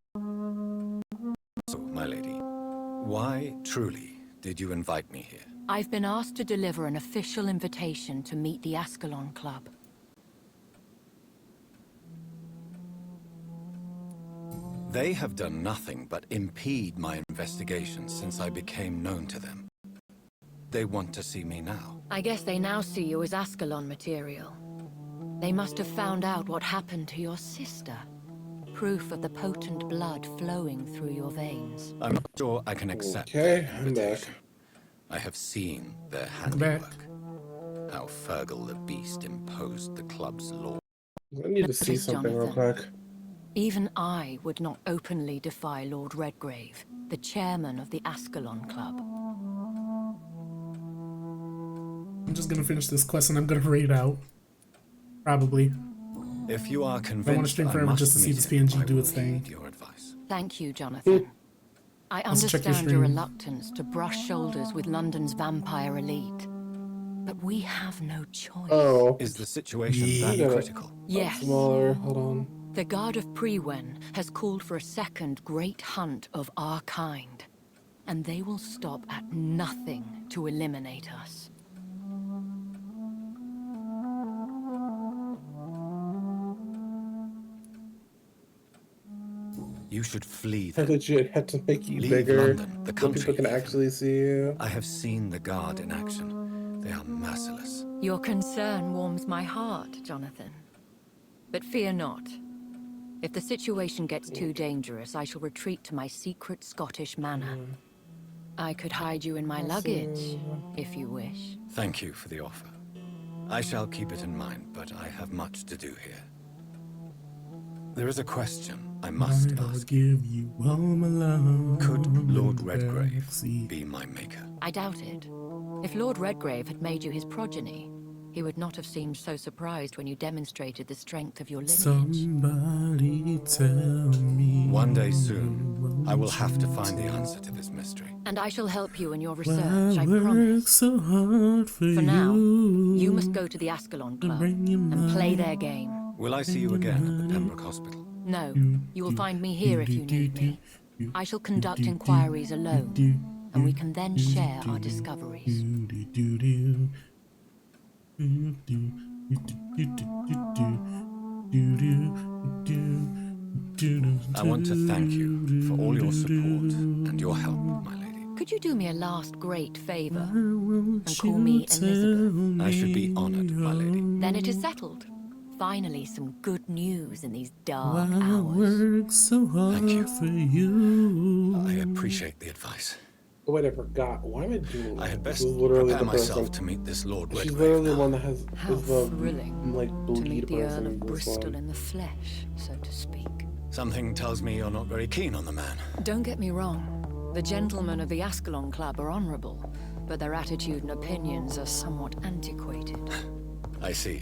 Speaker 12: So, my lady, why, truly, did you invite me here?
Speaker 16: I've been asked to deliver an official invitation to meet the Ascalon Club.
Speaker 12: They have done nothing but impede my investigations since I became known to them. They want to see me now.
Speaker 16: I guess they now see you as Ascalon material. They must have found out what happened to your sister. Proof of the potent blood flowing through your veins.
Speaker 12: I'm not sure I can accept
Speaker 19: Okay,
Speaker 12: that
Speaker 19: I'm back.
Speaker 12: invitation. I have seen their handiwork. How Fergal the Beast imposed the club's law.
Speaker 19: I need to see something real quick.
Speaker 16: Even I would not openly defy Lord Redgrave, the chairman of the Ascalon Club.
Speaker 1: I'm just gonna finish this quest and I'm gonna raid out. Probably.
Speaker 12: If you are
Speaker 1: I
Speaker 12: convinced,
Speaker 1: want to stream forever
Speaker 12: must
Speaker 1: just to see
Speaker 12: meet
Speaker 1: this
Speaker 12: him,
Speaker 1: PNG
Speaker 12: I
Speaker 1: do
Speaker 12: will
Speaker 1: its thing.
Speaker 12: heed your advice.
Speaker 16: Thank you, Jonathan. I
Speaker 1: Let's check your
Speaker 16: understand your
Speaker 1: stream.
Speaker 16: reluctance to brush shoulders with London's vampire elite. But we have no choice.
Speaker 19: Oh.
Speaker 12: Is the situation
Speaker 19: Yeah.
Speaker 12: that critical?
Speaker 16: Yes.
Speaker 19: Smaller, hold on.
Speaker 16: The Guard of Prewen has called for a second great hunt of our kind. And they will stop at nothing to eliminate us.
Speaker 12: You should flee.
Speaker 19: I legit had to make you
Speaker 12: Leave
Speaker 19: bigger
Speaker 12: London, the
Speaker 19: so
Speaker 12: country.
Speaker 19: people can actually see you.
Speaker 12: I have seen the Guard in action. They are merciless.
Speaker 16: Your concern warms my heart, Jonathan. But fear not. If the situation gets too dangerous, I shall retreat to my secret Scottish manor. I could hide you in my luggage, if you wish.
Speaker 12: Thank you for the offer. I shall keep it in mind, but I have much to do here. There is a question I must
Speaker 1: I'll
Speaker 12: ask.
Speaker 1: give you all my love.
Speaker 12: Could Lord Redgrave be my maker?
Speaker 16: I doubt it. If Lord Redgrave had made you his progeny, he would not have seemed so surprised when you demonstrated the strength of your lineage.
Speaker 1: Somebody tell me.
Speaker 12: One day soon, I will have to find the answer to this mystery.
Speaker 16: And I shall help you in your
Speaker 1: Why
Speaker 16: research, I
Speaker 1: work
Speaker 16: promise.
Speaker 1: so hard for
Speaker 16: now,
Speaker 1: you?
Speaker 16: You must go to the Ascalon Club
Speaker 1: bring you
Speaker 16: and play
Speaker 1: mine.
Speaker 16: their game.
Speaker 12: Will I see you again at the Pembroke Hospital?
Speaker 16: No, you will find me here if you need me. I shall conduct inquiries alone, and we can then share our discoveries.
Speaker 12: I want to thank you for all your support and your help, my lady.
Speaker 16: Could you do me a last great favor and call me Elizabeth?
Speaker 12: I should be honored, my lady.
Speaker 16: Then it is settled. Finally, some good news in these dark
Speaker 1: Why
Speaker 16: hours.
Speaker 1: work so hard
Speaker 12: Thank you.
Speaker 1: for you?
Speaker 12: I appreciate the advice.
Speaker 19: Oh wait, I forgot. Why am I doing
Speaker 12: I had
Speaker 19: this?
Speaker 12: best
Speaker 19: This is literally
Speaker 12: prepare
Speaker 19: the
Speaker 12: myself
Speaker 19: person.
Speaker 12: to meet this Lord
Speaker 19: She's
Speaker 12: Redgrave
Speaker 19: literally the
Speaker 12: now.
Speaker 19: one that has
Speaker 16: How
Speaker 19: is the
Speaker 16: thrilling
Speaker 19: like
Speaker 16: to
Speaker 19: bleed
Speaker 16: meet the Earl
Speaker 19: person.
Speaker 16: of
Speaker 19: This
Speaker 16: Bristol
Speaker 19: one.
Speaker 16: in the flesh, so to speak.
Speaker 12: Something tells me you're not very keen on the man.
Speaker 16: Don't get me wrong. The gentlemen of the Ascalon Club are honorable, but their attitude and opinions are somewhat antiquated.
Speaker 12: I see.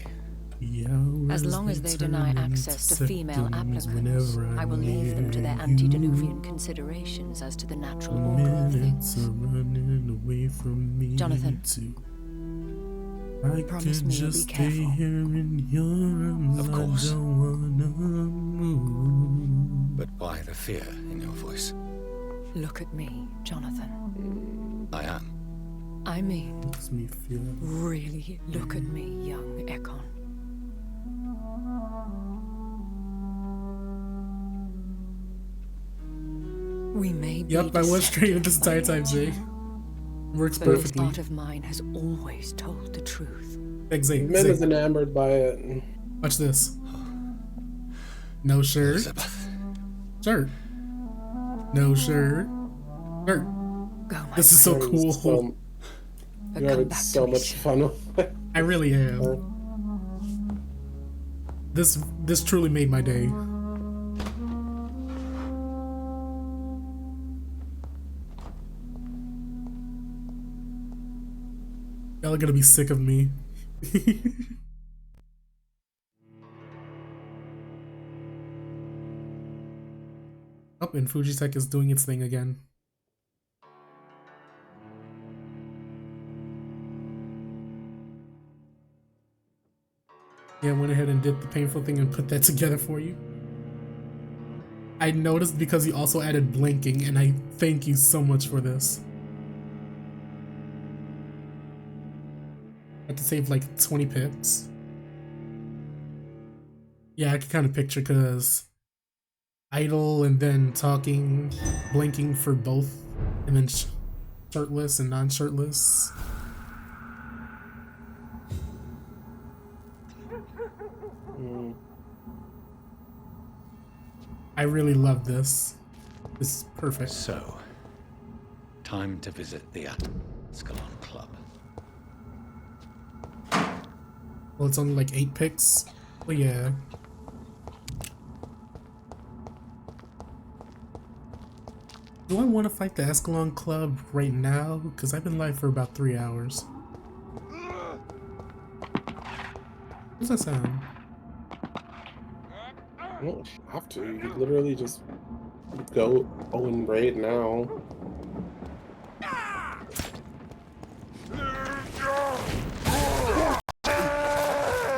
Speaker 16: As long as they deny access to female applicants, I will leave them to their antediluvian considerations as to the natural order of things. Jonathan, promise me you'll be careful.
Speaker 12: Of course. But why the fear in your voice?
Speaker 16: Look at me, Jonathan.
Speaker 12: I am.
Speaker 16: I mean, really look at me, young Ekon. We may be
Speaker 1: Yep, I was straight this entire time, Jay. Works
Speaker 16: but
Speaker 1: perfectly.
Speaker 16: This part of mine has always told the truth.
Speaker 1: Exactly.
Speaker 19: Man is enamored by it.
Speaker 1: Watch this. No shirt.
Speaker 12: Elizabeth.
Speaker 1: Shirt. No shirt. Shirt. This is so cool.
Speaker 19: You're having so much fun with it.
Speaker 1: I really am. This truly made my day. Y'all are gonna be sick of me. Oh, and Fujitech is doing its thing again. Yeah, I went ahead and did the painful thing and put that together for you. I noticed because you also added blinking, and I thank you so much for this. I had to save like 20 pips. Yeah, I can kind of picture because idle and then talking, blinking for both, and then shirtless and non-shirtless. I really love this. This is perfect.
Speaker 12: So, time to visit the Ascalon Club.
Speaker 1: Well, it's only like 8 picks. But yeah. Do I want to fight the Ascalon Club right now? Because I've been live for about 3 hours. What does that sound?
Speaker 19: You don't have to. You could literally just go and raid now.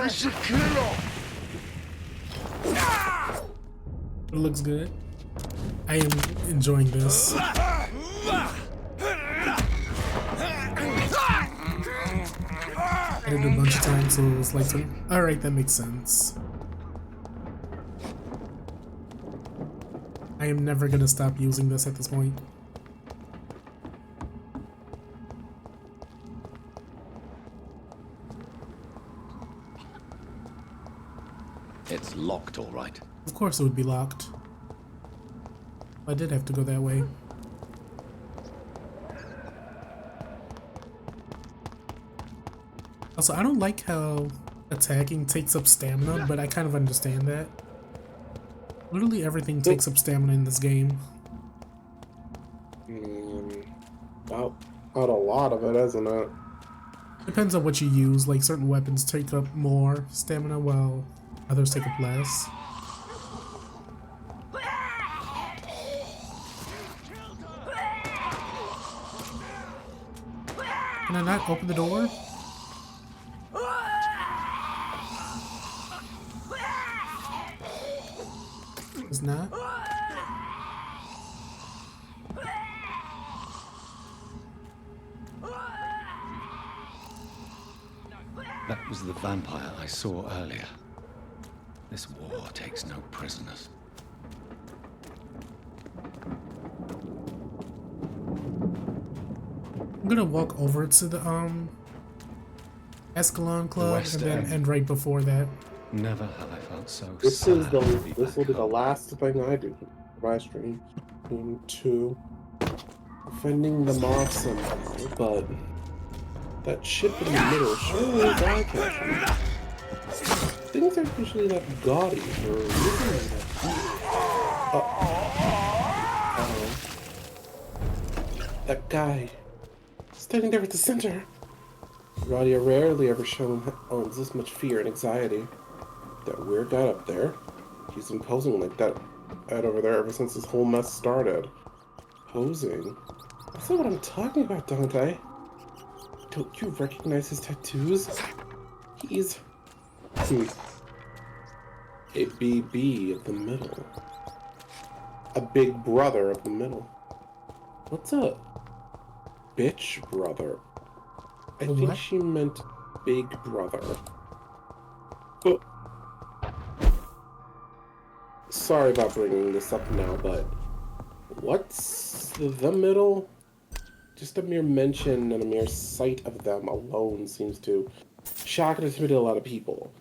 Speaker 1: We should kill him. It looks good. I am enjoying this. I did it a bunch of times, so it was like, alright, that makes sense. I am never gonna stop using this at this point.
Speaker 12: It's locked, all right.
Speaker 1: Of course it would be locked. I did have to go that way. Also, I don't like how attacking takes up stamina, but I kind of understand that. Literally everything takes up stamina in this game.
Speaker 19: About a lot of it, isn't it?
Speaker 1: Depends on what you use. Like certain weapons take up more stamina while others take up less. Can I not open the door? It's not?
Speaker 12: That was the vampire I saw earlier. This war takes no prisoners.
Speaker 1: I'm gonna walk over to the Ascalon Club and then end right before that.
Speaker 12: Never have I felt so
Speaker 19: This
Speaker 12: sad.
Speaker 19: will be the last thing I do for my stream. Into defending the mob somehow, but that ship in the middle sure is eye-catching. Things aren't usually that gaudy or really that Oh. That guy. Standing there at the center. Radia rarely ever shown owns this much fear and anxiety. That weird guy up there, he's been posing like that over there ever since this whole mess started. Posing? That's not what I'm talking about, Dante. Don't you recognize his tattoos? He's... a BB of the middle. A big brother of the middle. What's a bitch brother? I think she meant big brother. Oh. Sorry about bringing this up now, but what's the middle? Just a mere mention and a mere sight of them alone seems to shock and intimidate a lot of people.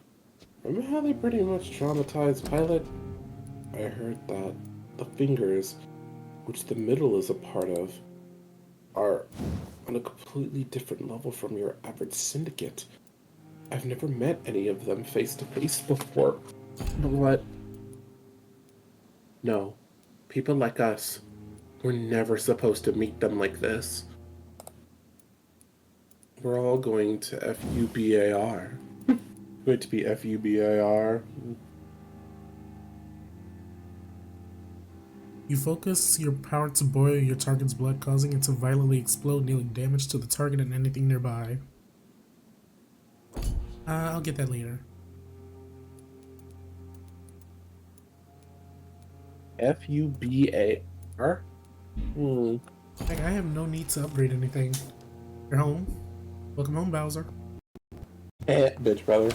Speaker 19: Remember how they pretty much traumatized Pilot? I heard that the fingers, which the middle is a part of, are on a completely different level from your average syndicate. I've never met any of them face to face before. But no, people like us were never supposed to meet them like this. We're all going to FUBAR. Going to be FUBAR.
Speaker 1: You focus your power to boil your target's blood, causing it to violently explode, dealing damage to the target and anything nearby. I'll get that later.
Speaker 19: FUBAR?
Speaker 1: Like, I have no need to upgrade anything. You're home. Welcome home, Bowser.
Speaker 19: Bitch, brother.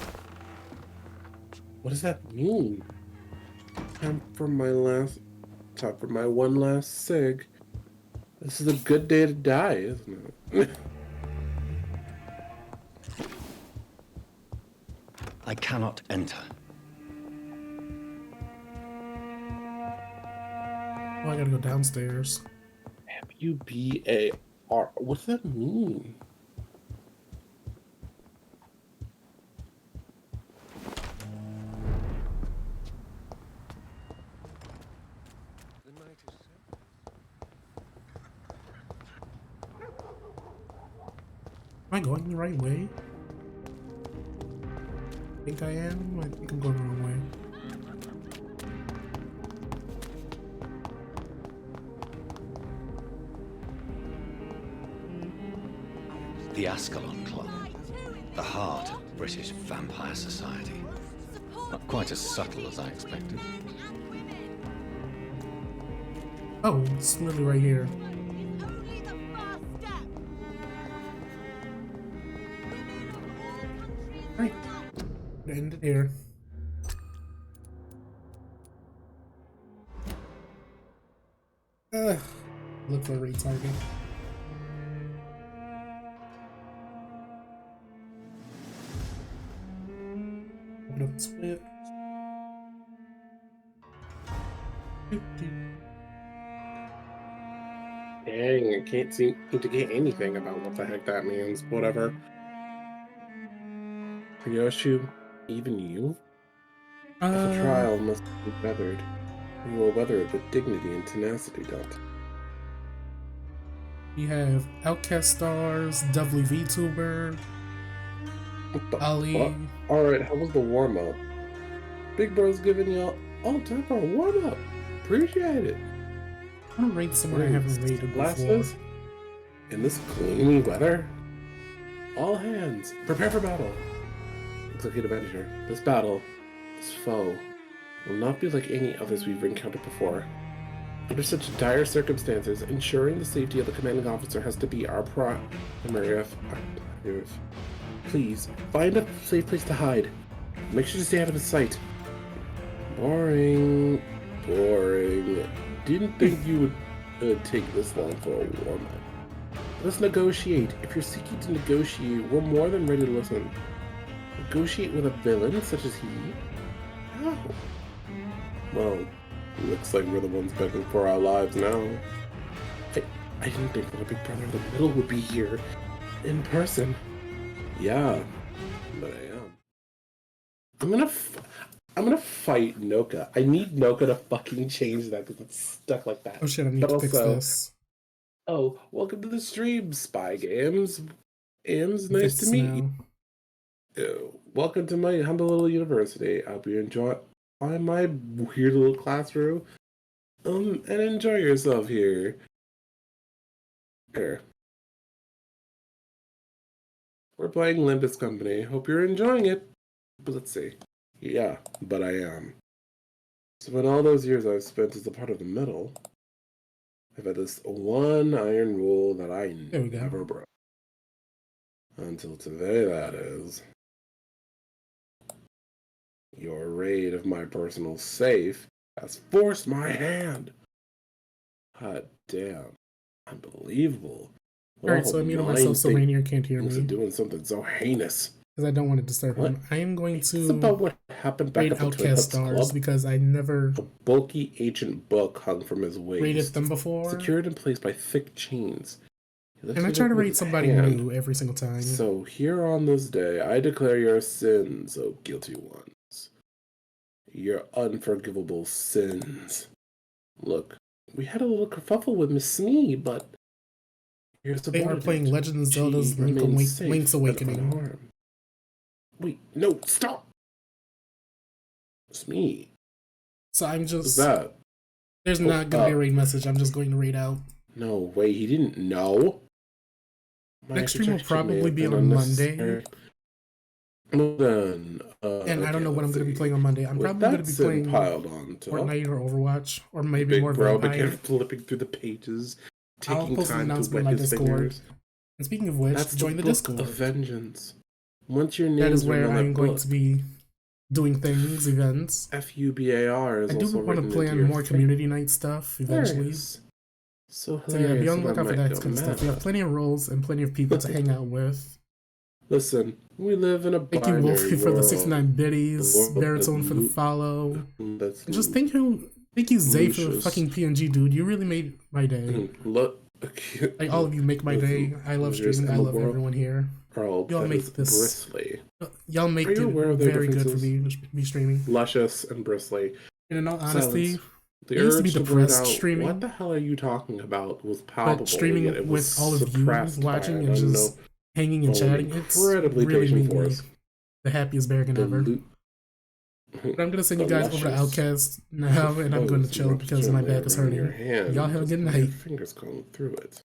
Speaker 19: What does that mean? Time for my one last cig. This is a good day to die, isn't it?
Speaker 12: I cannot enter.
Speaker 1: Oh, I gotta go downstairs.
Speaker 19: FUBAR. What does that mean?
Speaker 1: Am I going the right way? I think I am. I think I'm going the wrong way.
Speaker 12: The Ascalon Club. The heart of British vampire society. Not quite as subtle as I expected.
Speaker 1: Oh, it's literally right here. Right. End it here. Look for a raid target. Open up the split.
Speaker 19: Dang, I can't seem to get anything about what the heck that means. Whatever. Yoshu, even you? If a trial must be weathered, you will weather it with dignity and tenacity, Dante.
Speaker 1: We have Outcast Stars, Dovely VTuber, Ali.
Speaker 19: Alright, how was the warm-up? Big Bro's giving y'all all time for a warm-up. Appreciate it.
Speaker 1: I want to raid someone I haven't raided before.
Speaker 19: In this gloomy weather? All hands, prepare for battle. Looks like an adventure. This battle, this foe, will not be like any others we've encountered before. Under such dire circumstances, ensuring the safety of the commanding officer has to be our primary objective. Please, find a safe place to hide. Make sure to stay out of his sight. Boring. Boring. Didn't think you would take this long for a warm-up. Let's negotiate. If you're seeking to negotiate, we're more than ready to listen. Negotiate with a villain such as he? How? Well, looks like we're the ones begging for our lives now. I didn't think that a big brother of the middle would be here. In person. Yeah, but I am. I'm gonna fight Noka. I need Noka to fucking change that because it's stuck like that.
Speaker 1: Oh shit, I need
Speaker 19: But
Speaker 1: to fix
Speaker 19: also,
Speaker 1: this.
Speaker 19: oh, welcome to the stream, Spy Games. Nice to
Speaker 1: Fix
Speaker 19: meet
Speaker 1: now.
Speaker 19: you. Welcome to my humble little university. I hope you enjoy my weird little classroom. And enjoy yourself here. Here. We're playing Limbus Company. Hope you're enjoying it. But let's see. Yeah, but I am. So in all those years I've spent as a part of the middle, I've had this one iron rule that I never broke. Until today, that is. Your raid of my personal safe has forced my hand. God damn. Unbelievable.
Speaker 1: Alright, so I muted myself so Rainier can't hear me.
Speaker 19: Doing something so heinous.
Speaker 1: Because I don't want to disturb him. I am going to
Speaker 19: It's about what happened back at the Twin Hooks Club.
Speaker 1: Because I never...
Speaker 19: A bulky ancient book hung from his waist.
Speaker 1: Raided them before.
Speaker 19: Secured in place by thick chains.
Speaker 1: And I try to raid somebody new every single time.
Speaker 19: So here on this day, I declare your sins, O guilty ones. Your unforgivable sins. Look, we had a little kerfuffle with Miss Smee, but...
Speaker 1: They are playing Legend of Zelda's Link's Awakening.
Speaker 19: Wait, no, stop! Smee.
Speaker 1: So I'm just...
Speaker 19: What's that?
Speaker 1: There's not going to be a raid message. I'm just going to raid out.
Speaker 19: No way, he didn't know.
Speaker 1: Next stream will probably be on Monday.
Speaker 19: Then,
Speaker 1: and I don't know what I'm going to be playing on Monday. I'm probably going to be playing Fortnite or Overwatch, or maybe more Vampire.
Speaker 19: Flipping through the pages,
Speaker 1: I'll post an announcement on my Discord. And speaking of which, join the Discord.
Speaker 19: Of Vengeance. Once your name
Speaker 1: that is where I'm going to be doing things, events.
Speaker 19: FUBAR is
Speaker 1: I do want to plan more community night stuff eventually.
Speaker 19: So
Speaker 1: yeah, be on the lookout for that kind of stuff. We have plenty of roles and plenty of people to hang out with.
Speaker 19: Listen, we live in a
Speaker 1: binary world. Thank you, Wolfie, for the 69 biddies. Baritone for the follow. And just thank you, Zay, for the fucking PNG, dude. You really made my day. Like, all of you make my day. I love streaming. I love everyone here. Y'all make this. Y'all make it very good for me to be streaming.
Speaker 19: Luscious and bristly.
Speaker 1: And in all honesty, I used to be depressed streaming.
Speaker 19: What the hell are you talking about? Was palpable.
Speaker 1: But streaming with all of you watching and just hanging and chatting, it's really made me the happiest Beargon ever. But I'm gonna send you guys over to Outcast now, and I'm going to chill because my back is hurting. Y'all have a good night.
Speaker 19: Fingers going through it.